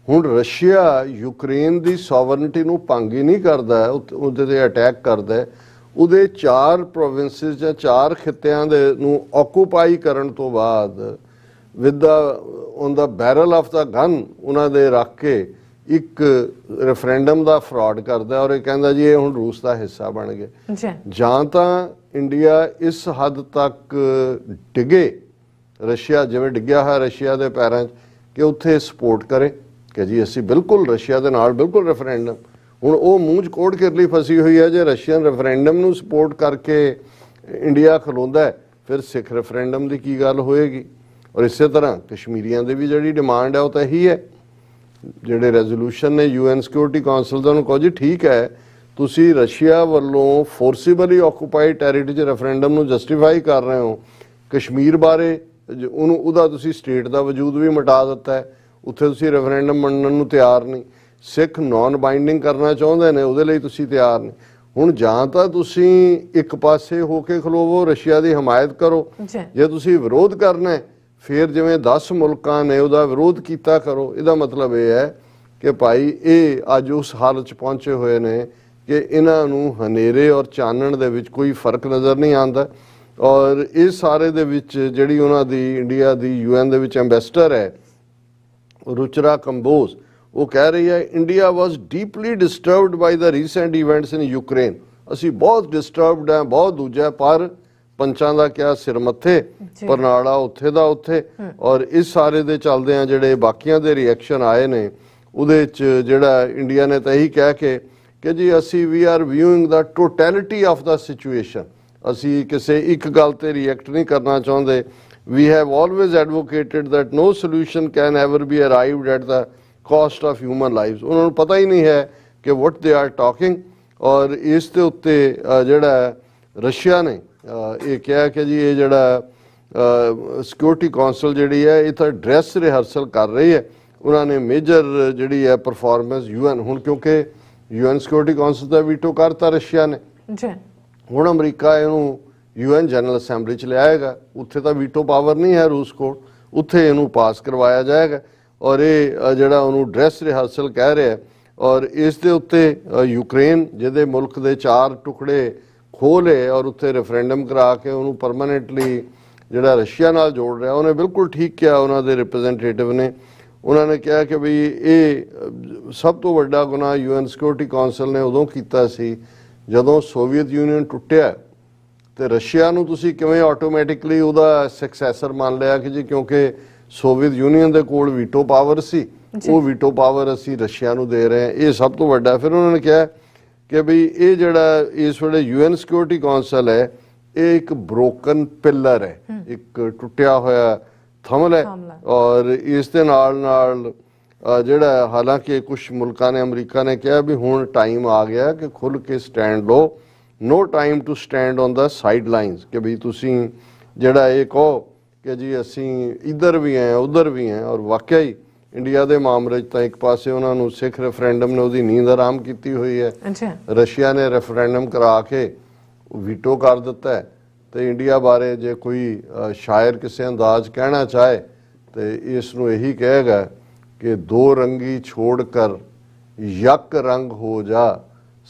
ਹੁਣ ਰਸ਼ੀਆ ਯੂਕਰੇਨ ਦੀ ਸੋਵਰਨਿਟੀ ਨੂੰ ਭੰਗ ਹੀ ਨਹੀਂ ਕਰਦਾ, ਉਹਦੇ ਤੇ ਅਟੈਕ ਕਰਦਾ, ਉਹਦੇ 4 ਪ੍ਰੋਵਿੰਸਿਸ ਜਾਂ 4 ਖਿੱਤਿਆਂ ਦੇ ਨੂੰ ਆਕੂਪਾਈ ਕਰਨ ਤੋਂ ਬਾਅਦ with the on the barrel of the gun ਉਹਨਾਂ ਦੇ ਰੱਖ ਕੇ ਇੱਕ ਰੈਫਰੈਂਡਮ ਦਾ ਫਰਾਡ ਕਰਦਾ, ਔਰ ਇਹ ਕਹਿੰਦਾ ਜੀ ਇਹ ਹੁਣ ਰੂਸ ਦਾ ਹਿੱਸਾ ਬਣ ਗਏ। ਜਾਂ ਤਾਂ ਇੰਡੀਆ ਇਸ ਹੱਦ ਤੱਕ ਡਿੱਗੇ, ਰਸ਼ੀਆ ਜਿਵੇਂ ਡਿੱਗਿਆ ਹੋਇਆ ਰਸ਼ੀਆ ਦੇ ਪੈਰਾਂ 'ਚ, ਕਿ ਉੱਥੇ ਸਪੋਰਟ ਕਰੇ ਕਿ ਜੀ ਅਸੀਂ ਬਿਲਕੁਲ ਰਸ਼ੀਆ ਦੇ ਨਾਲ ਬਿਲਕੁਲ ਰੈਫਰੈਂਡਮ। ਹੁਣ ਉਹ ਮੂੰਹ 'ਚ ਕੋਟ ਕਿਰਲੀ ਫਸੀ ਹੋਈ ਹੈ, ਜੇ ਰਸ਼ੀਅਨ ਰੈਫਰੈਂਡਮ ਨੂੰ ਸਪੋਰਟ ਕਰਕੇ ਇੰਡੀਆ ਖਲੋਂਦਾ ਫਿਰ ਸਿੱਖ ਰੈਫਰੈਂਡਮ ਦੀ ਕੀ ਗੱਲ ਹੋਏਗੀ। ਔਰ ਇਸੇ ਤਰ੍ਹਾਂ ਕਸ਼ਮੀਰੀਆਂ ਦੀ ਵੀ ਜਿਹੜੀ ਡਿਮਾਂਡ ਹੈ ਉਹ ਤਾਂ ਇਹੀ ਹੈ, ਜਿਹੜੇ ਰੈਜ਼ੋਲੂਸ਼ਨ ਨੇ UN ਸਿਕਿਉਰਿਟੀ ਕੌਂਸਲ ਦਾ, ਉਹਨੂੰ ਕਹੋ ਜੀ ਠੀਕ ਹੈ ਤੁਸੀਂ ਰਸ਼ੀਆ ਵੱਲੋਂ ਫੋਰਸੀਬਲੀ ਆਕੂਪਾਈਡ ਟੈਰੀਟਰੀ 'ਚ ਰੈਫਰੈਂਡਮ ਨੂੰ ਜਸਟੀਫਾਈ ਕਰ ਰਹੇ ਹੋ, ਕਸ਼ਮੀਰ ਬਾਰੇ ਉਹਦਾ ਤੁਸੀਂ ਸਟੇਟ ਦਾ ਵਜੂਦ ਵੀ ਮਿਟਾ ਦਿੱਤਾ ਹੈ, ਉੱਥੇ ਤੁਸੀਂ ਰੈਫਰੈਂਡਮ ਮੰਨਣ ਨੂੰ ਤਿਆਰ ਨਹੀਂ, ਸਿੱਖ ਨੌਨ ਬਾਈਂਡਿੰਗ ਕਰਨਾ ਚਾਹੁੰਦੇ ਨੇ ਉਹਦੇ ਲਈ ਤੁਸੀਂ ਤਿਆਰ ਨਹੀਂ। ਹੁਣ ਜਾਂ ਤਾਂ ਤੁਸੀਂ ਇੱਕ ਪਾਸੇ ਹੋ ਕੇ ਖਲੋਵੋ, ਰਸ਼ੀਆ ਦੀ ਹਮਾਇਤ ਕਰੋ, ਜੇ ਤੁਸੀਂ ਵਿਰੋਧ ਕਰਨਾ ਫਿਰ ਜਿਵੇਂ 10 ਮੁਲਕਾਂ ਨੇ ਉਹਦਾ ਵਿਰੋਧ ਕੀਤਾ ਕਰੋ। ਇਹਦਾ ਮਤਲਬ ਇਹ ਹੈ ਕਿ ਭਾਈ ਇਹ ਅੱਜ ਉਸ ਹਾਲਤ 'ਚ ਪਹੁੰਚੇ ਹੋਏ ਨੇ ਕਿ ਇਹਨਾਂ ਨੂੰ ਹਨੇਰੇ ਔਰ ਚਾਨਣ ਦੇ ਵਿੱਚ ਕੋਈ ਫਰਕ ਨਜ਼ਰ ਨਹੀਂ ਆਉਂਦਾ। ਔਰ ਇਸ ਸਾਰੇ ਦੇ ਵਿੱਚ ਜਿਹੜੀ ਉਹਨਾਂ ਦੀ ਇੰਡੀਆ ਦੀ UN ਦੇ ਵਿੱਚ ਐਂਬੈਸਡਰ ਹੈ ਰੁਚਰਾ ਕੰਬੋਜ, ਉਹ ਕਹਿ ਰਹੀ ਹੈ ਇੰਡੀਆ ਵਾਸ ਡੀਪਲੀ ਡਿਸਟਰਬਡ ਬਾਈ ਦਾ ਰੀਸੈਂਟ ਇਵੈਂਟਸ ਇਨ ਯੂਕਰੇਨ। ਅਸੀਂ ਬਹੁਤ ਡਿਸਟਰਬਡ ਹਾਂ, ਬਹੁਤ ਦੂਜਾ, ਪਰ ਪੰਚਾਂ ਦਾ ਕਿਆ ਸਿਰ ਮੱਥੇ, ਪਰਨਾਲਾ ਉੱਥੇ ਦਾ ਉੱਥੇ। ਔਰ ਇਸ ਸਾਰੇ ਦੇ ਚੱਲਦੇ ਆ ਜਿਹੜੇ ਬਾਕੀਆਂ ਦੇ ਰਿਐਕਸ਼ਨ ਆਏ ਨੇ ਉਹਦੇ 'ਚ ਜਿਹੜਾ ਇੰਡੀਆ ਨੇ ਤਾਂ ਇਹੀ ਕਹਿ ਕੇ ਕਿ ਜੀ ਅਸੀਂ we are viewing the totality of the situation, ਅਸੀਂ ਕਿਸੇ ਇੱਕ ਗੱਲ ਤੇ ਰਿਐਕਟ ਨਹੀਂ ਕਰਨਾ ਚਾਹੁੰਦੇ। We have always advocated that no solution can ever be arrived at the cost of human lives। ਉਹਨਾਂ ਨੂੰ ਪਤਾ ਹੀ ਨਹੀਂ ਹੈ ਕਿ what they are talking। ਔਰ ਇਸ ਦੇ ਉੱਤੇ ਜਿਹੜਾ ਰਸ਼ੀਆ ਨੇ ਇਹ ਕਿਹਾ ਕਿ ਜੀ ਇਹ ਜਿਹੜਾ ਸਿਕਿਉਰਿਟੀ ਕੌਂਸਲ ਜਿਹੜੀ ਹੈ ਇਹ ਤਾਂ ਡਰੈਸ ਰਿਹਰਸਲ ਕਰ ਰਹੀ ਹੈ। ਉਹਨਾਂ ਨੇ ਮੇਜਰ ਜਿਹੜੀ ਹੈ ਪਰਫਾਰਮੈਂਸ UN ਹੁਣ ਕਿਉਂਕਿ UN ਸਿਕਿਉਰਿਟੀ ਕੌਂਸਲ ਦਾ ਵੀਟੋ ਕਰਤਾ ਰਸ਼ੀਆ ਨੇ, ਜੀ ਹੁਣ ਅਮਰੀਕਾ ਇਹਨੂੰ UN ਜਨਰਲ ਅਸੈਂਬਲੀ 'ਚ ਲਿਆਏਗਾ। ਉੱਥੇ ਤਾਂ ਵੀਟੋ ਪਾਵਰ ਨਹੀਂ ਹੈ ਰੂਸ ਕੋਲ, ਉੱਥੇ ਇਹਨੂੰ ਪਾਸ ਕਰਵਾਇਆ ਜਾਏਗਾ। ਔਰ ਇਹ ਜਿਹੜਾ ਉਹਨੂੰ ਡਰੈਸ ਰਿਹਰਸਲ ਕਹਿ ਰਿਹਾ। ਔਰ ਇਸ ਦੇ ਉੱਤੇ ਯੂਕਰੇਨ ਜਿਹਦੇ ਮੁਲਕ ਦੇ 4 ਟੁਕੜੇ ਖੋਹ ਲਏ ਔਰ ਉੱਥੇ ਰੈਫਰੈਂਡਮ ਕਰਾ ਕੇ ਉਹਨੂੰ ਪਰਮਾਨੈਂਟਲੀ ਜਿਹੜਾ ਰਸ਼ੀਆ ਨਾਲ ਜੋੜ ਰਿਹਾ, ਉਹਨੇ ਬਿਲਕੁਲ ਠੀਕ ਕਿਹਾ ਉਹਨਾਂ ਦੇ ਰਿਪਰੈਜ਼ੈਂਟੇਟਿਵ ਨੇ। ਉਹਨਾਂ ਨੇ ਕਿਹਾ ਕਿ ਵੀ ਇਹ ਸਭ ਤੋਂ ਵੱਡਾ ਗੁਨਾਹ UN ਸਿਕਿਉਰਿਟੀ ਕੌਂਸਲ ਨੇ ਉਦੋਂ ਕੀਤਾ ਸੀ ਜਦੋਂ ਸੋਵੀਅਤ ਯੂਨੀਅਨ ਟੁੱਟਿਆ, ਤੇ ਰਸ਼ੀਆ ਨੂੰ ਤੁਸੀਂ ਕਿਵੇਂ ਆਟੋਮੈਟਿਕਲੀ ਉਹਦਾ ਸਕਸੈਸਰ ਮੰਨ ਲਿਆ ਕਿ ਜੀ ਕਿਉਂਕਿ ਸੋਵੀਅਤ ਯੂਨੀਅਨ ਦੇ ਕੋਲ ਵੀਟੋ ਪਾਵਰ ਸੀ, ਉਹ ਵੀਟੋ ਪਾਵਰ ਅਸੀਂ ਰਸ਼ੀਆ ਨੂੰ ਦੇ ਰਹੇ ਹਾਂ। ਇਹ ਸਭ ਤੋਂ ਵੱਡਾ। ਫਿਰ ਉਹਨਾਂ ਨੇ ਕਿਹਾ ਕਿ ਵੀ ਇਹ ਜਿਹੜਾ ਇਸ ਵੇਲੇ UN ਸਿਕਿਉਰਿਟੀ ਕੌਂਸਲ ਹੈ ਇਹ ਇੱਕ ਬ੍ਰੋਕਨ ਪਿਲਰ ਹੈ, ਇੱਕ ਟੁੱਟਿਆ ਹੋਇਆ ਥੰਮਲ ਹੈ। ਔਰ ਇਸ ਦੇ ਨਾਲ ਜਿਹੜਾ ਹਾਲਾਂਕਿ ਕੁਝ ਮੁਲਕਾਂ ਨੇ, ਅਮਰੀਕਾ ਨੇ ਕਿਹਾ ਵੀ ਹੁਣ ਟਾਈਮ ਆ ਗਿਆ ਕਿ ਖੁੱਲ੍ਹ ਕੇ ਸਟੈਂਡ ਲਓ, no time to stand on the sidelines, ਕਿ ਵੀ ਤੁਸੀਂ ਜਿਹੜਾ ਇਹ ਕਹੋ ਕਿ ਜੀ ਅਸੀਂ ਇੱਧਰ ਵੀ ਹੈ ਉੱਧਰ ਵੀ ਹੈ। ਔਰ ਵਾਕਿਆ ਹੀ ਇੰਡੀਆ ਦੇ ਮਾਮਲੇ 'ਚ ਤਾਂ ਇੱਕ ਪਾਸੇ ਉਹਨਾਂ ਨੂੰ ਸਿੱਖ ਰੈਫਰੈਂਡਮ ਨੇ ਉਹਦੀ ਨੀਂਦ ਆਰਾਮ ਕੀਤੀ ਹੋਈ ਹੈ, ਰਸ਼ੀਆ ਨੇ ਰੈਫਰੈਂਡਮ ਕਰਾ ਕੇ ਵੀਟੋ ਕਰ ਦਿੱਤਾ ਹੈ। ਤੇ ਇੰਡੀਆ ਬਾਰੇ ਜੇ ਕੋਈ ਸ਼ਾਇਰ ਕਿਸੇ ਅੰਦਾਜ਼ ਕਹਿਣਾ ਚਾਹੇ ਤੇ ਇਸ ਨੂੰ ਇਹੀ ਕਹੇਗਾ ਕਿ ਦੋ ਰੰਗੀ ਛੋੜ ਕਰ ਯਕ ਰੰਗ ਹੋ ਜਾ,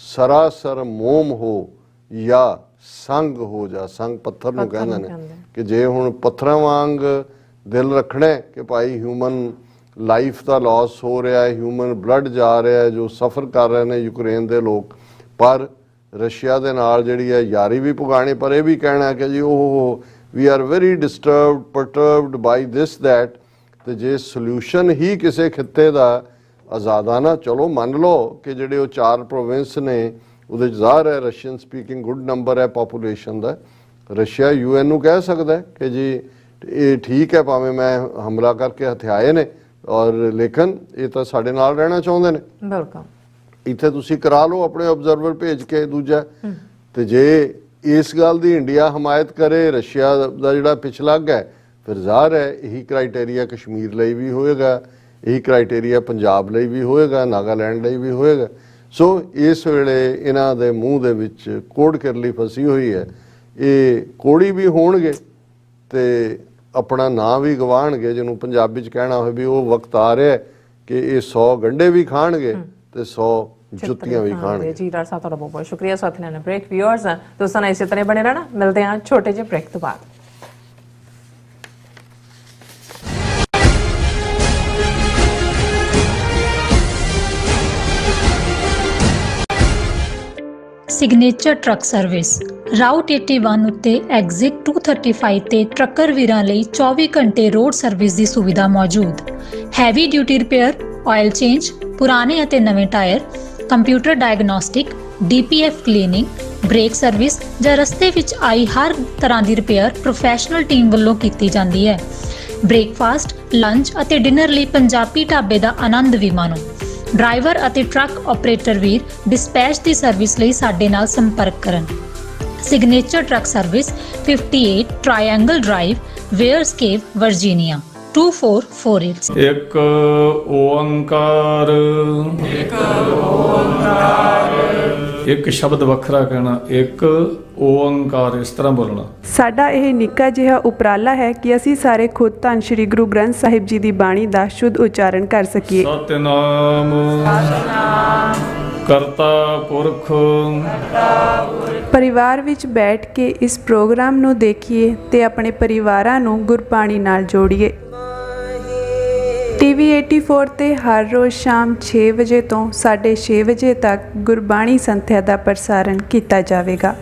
ਸਰਾਸਰ ਮੋਮ ਹੋ ਜਾਂ ਸੰਗ ਹੋ ਜਾ। ਸੰਗ ਪੱਥਰ ਨੂੰ ਕਹਿੰਦੇ ਨੇ ਕਿ ਜੇ ਹੁਣ ਪੱਥਰਾਂ ਵਾਂਗ ਦਿਲ ਰੱਖਣਾ ਕਿ ਭਾਈ ਹਿਊਮਨ ਲਾਈਫ ਦਾ ਲਾਸ ਹੋ ਰਿਹਾ ਹੈ, ਹਿਊਮਨ ਬਲੱਡ ਜਾ ਰਿਹਾ ਹੈ, ਜੋ ਸਫਰ ਕਰ ਰਹੇ ਨੇ ਯੂਕਰੇਨ ਦੇ ਲੋਕ, ਪਰ ਰਸ਼ੀਆ ਦੇ ਨਾਲ ਜਿਹੜੀ ਹੈ ਯਾਰੀ ਵੀ ਪੁਗਾਣੀ, ਪਰ ਇਹ ਵੀ ਕਹਿਣਾ ਕਿ ਜੀ ਉਹ we are very disturbed perturbed by this that. ਤੇ ਜੇ ਸੋਲਿਊਸ਼ਨ ਹੀ ਕਿਸੇ ਖਿੱਤੇ ਦਾ ਆਜ਼ਾਦਾਨਾ, ਚਲੋ ਮੰਨ ਲਓ ਕਿ ਜਿਹੜੇ ਉਹ 4 ਪ੍ਰੋਵਿੰਸ ਨੇ ਉਹਦੇ 'ਚ ਜ਼ਾਹਰ ਹੈ ਰਸ਼ੀਅਨ ਸਪੀਕਿੰਗ ਗੁੱਡ ਨੰਬਰ ਹੈ ਪਾਪੂਲੇਸ਼ਨ ਦਾ, ਰਸ਼ੀਆ UN ਨੂੰ ਕਹਿ ਸਕਦਾ ਕਿ ਜੀ ਇਹ ਠੀਕ ਹੈ ਭਾਵੇਂ ਮੈਂ ਹਮਲਾ ਕਰਕੇ ਹਥਿਆਏ ਨੇ ਔਰ ਲੇਕਿਨ ਇਹ ਤਾਂ ਸਾਡੇ ਨਾਲ ਰਹਿਣਾ ਚਾਹੁੰਦੇ ਨੇ, ਬਿਲਕੁਲ ਇੱਥੇ ਤੁਸੀਂ ਕਰਾ ਲਓ ਆਪਣੇ ਆਬਜ਼ਰਵਰ ਭੇਜ ਕੇ ਦੂਜਾ। ਤੇ ਜੇ ਇਸ ਗੱਲ ਦੀ ਇੰਡੀਆ ਹਮਾਇਤ ਕਰੇ ਰਸ਼ੀਆ ਦਾ ਜਿਹੜਾ ਪਿਛਲੱਗ ਹੈ, ਫਿਰ ਜ਼ਾਹਰ ਹੈ ਇਹੀ ਕ੍ਰਾਈਟੇਰੀਆ ਕਸ਼ਮੀਰ ਲਈ ਵੀ ਹੋਏਗਾ, ਇਹੀ ਕ੍ਰਾਈਟੇਰੀਆ ਪੰਜਾਬ ਲਈ ਵੀ ਹੋਏਗਾ, ਨਾਗਾਲੈਂਡ ਲਈ ਵੀ ਹੋਏਗਾ। ਸੋ ਇਸ ਵੇਲੇ ਇਹਨਾਂ ਦੇ ਮੂੰਹ ਦੇ ਵਿੱਚ ਕੋੜ ਕਿਰਲੀ ਫਸੀ ਹੋਈ ਹੈ। ਇਹ ਕੋੜੀ ਵੀ ਹੋਣਗੇ ਤੇ ਆਪਣਾ ਨਾਂ ਵੀ ਗਵਾਣਗੇ, ਜਿਹਨੂੰ ਪੰਜਾਬੀ 'ਚ ਕਹਿਣਾ ਹੋਵੇ ਵੀ ਉਹ ਵਕਤ ਆ ਰਿਹਾ ਕਿ ਇਹ 100 ਗੰਢੇ ਵੀ ਖਾਣਗੇ ਤੇ 100 ਜੁੱਤੀਆਂ ਵੀ ਖਾਣਗੇ। ਜੀ ਡਾਕਟਰ ਸਾਹਿਬ ਤੁਹਾਡਾ ਬਹੁਤ ਬਹੁਤ ਸ਼ੁਕਰੀਆ। ਸਾਥ ਲੈਣਾ ਬ੍ਰੇਕ। ਵਿਊਅਰਸ ਦੋਸਤਾਂ ਨਾਲ ਇਸੇ ਤਰ੍ਹਾਂ ਬਣੇ ਰਹਿਣਾ, ਮਿਲਦੇ ਹਾਂ ਛੋਟੇ ਜਿਹੇ ਬ੍ਰੇਕ ਤੋਂ ਬਾਅਦ। ਸਿਗਨੇਚਰ ਟਰੱਕ ਸਰਵਿਸ ਰਾਊਟ 81 ਉੱਤੇ ਐਗਜ਼ਿਟ 235 ਤੇ ਟਰੱਕਰ ਵੀਰਾਂ ਲਈ 24 ਘੰਟੇ ਰੋਡ ਸਰਵਿਸ ਦੀ ਸੁਵਿਧਾ ਮੌਜੂਦ। Heavy duty repair, oil change, ਪੁਰਾਣੇ ਅਤੇ ਨਵੇਂ tyre, computer diagnostic, DPF cleaning, brake service ਜਾਂ ਰਸਤੇ ਵਿੱਚ ਆਈ ਹਰ ਤਰ੍ਹਾਂ ਦੀ ਰਿਪੇਅਰ ਪ੍ਰੋਫੈਸ਼ਨਲ ਟੀਮ ਵੱਲੋਂ ਕੀਤੀ ਜਾਂਦੀ ਹੈ। ਬ੍ਰੇਕਫਾਸਟ, ਲੰਚ ਅਤੇ ਡਿਨਰ ਲਈ ਪੰਜਾਬੀ ਢਾਬੇ ਦਾ ਆਨੰਦ ਵੀ ਮਾਣੋ। ਡਰਾਈਵਰ ਅਤੇ ਟਰੱਕ ਆਪਰੇਟਰ ਵੀਰ ਡਿਸਪੈਚ ਦੀ ਸਰਵਿਸ ਲਈ ਸਾਡੇ ਨਾਲ ਸੰਪਰਕ ਕਰਨ। Signature truck service 58 triangle drive, ਵੇਅਰਸਕੇਪ, ਵਰਜੀਨੀਆ 2448। ਇੱਕ ਓੰਕਾਰ, ਇੱਕ ਸ਼ਬਦ ਵੱਖਰਾ ਕਹਿਣਾ, ਇੱਕ ਓੰਕਾਰ, ਇਸ ਤਰ੍ਹਾਂ ਬੋਲਣਾ। ਸਾਡਾ ਇਹ ਨਿੱਕਾ ਜਿਹਾ ਉਪਰਾਲਾ ਹੈ ਕਿ ਅਸੀਂ ਸਾਰੇ ਖੁਦ ਧੰਨ ਸ਼੍ਰੀ ਗੁਰੂ ਗ੍ਰੰਥ ਸਾਹਿਬ ਜੀ ਦੀ ਬਾਣੀ ਦਾ ਸ਼ੁੱਧ ਉਚਾਰਨ ਕਰ ਸਕੀਏ। ਸਤਿਨਾਮ ਕਰਤਾ ਪੁਰਖ। ਪਰਿਵਾਰ ਵਿੱਚ ਬੈਠ ਕੇ ਇਸ ਪ੍ਰੋਗਰਾਮ ਨੂੰ ਦੇਖੀਏ ਤੇ ਆਪਣੇ ਪਰਿਵਾਰਾਂ ਨੂੰ ਗੁਰਬਾਣੀ ਨਾਲ ਜੋੜੀਏ। TV 84 ਤੇ ਹਰ ਰੋਜ਼ ਸ਼ਾਮ 6 ਵਜੇ ਤੋਂ 6:30 ਵਜੇ ਤੱਕ ਗੁਰਬਾਣੀ ਸੰਥਿਆ ਦਾ ਪ੍ਰਸਾਰਣ ਕੀਤਾ ਜਾਵੇਗਾ।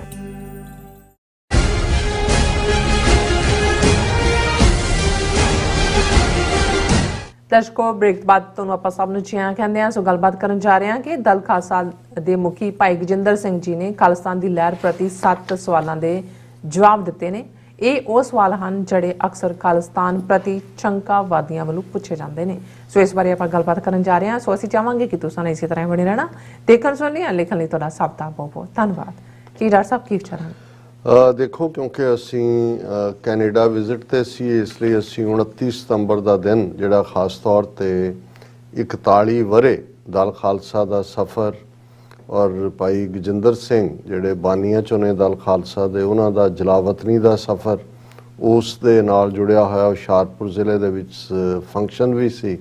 ਦਰਸ਼ਕੋ ਬ੍ਰੇਕ ਤੋਂ ਬਾਅਦ ਤੁਹਾਨੂੰ ਆਪਾਂ ਸਭ ਨੂੰ ਜੀ ਆਇਆਂ ਕਹਿੰਦੇ ਹਾਂ। ਸੋ ਗੱਲਬਾਤ ਕਰਨ ਜਾ ਰਹੇ ਹਾਂ ਕਿ ਦਲ ਖਾਲਸਾ ਦੇ ਮੁਖੀ ਭਾਈ ਗਜਿੰਦਰ ਸਿੰਘ ਜੀ ਨੇ ਖਾਲਿਸਤਾਨ ਦੀ ਲਹਿਰ ਪ੍ਰਤੀ 7 ਸਵਾਲਾਂ ਦੇ ਜਵਾਬ ਦਿੱਤੇ ਨੇ। ਇਹ ਉਹ ਸਵਾਲ ਹਨ ਜਿਹੜੇ ਅਕਸਰ ਖਾਲਿਸਤਾਨ ਪ੍ਰਤੀ ਸ਼ੰਕਾਵਾਦੀਆਂ ਵੱਲੋਂ ਪੁੱਛੇ ਜਾਂਦੇ ਨੇ। ਸੋ ਇਸ ਬਾਰੇ ਆਪਾਂ ਗੱਲਬਾਤ ਕਰਨ ਜਾ ਰਹੇ ਹਾਂ। ਸੋ ਅਸੀਂ ਚਾਹਾਂਗੇ ਕਿ ਤੁਸੀਂ ਇਸੇ ਤਰ੍ਹਾਂ ਬਣੇ ਰਹਿਣਾ। ਦੇਖਣ ਸੁਣਨ ਲਈ ਲਿਖਣ ਲਈ ਤੁਹਾਡਾ ਸਭ ਦਾ ਬਹੁਤ ਬਹੁਤ ਧੰਨਵਾਦ ਜੀ। ਡਾਕਟਰ ਸਾਹਿਬ ਕੀ ਵਿਚਾਰ ਹਨ? ਦੇਖੋ, ਕਿਉਂਕਿ ਅਸੀਂ ਕੈਨੇਡਾ ਵਿਜ਼ਿਟ ਤੇ ਸੀ, ਇਸ ਲਈ ਅਸੀਂ 29 ਸਤੰਬਰ ਦਾ ਦਿਨ ਜਿਹੜਾ ਖਾਸ ਤੌਰ ਤੇ 41 ਵਰੇ ਦਲ ਖਾਲਸਾ ਦਾ ਸਫ਼ਰ ਔਰ ਭਾਈ ਗਜਿੰਦਰ ਸਿੰਘ ਜਿਹੜੇ ਬਾਨੀਆਂ ਚੋਂ ਨੇ ਦਲ ਖਾਲਸਾ ਦੇ, ਉਹਨਾਂ ਦਾ ਜਲਾਵਤਨੀ ਦਾ ਸਫ਼ਰ, ਉਸ ਦੇ ਨਾਲ ਜੁੜਿਆ ਹੋਇਆ ਹੁਸ਼ਿਆਰਪੁਰ ਜ਼ਿਲ੍ਹੇ ਦੇ ਵਿੱਚ ਫੰਕਸ਼ਨ ਵੀ ਸੀ।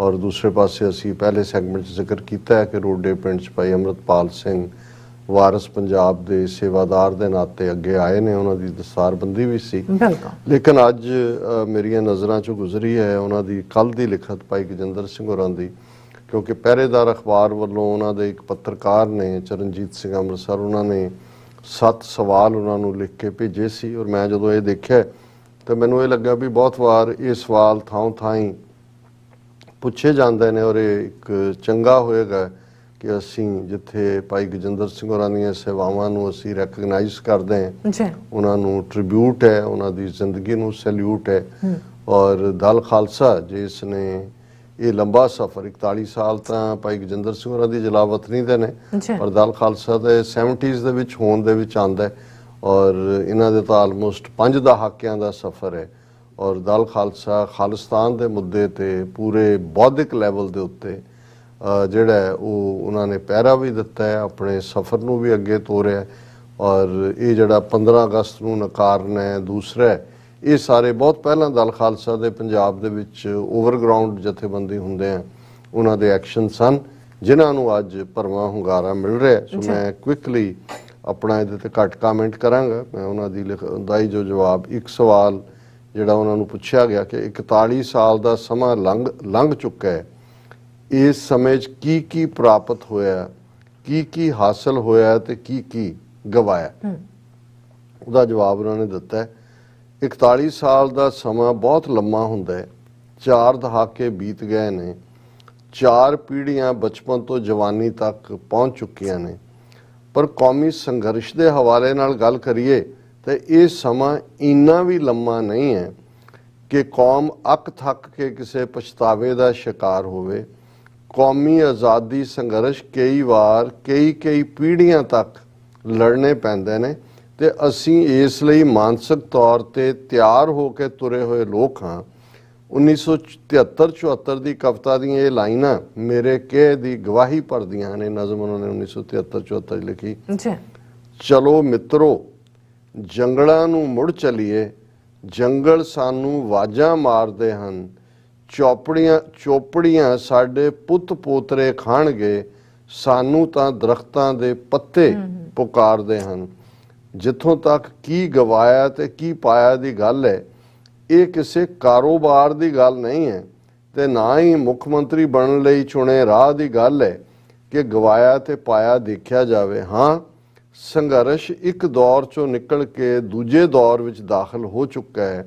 ਔਰ ਦੂਸਰੇ ਪਾਸੇ ਅਸੀਂ ਪਹਿਲੇ ਸੈਗਮੈਂਟ 'ਚ ਜ਼ਿਕਰ ਕੀਤਾ ਹੈ ਕਿ ਰੋਡੇ ਪਿੰਡ 'ਚ ਭਾਈ ਅੰਮ੍ਰਿਤਪਾਲ ਸਿੰਘ ਵਾਰਸ ਪੰਜਾਬ ਦੇ ਸੇਵਾਦਾਰ ਦੇ ਨਾਤੇ ਅੱਗੇ ਆਏ ਨੇ, ਉਹਨਾਂ ਦੀ ਦਸਤਾਰਬੰਦੀ ਵੀ ਸੀ। ਲੇਕਿਨ ਅੱਜ ਮੇਰੀਆਂ ਨਜ਼ਰਾਂ 'ਚੋਂ ਗੁਜ਼ਰੀ ਹੈ ਉਹਨਾਂ ਦੀ ਕੱਲ੍ਹ ਦੀ ਲਿਖਤ ਭਾਈ ਗਜਿੰਦਰ ਸਿੰਘ ਹੋਰਾਂ ਦੀ, ਕਿਉਂਕਿ ਪਹਿਰੇਦਾਰ ਅਖਬਾਰ ਵੱਲੋਂ ਉਹਨਾਂ ਦੇ ਇੱਕ ਪੱਤਰਕਾਰ ਨੇ ਚਰਨਜੀਤ ਸਿੰਘ ਅੰਮ੍ਰਿਤਸਰ, ਉਹਨਾਂ ਨੇ 7 ਸਵਾਲ ਉਹਨਾਂ ਨੂੰ ਲਿਖ ਕੇ ਭੇਜੇ ਸੀ। ਔਰ ਮੈਂ ਜਦੋਂ ਇਹ ਦੇਖਿਆ ਤਾਂ ਮੈਨੂੰ ਇਹ ਲੱਗਾ ਵੀ ਬਹੁਤ ਵਾਰ ਇਹ ਸਵਾਲ ਥਾਂ ਥਾਈਂ ਪੁੱਛੇ ਜਾਂਦੇ ਨੇ ਔਰ ਇਹ ਇੱਕ ਚੰਗਾ ਹੋਏਗਾ ਕਿ ਅਸੀਂ ਜਿੱਥੇ ਭਾਈ ਗਜਿੰਦਰ ਸਿੰਘ ਹੋਰਾਂ ਦੀਆਂ ਸੇਵਾਵਾਂ ਨੂੰ ਅਸੀਂ ਰੈਕਗਨਾਈਜ਼ ਕਰਦੇ ਹਾਂ, ਉਹਨਾਂ ਨੂੰ ਟ੍ਰਿਬਿਊਟ ਹੈ, ਉਹਨਾਂ ਦੀ ਜ਼ਿੰਦਗੀ ਨੂੰ ਸੈਲਿਊਟ ਹੈ। ਔਰ ਦਲ ਖਾਲਸਾ ਜਿਸ ਨੇ ਇਹ ਲੰਬਾ ਸਫ਼ਰ 41 ਸਾਲ ਤਾਂ ਭਾਈ ਗਜਿੰਦਰ ਸਿੰਘ ਹੋਰਾਂ ਦੀ ਜਲਾਵਤਨੀ ਦੇ ਨੇ, ਪਰ ਦਲ ਖਾਲਸਾ ਦੇ 70s ਦੇ ਵਿੱਚ ਹੋਣ ਦੇ ਵਿੱਚ ਆਉਂਦਾ ਔਰ ਇਹਨਾਂ ਦੇ ਤਾਂ ਆਲਮੋਸਟ 5 ਦਹਾਕਿਆਂ ਦਾ ਸਫ਼ਰ ਹੈ। ਔਰ ਦਲ ਖਾਲਸਾ ਖਾਲਿਸਤਾਨ ਦੇ ਮੁੱਦੇ ਤੇ ਪੂਰੇ ਬੌਧਿਕ ਲੈਵਲ ਦੇ ਉੱਤੇ ਜਿਹੜਾ ਉਹ ਉਹਨਾਂ ਨੇ ਪਹਿਰਾ ਵੀ ਦਿੱਤਾ ਹੈ, ਆਪਣੇ ਸਫ਼ਰ ਨੂੰ ਵੀ ਅੱਗੇ ਤੋਰਿਆ। ਔਰ ਇਹ ਜਿਹੜਾ 15 ਅਗਸਤ ਨੂੰ ਨਕਾਰਨਾ ਹੈ, ਦੂਸਰਾ ਇਹ ਸਾਰੇ ਬਹੁਤ ਪਹਿਲਾਂ ਦਲ ਖਾਲਸਾ ਦੇ ਪੰਜਾਬ ਦੇ ਵਿੱਚ ਓਵਰਗਰਾਊਂਡ ਜਥੇਬੰਦੀ ਹੁੰਦੇ ਆ, ਉਹਨਾਂ ਦੇ ਐਕਸ਼ਨ ਸਨ ਜਿਨ੍ਹਾਂ ਨੂੰ ਅੱਜ ਭਰਵਾਂ ਹੁੰਗਾਰਾ ਮਿਲ ਰਿਹਾ। ਸੋ ਮੈਂ ਕੁਇਕਲੀ ਆਪਣਾ ਇਹਦੇ ਤੇ ਘੱਟ ਕਾਮੈਂਟ ਕਰਾਂਗਾ। ਮੈਂ ਉਹਨਾਂ ਦੀ ਲਿਖਦਾ ਹੀ ਜੋ ਜਵਾਬ, ਇੱਕ ਸਵਾਲ ਜਿਹੜਾ ਉਹਨਾਂ ਨੂੰ ਪੁੱਛਿਆ ਗਿਆ ਕਿ 41 ਸਾਲ ਦਾ ਸਮਾਂ ਲੰਘ ਚੁੱਕਾ ਹੈ, ਇਸ ਸਮੇਂ 'ਚ ਕੀ ਪ੍ਰਾਪਤ ਹੋਇਆ, ਕੀ ਹਾਸਲ ਹੋਇਆ ਤੇ ਕੀ ਗਵਾਇਆ। ਉਹਦਾ ਜਵਾਬ ਉਹਨਾਂ ਨੇ ਦਿੱਤਾ ਹੈ 41 ਸਾਲ ਦਾ ਸਮਾਂ ਬਹੁਤ ਲੰਮਾ ਹੁੰਦਾ ਹੈ, 4 ਦਹਾਕੇ ਬੀਤ ਗਏ ਨੇ, 4 ਪੀੜ੍ਹੀਆਂ ਬਚਪਨ ਤੋਂ ਜਵਾਨੀ ਤੱਕ ਪਹੁੰਚ ਚੁੱਕੀਆਂ ਨੇ। ਪਰ ਕੌਮੀ ਸੰਘਰਸ਼ ਦੇ ਹਵਾਲੇ ਨਾਲ ਗੱਲ ਕਰੀਏ ਤਾਂ ਇਹ ਸਮਾਂ ਇੰਨਾ ਵੀ ਲੰਮਾ ਨਹੀਂ ਹੈ ਕਿ ਕੌਮ ਅੱਕ ਥੱਕ ਕੇ ਕਿਸੇ ਪਛਤਾਵੇ ਦਾ ਸ਼ਿਕਾਰ ਹੋਵੇ। ਕੌਮੀ ਆਜ਼ਾਦੀ ਸੰਘਰਸ਼ ਕਈ ਵਾਰ ਕਈ ਪੀੜ੍ਹੀਆਂ ਤੱਕ ਲੜਨੇ ਪੈਂਦੇ ਨੇ ਤੇ ਅਸੀਂ ਇਸ ਲਈ ਮਾਨਸਿਕ ਤੌਰ ਤੇ ਤਿਆਰ ਹੋ ਕੇ ਤੁਰੇ ਹੋਏ ਲੋਕ ਹਾਂ। 1973-74 ਦੀ ਕਵਿਤਾ ਦੀਆਂ ਇਹ ਲਾਈਨਾਂ ਮੇਰੇ ਕਹਿ ਦੀ ਗਵਾਹੀ ਭਰਦੀਆਂ ਨੇ। ਨਜ਼ਮ ਉਹਨਾਂ ਨੇ 1973-74 ਲਿਖੀ, ਚਲੋ ਮਿੱਤਰੋ ਜੰਗਲਾਂ ਨੂੰ ਮੁੜ ਚਲੀਏ, ਜੰਗਲ ਸਾਨੂੰ ਆਵਾਜ਼ਾਂ ਮਾਰਦੇ ਹਨ, ਚੋਪੜੀਆਂ ਸਾਡੇ ਪੁੱਤ ਪੋਤਰੇ ਖਾਣਗੇ, ਸਾਨੂੰ ਤਾਂ ਦਰਖਤਾਂ ਦੇ ਪੱਤੇ ਪੁਕਾਰਦੇ ਹਨ। ਜਿੱਥੋਂ ਤੱਕ ਕੀ ਗਵਾਇਆ ਤੇ ਕੀ ਪਾਇਆ ਦੀ ਗੱਲ ਹੈ, ਇਹ ਕਿਸੇ ਕਾਰੋਬਾਰ ਦੀ ਗੱਲ ਨਹੀਂ ਹੈ ਤੇ ਨਾ ਹੀ ਮੁੱਖ ਮੰਤਰੀ ਬਣਨ ਲਈ ਚੁਣੇ ਰਾਹ ਦੀ ਗੱਲ ਹੈ ਕਿ ਗਵਾਇਆ ਤੇ ਪਾਇਆ ਦੇਖਿਆ ਜਾਵੇ। ਹਾਂ, ਸੰਘਰਸ਼ ਇੱਕ ਦੌਰ ਚੋਂ ਨਿਕਲ ਕੇ ਦੂਜੇ ਦੌਰ ਵਿੱਚ ਦਾਖਲ ਹੋ ਚੁੱਕਾ ਹੈ।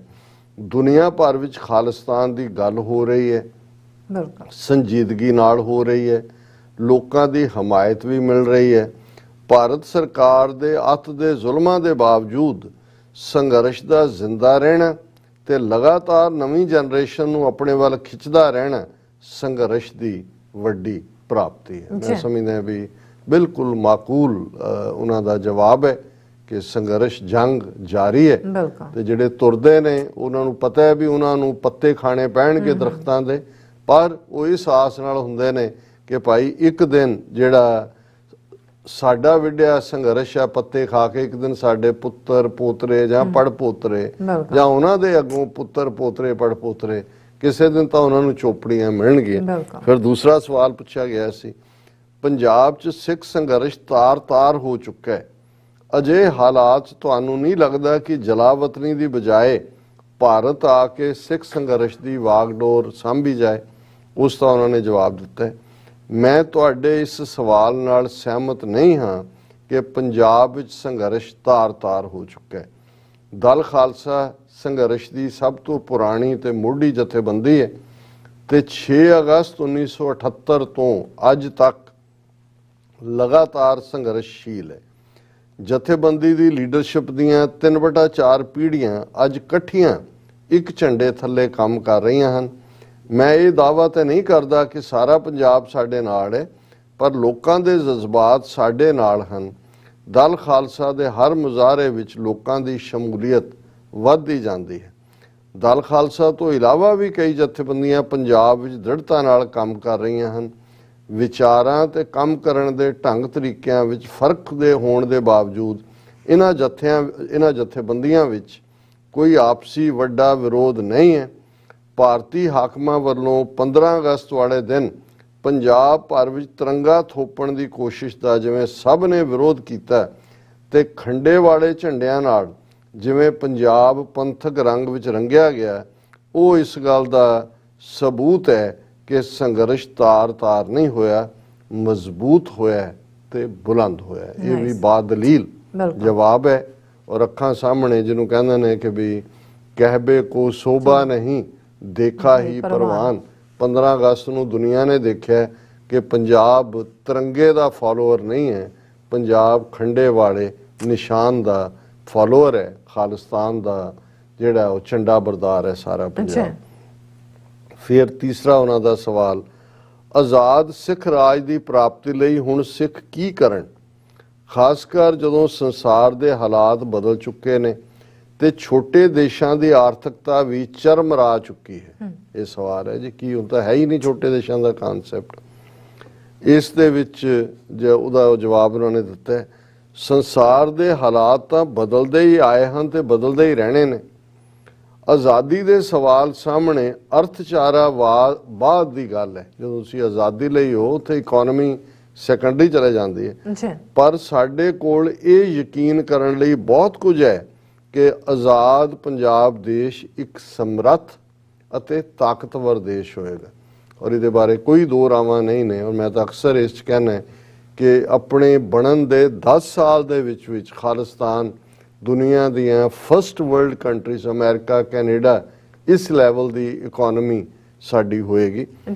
ਦੁਨੀਆ ਭਰ ਵਿੱਚ ਖਾਲਿਸਤਾਨ ਦੀ ਗੱਲ ਹੋ ਰਹੀ ਹੈ, ਸੰਜੀਦਗੀ ਨਾਲ ਹੋ ਰਹੀ ਹੈ, ਲੋਕਾਂ ਦੀ ਹਮਾਇਤ ਵੀ ਮਿਲ ਰਹੀ ਹੈ। ਭਾਰਤ ਸਰਕਾਰ ਦੇ ਅੱਤ ਦੇ ਜ਼ੁਲਮਾਂ ਦੇ ਬਾਵਜੂਦ ਸੰਘਰਸ਼ ਦਾ ਜ਼ਿੰਦਾ ਰਹਿਣਾ ਤੇ ਲਗਾਤਾਰ ਨਵੀਂ ਜਨਰੇਸ਼ਨ ਨੂੰ ਆਪਣੇ ਵੱਲ ਖਿੱਚਦਾ ਰਹਿਣਾ ਸੰਘਰਸ਼ ਦੀ ਵੱਡੀ ਪ੍ਰਾਪਤੀ ਹੈ। ਮੈਂ ਸਮਝਦਾ ਵੀ ਬਿਲਕੁਲ ਮਾਕੂਲ ਉਹਨਾਂ ਦਾ ਜਵਾਬ ਹੈ ਕਿ ਸੰਘਰਸ਼ ਜੰਗ ਜਾਰੀ ਹੈ ਤੇ ਜਿਹੜੇ ਤੁਰਦੇ ਨੇ ਉਹਨਾਂ ਨੂੰ ਪਤਾ ਹੈ ਵੀ ਉਹਨਾਂ ਨੂੰ ਪੱਤੇ ਖਾਣੇ ਪੈਣਗੇ ਦਰਖਤਾਂ ਦੇ, ਪਰ ਉਹ ਇਸ ਆਸ ਨਾਲ ਹੁੰਦੇ ਨੇ ਕਿ ਭਾਈ ਇੱਕ ਦਿਨ ਜਿਹੜਾ ਸਾਡਾ ਵਿੱਢਿਆ ਸੰਘਰਸ਼ ਹੈ ਪੱਤੇ ਖਾ ਕੇ, ਇੱਕ ਦਿਨ ਸਾਡੇ ਪੁੱਤਰ ਪੋਤਰੇ ਜਾਂ ਪੜ ਪੋਤਰੇ ਜਾਂ ਉਹਨਾਂ ਦੇ ਅੱਗੋਂ ਪੁੱਤਰ ਪੋਤਰੇ ਪੜ ਪੋਤਰੇ ਕਿਸੇ ਦਿਨ ਤਾਂ ਉਹਨਾਂ ਨੂੰ ਚੋਪੜੀਆਂ ਮਿਲਣਗੀਆਂ। ਫਿਰ ਦੂਸਰਾ ਸਵਾਲ ਪੁੱਛਿਆ ਗਿਆ ਸੀ, ਪੰਜਾਬ 'ਚ ਸਿੱਖ ਸੰਘਰਸ਼ ਤਾਰ ਹੋ ਚੁੱਕਾ ਹੈ, ਅਜੇ ਹਾਲਾਤ ਤੁਹਾਨੂੰ ਨਹੀਂ ਲੱਗਦਾ ਕਿ ਜਲਾਵਤਨੀ ਦੀ ਬਜਾਏ ਭਾਰਤ ਆ ਕੇ ਸਿੱਖ ਸੰਘਰਸ਼ ਦੀ ਵਾਗਡੋਰ ਸਾਂਭੀ ਜਾਏ? ਉਸ ਦਾ ਉਹਨਾਂ ਨੇ ਜਵਾਬ ਦਿੱਤਾ, ਮੈਂ ਤੁਹਾਡੇ ਇਸ ਸਵਾਲ ਨਾਲ ਸਹਿਮਤ ਨਹੀਂ ਹਾਂ ਕਿ ਪੰਜਾਬ ਵਿੱਚ ਸੰਘਰਸ਼ ਤਾਰ ਹੋ ਚੁੱਕਾ ਹੈ। ਦਲ ਖਾਲਸਾ ਸੰਘਰਸ਼ ਦੀ ਸਭ ਤੋਂ ਪੁਰਾਣੀ ਤੇ ਮੋਢੀ ਜਥੇਬੰਦੀ ਹੈ ਤੇ 6 ਅਗਸਤ 1978 ਤੋਂ ਅੱਜ ਤੱਕ ਲਗਾਤਾਰ ਸੰਘਰਸ਼ਸ਼ੀਲ ਹੈ। ਜਥੇਬੰਦੀ ਦੀ ਲੀਡਰਸ਼ਿਪ ਦੀਆਂ 3/4 ਪੀੜ੍ਹੀਆਂ ਅੱਜ ਇਕੱਠੀਆਂ ਇੱਕ ਝੰਡੇ ਥੱਲੇ ਕੰਮ ਕਰ ਰਹੀਆਂ ਹਨ। ਮੈਂ ਇਹ ਦਾਅਵਾ ਤਾਂ ਨਹੀਂ ਕਰਦਾ ਕਿ ਸਾਰਾ ਪੰਜਾਬ ਸਾਡੇ ਨਾਲ ਹੈ, ਪਰ ਲੋਕਾਂ ਦੇ ਜਜ਼ਬਾਤ ਸਾਡੇ ਨਾਲ ਹਨ। ਦਲ ਖਾਲਸਾ ਦੇ ਹਰ ਮੁਜ਼ਾਹਰੇ ਵਿੱਚ ਲੋਕਾਂ ਦੀ ਸ਼ਮੂਲੀਅਤ ਵੱਧਦੀ ਜਾਂਦੀ ਹੈ। ਦਲ ਖਾਲਸਾ ਤੋਂ ਇਲਾਵਾ ਵੀ ਕਈ ਜਥੇਬੰਦੀਆਂ ਪੰਜਾਬ ਵਿੱਚ ਦ੍ਰਿੜਤਾ ਨਾਲ ਕੰਮ ਕਰ ਰਹੀਆਂ ਹਨ। ਵਿਚਾਰਾਂ ਤੇ ਕੰਮ ਕਰਨ ਦੇ ਢੰਗ ਤਰੀਕਿਆਂ ਵਿੱਚ ਫਰਕ ਦੇ ਹੋਣ ਦੇ ਬਾਵਜੂਦ ਇਹਨਾਂ ਜਥੇਬੰਦੀਆਂ ਵਿੱਚ ਕੋਈ ਆਪਸੀ ਵੱਡਾ ਵਿਰੋਧ ਨਹੀਂ ਹੈ। ਭਾਰਤੀ ਹਾਕਮਾਂ ਵੱਲੋਂ 15 ਅਗਸਤ ਵਾਲੇ ਦਿਨ ਪੰਜਾਬ ਭਰ ਵਿੱਚ ਤਿਰੰਗਾ ਥੋਪਣ ਦੀ ਕੋਸ਼ਿਸ਼ ਦਾ ਜਿਵੇਂ ਸਭ ਨੇ ਵਿਰੋਧ ਕੀਤਾ ਤੇ ਖੰਡੇ ਵਾਲੇ ਝੰਡਿਆਂ ਨਾਲ ਜਿਵੇਂ ਪੰਜਾਬ ਪੰਥਕ ਰੰਗ ਵਿੱਚ ਰੰਗਿਆ ਗਿਆ, ਉਹ ਇਸ ਗੱਲ ਦਾ ਸਬੂਤ ਹੈ ਕਿ ਸੰਘਰਸ਼ ਤਾਰ ਨਹੀਂ ਹੋਇਆ, ਮਜ਼ਬੂਤ ਹੋਇਆ ਤੇ ਬੁਲੰਦ ਹੋਇਆ। ਇਹ ਵੀ ਬਾਦਲੀਲ ਜਵਾਬ ਹੈ। ਔਰ ਅੱਖਾਂ ਸਾਹਮਣੇ ਜਿਹਨੂੰ ਕਹਿੰਦੇ ਨੇ ਕਿ ਵੀ ਕਹਿਬੇ ਕੋ ਸੋਭਾ ਨਹੀਂ ਦੇਖਾ ਹੀ ਪਰਵਾਨ, 15 ਅਗਸਤ ਨੂੰ ਦੁਨੀਆ ਨੇ ਦੇਖਿਆ ਕਿ ਪੰਜਾਬ ਤਿਰੰਗੇ ਦਾ ਫਾਲੋਅਰ ਨਹੀਂ ਹੈ, ਪੰਜਾਬ ਖੰਡੇ ਵਾਲੇ ਨਿਸ਼ਾਨ ਦਾ ਫਾਲੋਅਰ ਹੈ, ਖਾਲਿਸਤਾਨ ਦਾ ਜਿਹੜਾ ਉਹ ਝੰਡਾ ਬਰਦਾਰ ਹੈ ਸਾਰਾ ਪੰਜਾਬ। ਫਿਰ ਤੀਸਰਾ ਉਹਨਾਂ ਦਾ ਸਵਾਲ, ਆਜ਼ਾਦ ਸਿੱਖ ਰਾਜ ਦੀ ਪ੍ਰਾਪਤੀ ਲਈ ਹੁਣ ਸਿੱਖ ਕੀ ਕਰਨ, ਖਾਸ ਕਰ ਜਦੋਂ ਸੰਸਾਰ ਦੇ ਹਾਲਾਤ ਬਦਲ ਚੁੱਕੇ ਨੇ ਤੇ ਛੋਟੇ ਦੇਸ਼ਾਂ ਦੀ ਆਰਥਿਕਤਾ ਵੀ ਚਰਮਰਾ ਚੁੱਕੀ ਹੈ। ਇਹ ਸਵਾਲ ਹੈ ਜੀ, ਕੀ ਹੁਣ ਤਾਂ ਹੈ ਹੀ ਨਹੀਂ ਛੋਟੇ ਦੇਸ਼ਾਂ ਦਾ ਕਨਸੈਪਟ। ਇਸ ਦੇ ਵਿੱਚ ਜੋ ਉਹਦਾ ਜਵਾਬ ਉਹਨਾਂ ਨੇ ਦਿੱਤਾ, ਸੰਸਾਰ ਦੇ ਹਾਲਾਤ ਤਾਂ ਬਦਲਦੇ ਹੀ ਆਏ ਹਨ ਤੇ ਬਦਲਦੇ ਹੀ ਰਹਿਣੇ ਨੇ। ਆਜ਼ਾਦੀ ਦੇ ਸਵਾਲ ਸਾਹਮਣੇ ਅਰਥਚਾਰਾ ਬਾਅਦ ਦੀ ਗੱਲ ਹੈ। ਜਦੋਂ ਤੁਸੀਂ ਆਜ਼ਾਦੀ ਲਈ ਹੋ ਉੱਥੇ ਇਕਨੋਮੀ ਸੈਕੰਡਰੀ ਚਲੇ ਜਾਂਦੀ ਹੈ, ਪਰ ਸਾਡੇ ਕੋਲ ਇਹ ਯਕੀਨ ਕਰਨ ਲਈ ਬਹੁਤ ਕੁਝ ਹੈ ਕਿ ਆਜ਼ਾਦ ਪੰਜਾਬ ਦੇਸ਼ ਇੱਕ ਸਮਰੱਥ ਅਤੇ ਤਾਕਤਵਰ ਦੇਸ਼ ਹੋਏਗਾ। ਔਰ ਇਹਦੇ ਬਾਰੇ ਕੋਈ ਦੋ ਰਾਵਾਂ ਨਹੀਂ ਨੇ। ਔਰ ਮੈਂ ਤਾਂ ਅਕਸਰ ਇਸ 'ਚ ਕਹਿਣਾ ਕਿ ਆਪਣੇ ਬਣਨ ਦੇ 10 ਸਾਲ ਦੇ ਵਿੱਚ ਖਾਲਿਸਤਾਨ ਦੁਨੀਆ ਦੀਆਂ first world countries America, Canada, ਇਸ ਲੈਵਲ ਦੀ ਇਕਨੋਮੀ ਸਾਡੀ ਹੋਏਗੀ।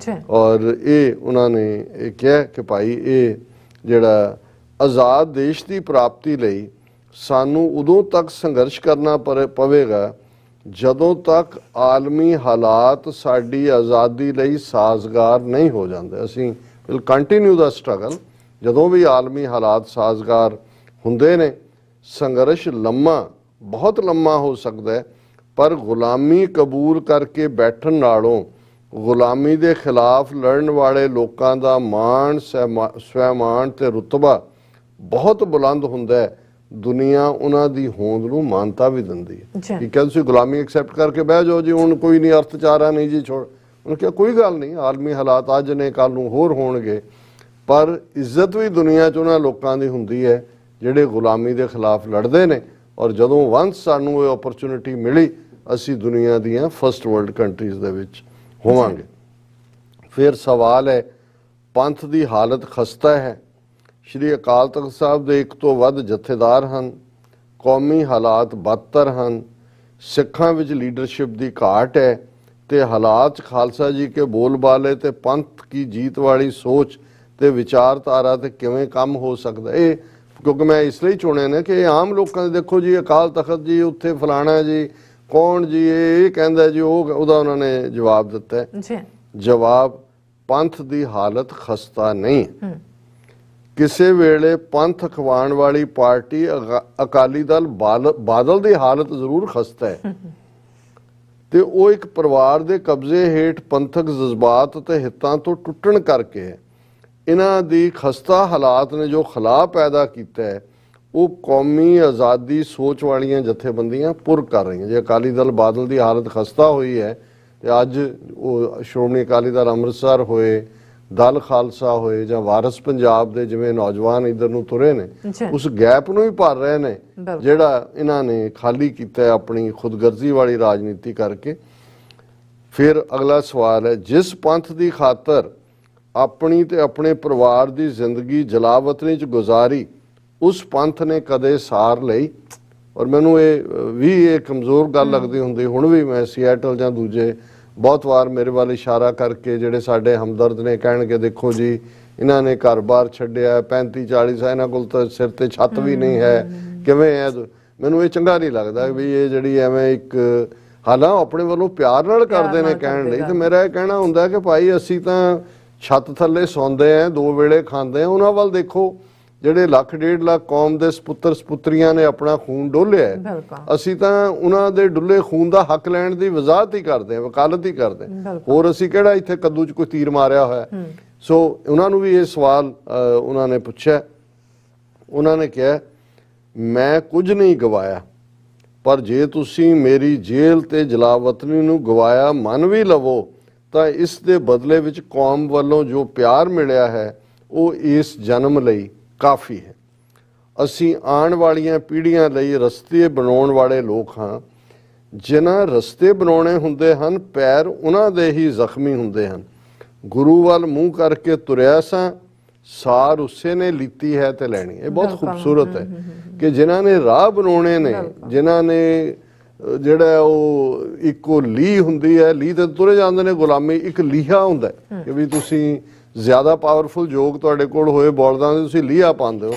ਔਰ ਇਹ ਉਹਨਾਂ ਨੇ ਇਹ ਕਿਹਾ ਕਿ ਭਾਈ ਇਹ ਜਿਹੜਾ ਆਜ਼ਾਦ ਦੇਸ਼ ਦੀ ਪ੍ਰਾਪਤੀ ਲਈ ਸਾਨੂੰ ਉਦੋਂ ਤੱਕ ਸੰਘਰਸ਼ ਕਰਨਾ ਪਵੇਗਾ ਜਦੋਂ ਤੱਕ ਆਲਮੀ ਹਾਲਾਤ ਸਾਡੀ ਆਜ਼ਾਦੀ ਲਈ ਸਾਜ਼ਗਾਰ ਨਹੀਂ ਹੋ ਜਾਂਦੇ। ਅਸੀਂ ਵਿਲ ਕੰਟੀਨਿਊ ਦਾ ਸਟਰਗਲ। ਜਦੋਂ ਵੀ ਆਲਮੀ ਹਾਲਾਤ ਸਾਜ਼ਗਾਰ ਹੁੰਦੇ ਨੇ, ਸੰਘਰਸ਼ ਬਹੁਤ ਲੰਮਾ ਹੋ ਸਕਦਾ ਹੈ, ਪਰ ਗੁਲਾਮੀ ਕਬੂਲ ਕਰਕੇ ਬੈਠਣ ਨਾਲੋਂ ਗੁਲਾਮੀ ਦੇ ਖਿਲਾਫ ਲੜਨ ਵਾਲੇ ਲੋਕਾਂ ਦਾ ਮਾਣ, ਸਵੈਮਾਣ ਤੇ ਰੁਤਬਾ ਬਹੁਤ ਬੁਲੰਦ ਹੁੰਦਾ ਹੈ। ਦੁਨੀਆ ਉਹਨਾਂ ਦੀ ਹੋਂਦ ਨੂੰ ਮਾਨਤਾ ਵੀ ਦਿੰਦੀ ਹੈ ਕਿ ਤੁਸੀਂ ਗੁਲਾਮੀ ਐਕਸੈਪਟ ਕਰਕੇ ਬਹਿ ਜਾਓ ਜੀ, ਹੁਣ ਕੋਈ ਨਹੀਂ, ਅਰਥਚਾਰਾ ਨਹੀਂ ਜੀ, ਛੋੜ। ਉਹਨੇ ਕਿਹਾ ਕੋਈ ਗੱਲ ਨਹੀਂ, ਆਲਮੀ ਹਾਲਾਤ ਅੱਜ ਨੇ, ਕੱਲ ਨੂੰ ਹੋਰ ਹੋਣਗੇ, ਪਰ ਇੱਜ਼ਤ ਵੀ ਦੁਨੀਆ 'ਚ ਉਹਨਾਂ ਲੋਕਾਂ ਦੀ ਹੁੰਦੀ ਹੈ ਜਿਹੜੇ ਗੁਲਾਮੀ ਦੇ ਖਿਲਾਫ ਲੜਦੇ ਨੇ। ਔਰ ਜਦੋਂ ਵੰਸ ਸਾਨੂੰ ਇਹ ਓਪਰਚੁਨਿਟੀ ਮਿਲੀ, ਅਸੀਂ ਦੁਨੀਆ ਦੀਆਂ ਫਸਟ ਵਰਲਡ ਕੰਟਰੀਜ਼ ਦੇ ਵਿੱਚ ਹੋਵਾਂਗੇ। ਫਿਰ ਸਵਾਲ ਹੈ, ਪੰਥ ਦੀ ਹਾਲਤ ਖਸਤਾ ਹੈ। ਸ਼੍ਰੀ ਅਕਾਲ ਤਖਤ ਸਾਹਿਬ ਦੇ ਇੱਕ ਤੋਂ ਵੱਧ ਜਥੇਦਾਰ ਹਨ, ਕੌਮੀ ਹਾਲਾਤ ਬਦਤਰ ਹਨ, ਸਿੱਖਾਂ ਵਿੱਚ ਲੀਡਰਸ਼ਿਪ ਦੀ ਘਾਟ ਹੈ ਤੇ ਹਾਲਾਤ ਖਾਲਸਾ ਜੀ ਕੇ ਬੋਲਬਾਲੇ ਤੇ ਪੰਥ ਕੀ ਜੀਤ ਵਾਲੀ ਸੋਚ ਤੇ ਵਿਚਾਰਧਾਰਾ ਤੇ ਕਿਵੇਂ ਕੰਮ ਹੋ ਸਕਦਾ। ਇਹ ਕਿਉਂਕਿ ਮੈਂ ਇਸ ਲਈ ਚੁਣਿਆ ਨੇ ਕਿ ਇਹ ਆਮ ਲੋਕਾਂ ਦੇ, ਦੇਖੋ ਜੀ ਅਕਾਲ ਤਖਤ ਜੀ ਉੱਥੇ ਫਲਾਣਾ ਜੀ, ਕੌਣ ਜੀ ਇਹ ਕਹਿੰਦਾ ਜੀ, ਉਹਦਾ ਉਹਨਾਂ ਨੇ ਜਵਾਬ ਦਿੱਤਾ ਹੈ। ਜਵਾਬ, ਪੰਥ ਦੀ ਹਾਲਤ ਖਸਤਾ ਨਹੀਂ। ਕਿਸੇ ਵੇਲੇ ਪੰਥ ਅਖਵਾਉਣ ਵਾਲੀ ਪਾਰਟੀ ਅਕਾਲੀ ਦਲ ਬਾਦਲ ਦੀ ਹਾਲਤ ਜ਼ਰੂਰ ਖਸਤਾ ਹੈ ਤੇ ਉਹ ਇੱਕ ਪਰਿਵਾਰ ਦੇ ਕਬਜ਼ੇ ਹੇਠ ਪੰਥਕ ਜਜ਼ਬਾਤ ਅਤੇ ਹਿੱਤਾਂ ਤੋਂ ਟੁੱਟਣ ਕਰਕੇ ਇਹਨਾਂ ਦੀ ਖਸਤਾ ਹਾਲਾਤ ਨੇ ਜੋ ਖਲਾਅ ਪੈਦਾ ਕੀਤਾ ਹੈ, ਉਹ ਕੌਮੀ ਆਜ਼ਾਦੀ ਸੋਚ ਵਾਲੀਆਂ ਜਥੇਬੰਦੀਆਂ ਪੁਰ ਕਰ ਰਹੀਆਂ। ਜੇ ਅਕਾਲੀ ਦਲ ਬਾਦਲ ਦੀ ਹਾਲਤ ਖਸਤਾ ਹੋਈ ਹੈ ਤੇ ਅੱਜ ਉਹ ਸ਼੍ਰੋਮਣੀ ਅਕਾਲੀ ਦਲ ਅੰਮ੍ਰਿਤਸਰ ਹੋਏ, ਦਲ ਖਾਲਸਾ ਹੋਏ ਜਾਂ ਵਾਰਿਸ ਪੰਜਾਬ ਦੇ ਜਿਵੇਂ ਨੌਜਵਾਨ ਇੱਧਰ ਨੂੰ ਤੁਰੇ ਨੇ, ਉਸ ਗੈਪ ਨੂੰ ਵੀ ਭਰ ਰਹੇ ਨੇ ਜਿਹੜਾ ਇਹਨਾਂ ਨੇ ਖਾਲੀ ਕੀਤਾ ਆਪਣੀ ਖੁਦਗਰਜ਼ੀ ਵਾਲੀ ਰਾਜਨੀਤੀ ਕਰਕੇ। ਫਿਰ ਅਗਲਾ ਸਵਾਲ ਹੈ, ਜਿਸ ਪੰਥ ਦੀ ਖਾਤਰ ਆਪਣੀ ਤੇ ਆਪਣੇ ਪਰਿਵਾਰ ਦੀ ਜ਼ਿੰਦਗੀ ਜਲਾਵਤਨੀ 'ਚ ਗੁਜ਼ਾਰੀ, ਉਸ ਪੰਥ ਨੇ ਕਦੇ ਸਾਰ ਲਈ। ਔਰ ਮੈਨੂੰ ਇਹ ਕਮਜ਼ੋਰ ਗੱਲ ਲੱਗਦੀ ਹੁੰਦੀ, ਹੁਣ ਵੀ ਮੈਂ ਸੀਐਟਲ ਜਾਂ ਦੂਜੇ ਬਹੁਤ ਵਾਰ ਮੇਰੇ ਵੱਲ ਇਸ਼ਾਰਾ ਕਰਕੇ ਜਿਹੜੇ ਸਾਡੇ ਹਮਦਰਦ ਨੇ ਕਹਿਣਗੇ ਦੇਖੋ ਜੀ ਇਹਨਾਂ ਨੇ ਘਰ-ਬਾਰ ਛੱਡਿਆ, 35-40 ਸਾਲ ਇਹਨਾਂ ਕੋਲ ਤਾਂ ਸਿਰ ਤੇ ਛੱਤ ਵੀ ਨਹੀਂ ਹੈ, ਕਿਵੇਂ ਹੈ? ਮੈਨੂੰ ਇਹ ਚੰਗਾ ਨਹੀਂ ਲੱਗਦਾ ਵੀ ਇਹ ਜਿਹੜੀ ਐਵੇਂ ਇੱਕ ਹਾਲਾਂ ਆਪਣੇ ਵੱਲੋਂ ਪਿਆਰ ਨਾਲ ਕਰਦੇ ਨੇ ਕਹਿਣ ਲਈ। ਤੇ ਮੇਰਾ ਇਹ ਕਹਿਣਾ ਹੁੰਦਾ ਕਿ ਭਾਈ ਅਸੀਂ ਤਾਂ ਛੱਤ ਥੱਲੇ ਸੌਂਦੇ ਆ, 2 ਵੇਲੇ ਖਾਂਦੇ ਆ, ਉਹਨਾਂ ਵੱਲ ਦੇਖੋ ਜਿਹੜੇ 1.5 ਲੱਖ ਕੌਮ ਦੇ ਸਪੁੱਤਰ ਸਪੁੱਤਰੀਆਂ ਨੇ ਆਪਣਾ ਖੂਨ ਡੋਲਿਆ, ਅਸੀਂ ਤਾਂ ਉਹਨਾਂ ਦੇ ਡੁੱਲੇ ਖੂਨ ਦਾ ਹੱਕ ਲੈਣ ਦੀ ਵਜ਼ਾਹਤ ਹੀ ਕਰਦੇ ਆ, ਵਕਾਲਤ ਹੀ ਕਰਦੇ ਆ। ਹੋਰ ਅਸੀਂ ਕਿਹੜਾ ਇੱਥੇ ਕੱਦੂ 'ਚ ਕੋਈ ਤੀਰ ਮਾਰਿਆ ਹੋਇਆ? ਸੋ ਉਹਨਾਂ ਨੂੰ ਵੀ ਇਹ ਸਵਾਲ ਉਹਨਾਂ ਨੇ ਪੁੱਛਿਆ। ਉਹਨਾਂ ਨੇ ਕਿਹਾ ਮੈਂ ਕੁਝ ਨਹੀਂ ਗਵਾਇਆ, ਪਰ ਜੇ ਤੁਸੀਂ ਮੇਰੀ ਜੇਲ੍ਹ ਤੇ ਜਲਾਵਤਨੀ ਨੂੰ ਗਵਾਇਆ ਮੰਨ ਵੀ ਲਵੋ ਤਾਂ ਇਸ ਦੇ ਬਦਲੇ ਵਿੱਚ ਕੌਮ ਵੱਲੋਂ ਜੋ ਪਿਆਰ ਮਿਲਿਆ ਹੈ ਉਹ ਇਸ ਜਨਮ ਲਈ ਕਾਫੀ ਹੈ। ਅਸੀਂ ਆਉਣ ਵਾਲੀਆਂ ਪੀੜ੍ਹੀਆਂ ਲਈ ਰਸਤੇ ਬਣਾਉਣ ਵਾਲੇ ਲੋਕ ਹਾਂ। ਜਿਨ੍ਹਾਂ ਰਸਤੇ ਬਣਾਉਣੇ ਹੁੰਦੇ ਹਨ ਪੈਰ ਉਹਨਾਂ ਦੇ ਹੀ ਜ਼ਖਮੀ ਹੁੰਦੇ ਹਨ। ਗੁਰੂ ਵੱਲ ਮੂੰਹ ਕਰਕੇ ਤੁਰਿਆ ਸਾਂ, ਸਾਰ ਉਸੇ ਨੇ ਲੀਤੀ ਹੈ ਤੇ ਲੈਣੀ। ਇਹ ਬਹੁਤ ਖੂਬਸੂਰਤ ਹੈ ਕਿ ਜਿਨ੍ਹਾਂ ਨੇ ਰਾਹ ਬਣਾਉਣੇ ਨੇ, ਜਿਨ੍ਹਾਂ ਨੇ ਜਿਹੜਾ ਉਹ ਇੱਕੋ ਲੀਹ ਹੁੰਦੀ ਹੈ, ਲੀਹ ਤੇ ਤੁਰੇ ਜਾਂਦੇ ਨੇ, ਗੁਲਾਮੀ ਇੱਕ ਲੀਹਾ ਹੁੰਦਾ ਕਿ ਵੀ ਤੁਸੀਂ ਜ਼ਿਆਦਾ ਪਾਵਰਫੁਲ ਯੋਗ ਤੁਹਾਡੇ ਕੋਲ ਹੋਏ ਬੋਲਦਾਂ ਦੇ, ਤੁਸੀਂ ਲੀਹਾ ਪਾਉਂਦੇ ਹੋ।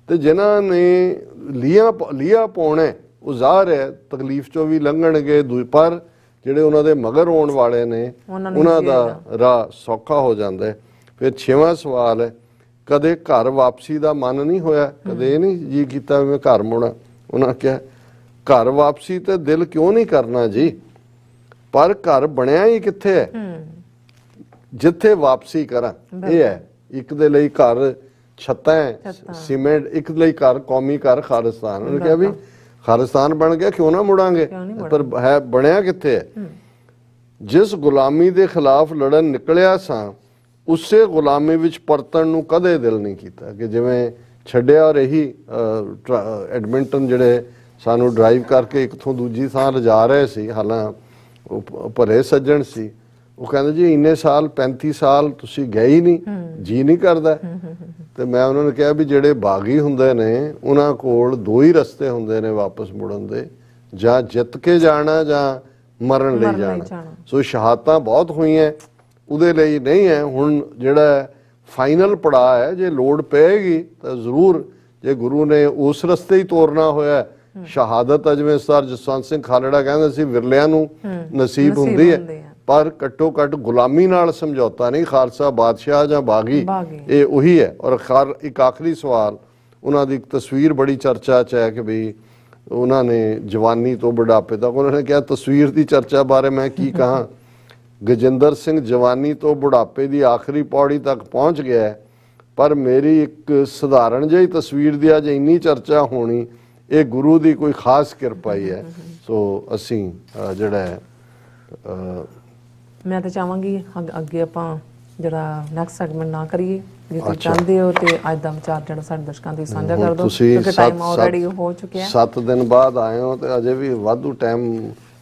ਤੇ ਜਿਨ੍ਹਾਂ ਨੇ ਲੀਹਾ ਪਾਉਣਾ ਉਹ ਜ਼ਾਹਰ ਹੈ ਤਕਲੀਫ ਚੋਂ ਵੀ ਲੰਘਣਗੇ, ਪਰ ਜਿਹੜੇ ਉਹਨਾਂ ਦੇ ਮਗਰ ਆਉਣ ਵਾਲੇ ਨੇ ਉਹਨਾਂ ਦਾ ਰਾਹ ਸੌਖਾ ਹੋ ਜਾਂਦਾ ਹੈ। ਫਿਰ 6ਵਾਂ ਸਵਾਲ ਹੈ, ਕਦੇ ਘਰ ਵਾਪਸੀ ਦਾ ਮਨ ਨਹੀਂ ਹੋਇਆ? ਕਦੇ ਇਹ ਨਹੀਂ ਜੀ ਕੀਤਾ ਵੀ ਮੈਂ ਘਰ ਮੁੜਾਂ? ਉਹਨਾਂ ਕਿਹਾ ਘਰ ਵਾਪਸੀ ਤੇ ਦਿਲ ਕਿਉਂ ਨਹੀਂ ਕਰਨਾ ਜੀ, ਪਰ ਘਰ ਬਣਿਆ ਹੀ ਕਿੱਥੇ ਹੈ ਜਿੱਥੇ ਵਾਪਸੀ ਕਰਾਂ। ਇਹ ਹੈ, ਇੱਕ ਦੇ ਲਈ ਘਰ ਛੱਤਾਂ ਸੀਮੈਂਟ, ਇੱਕ ਲਈ ਘਰ ਕੌਮੀ ਘਰ ਖਾਲਿਸਤਾਨ। ਉਹਨੇ ਕਿਹਾ ਵੀ ਖਾਲਿਸਤਾਨ ਬਣ ਗਿਆ ਕਿਉਂ ਨਾ ਮੁੜਾਂਗੇ, ਪਰ ਹੈ ਬਣਿਆ ਕਿੱਥੇ ਹੈ? ਜਿਸ ਗੁਲਾਮੀ ਦੇ ਖਿਲਾਫ ਲੜਨ ਨਿਕਲਿਆ ਸਾਂ ਉਸੇ ਗੁਲਾਮੀ ਵਿੱਚ ਪਰਤਣ ਨੂੰ ਕਦੇ ਦਿਲ ਨਹੀਂ ਕੀਤਾ। ਕਿ ਜਿਵੇਂ ਛੱਡਿਆ ਔਰ ਇਹੀ ਐਡਮਿੰਟਨ ਜਿਹੜੇ ਸਾਨੂੰ ਡਰਾਈਵ ਕਰਕੇ ਇੱਕ ਤੋਂ ਦੂਜੀ ਥਾਂ ਲਿਜਾ ਰਹੇ ਸੀ, ਹਾਲਾਂ ਉਹ ਭਲੇ ਸੱਜਣ ਸੀ, ਉਹ ਕਹਿੰਦੇ ਜੀ ਇੰਨੇ ਸਾਲ 35 ਸਾਲ ਤੁਸੀਂ ਗਏ ਹੀ ਨਹੀਂ, ਜੀ ਨਹੀਂ ਕਰਦਾ। ਤੇ ਮੈਂ ਉਹਨਾਂ ਨੂੰ ਕਿਹਾ ਵੀ ਜਿਹੜੇ ਬਾਗੀ ਹੁੰਦੇ ਨੇ ਉਹਨਾਂ ਕੋਲ 2 ਹੀ ਰਸਤੇ ਹੁੰਦੇ ਨੇ ਵਾਪਸ ਮੁੜਨ ਦੇ, ਜਾਂ ਜਿੱਤ ਕੇ ਜਾਣਾ ਜਾਂ ਮਰਨ ਲਈ ਜਾਣਾ। ਸੋ ਸ਼ਹਾਦਤਾਂ ਬਹੁਤ ਹੋਈਆਂ, ਉਹਦੇ ਲਈ ਨਹੀਂ ਹੈ। ਹੁਣ ਜਿਹੜਾ ਫਾਈਨਲ ਪੜਾਅ ਹੈ, ਜੇ ਲੋੜ ਪਏਗੀ ਤਾਂ ਜ਼ਰੂਰ, ਜੇ ਗੁਰੂ ਨੇ ਉਸ ਰਸਤੇ ਹੀ ਤੋਰਨਾ ਹੋਇਆ, ਸ਼ਹਾਦਤ ਜਿਵੇਂ ਸਰ ਜਸਵੰਤ ਸਿੰਘ ਖਾਲੜਾ ਕਹਿੰਦੇ ਸੀ ਵਿਰਲਿਆਂ ਨੂੰ ਨਸੀਬ ਹੁੰਦੀ ਹੈ, ਪਰ ਘੱਟੋ ਘੱਟ ਗੁਲਾਮੀ ਨਾਲ ਸਮਝੌਤਾ ਨਹੀਂ। ਖਾਲਸਾ ਬਾਦਸ਼ਾਹ ਜਾਂ ਬਾਗੀ ਇਹ ਉਹੀ ਹੈ। ਔਰ ਇੱਕ ਆਖਰੀ ਸਵਾਲ, ਉਹਨਾਂ ਦੀ ਇੱਕ ਤਸਵੀਰ ਬੜੀ ਚਰਚਾ 'ਚ ਹੈ ਕਿ ਵੀ ਉਹਨਾਂ ਨੇ ਜਵਾਨੀ ਤੋਂ ਬੁਢਾਪੇ ਤੱਕ, ਉਹਨਾਂ ਨੇ ਕਿਹਾ ਤਸਵੀਰ ਦੀ ਚਰਚਾ ਬਾਰੇ ਮੈਂ ਕੀ ਕਹਾਂ, ਗਜਿੰਦਰ ਸਿੰਘ ਜਵਾਨੀ ਤੋਂ ਬੁਢਾਪੇ ਦੀ ਆਖਰੀ ਪੌੜੀ ਤੱਕ ਪਹੁੰਚ ਗਿਆ, ਪਰ ਮੇਰੀ ਇੱਕ ਸਧਾਰਨ ਜਿਹੀ ਤਸਵੀਰ ਦੀ ਅੱਜ ਇੰਨੀ ਚਰਚਾ ਹੋਣੀ, ਇਹ ਗੁਰੂ ਦੀ ਕੋਈ ਖਾਸ ਕਿਰਪਾ ਹੀ ਹੈ। ਸੋ ਅਸੀਂ ਜਿਹੜਾ ਹੈ ਮੈਂ ਤਾਂ ਚਾਹਾਂਗੀ ਅੱਗੇ ਆਪਾਂ ਜਿਹੜਾ ਨੈਕਸਟ ਸੈਗਮੈਂਟ ਨਾ ਕਰੀਏ, ਜੇ ਤੁਸੀਂ ਚਾਹੁੰਦੇ ਹੋ ਤੇ ਅੱਜ ਦਾ ਵਿਚਾਰ ਜਿਹੜਾ ਸਾਡੇ ਦਰਸ਼ਕਾਂ ਦੇ ਸਾਂਝਾ ਕਰ ਦਿਓ, ਕਿਉਂਕਿ ਟਾਈਮ ਆਲਰੇਡੀ ਹੋ ਚੁੱਕਿਆ। 7 ਦਿਨ ਬਾਅਦ ਆਏ ਹੋ ਤੇ ਅਜੇ ਵੀ ਵਾਧੂ ਟਾਈਮ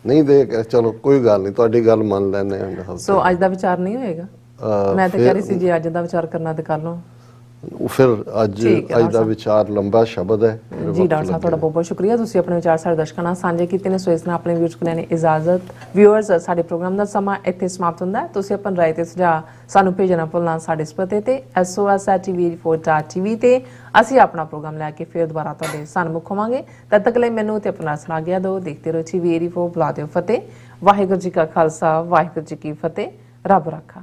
ਨਹੀਂ ਦੇ ਕੇ, ਚਲੋ ਕੋਈ ਗੱਲ ਨਹੀਂ, ਤੁਹਾਡੀ ਗੱਲ ਮੰਨ ਲੈਂਦੇ ਹਾਂ। ਸੋ ਅੱਜ ਦਾ ਵਿਚਾਰ ਨਹੀਂ ਹੋਏਗਾ? ਮੈਂ ਤਾਂ ਕਹਿ ਰਹੀ ਸੀ ਜੇ ਅੱਜ ਦਾ ਵਿਚਾਰ ਕਰਨਾ ਤੇ ਕਰ ਲਓ। ਫਿਰ ਅੱਜ ਦਾ ਵਿਚਾਰ ਲੰਬਾ ਸ਼ਬਦ ਹੈ ਜੀ। ਡਾਕਟਰ ਸਾਹਿਬ ਤੁਹਾਡਾ ਬਹੁਤ ਬਹੁਤ ਸ਼ੁਕਰੀਆ, ਤੁਸੀਂ ਆਪਣੇ ਵਿਚਾਰ ਸਾਡੇ ਦਰਸ਼ਕਾਂ ਨਾਲ ਸਾਂਝੇ ਕੀਤੇ ਨੇ। ਸੋ ਇਸ ਨਾਲ ਆਪਣੇ ਵਿਊਅਰਸ ਕੋਲ ਲੈਣੀ ਇਜਾਜ਼ਤ। ਵਿਊਅਰਸ, ਸਾਡੇ ਪ੍ਰੋਗਰਾਮ ਦਾ ਸਮਾਂ ਇੱਥੇ ਸਮਾਪਤ ਹੁੰਦਾ ਹੈ। ਤੁਸੀਂ ਆਪਣੀ ਰਾਏ ਤੇ ਸੁਝਾਅ ਸਾਨੂੰ ਭੇਜਣਾ ਭੁੱਲਣਾ ਸਾਡੇ ਇਸ ਪਤੇ ਤੇ sos@tv.tv ਤੇ ਅਸੀਂ ਆਪਣਾ ਪ੍ਰੋਗਰਾਮ ਲੈ ਕੇ ਫਿਰ ਦੁਬਾਰਾ ਤੁਹਾਡੇ ਸਨਮੁਖ ਹੋਵਾਂਗੇ। ਤਦ ਤੱਕ ਲਈ ਮੈਨੂੰ ਤੇ ਆਪਣਾ ਸਲਾਹ ਗਿਆ ਦਿਓ। ਦੇਖਦੇ ਰਹੋ TV 84, ਬੁਲਾ ਦਿਓ ਫਤਿਹ। ਵਾਹਿਗੁਰੂ ਜੀ ਕਾ ਖਾਲਸਾ, ਵਾਹਿਗੁਰੂ ਜੀ ਕੀ ਫਤਿਹ। ਰੱਬ ਰਾਖਾ।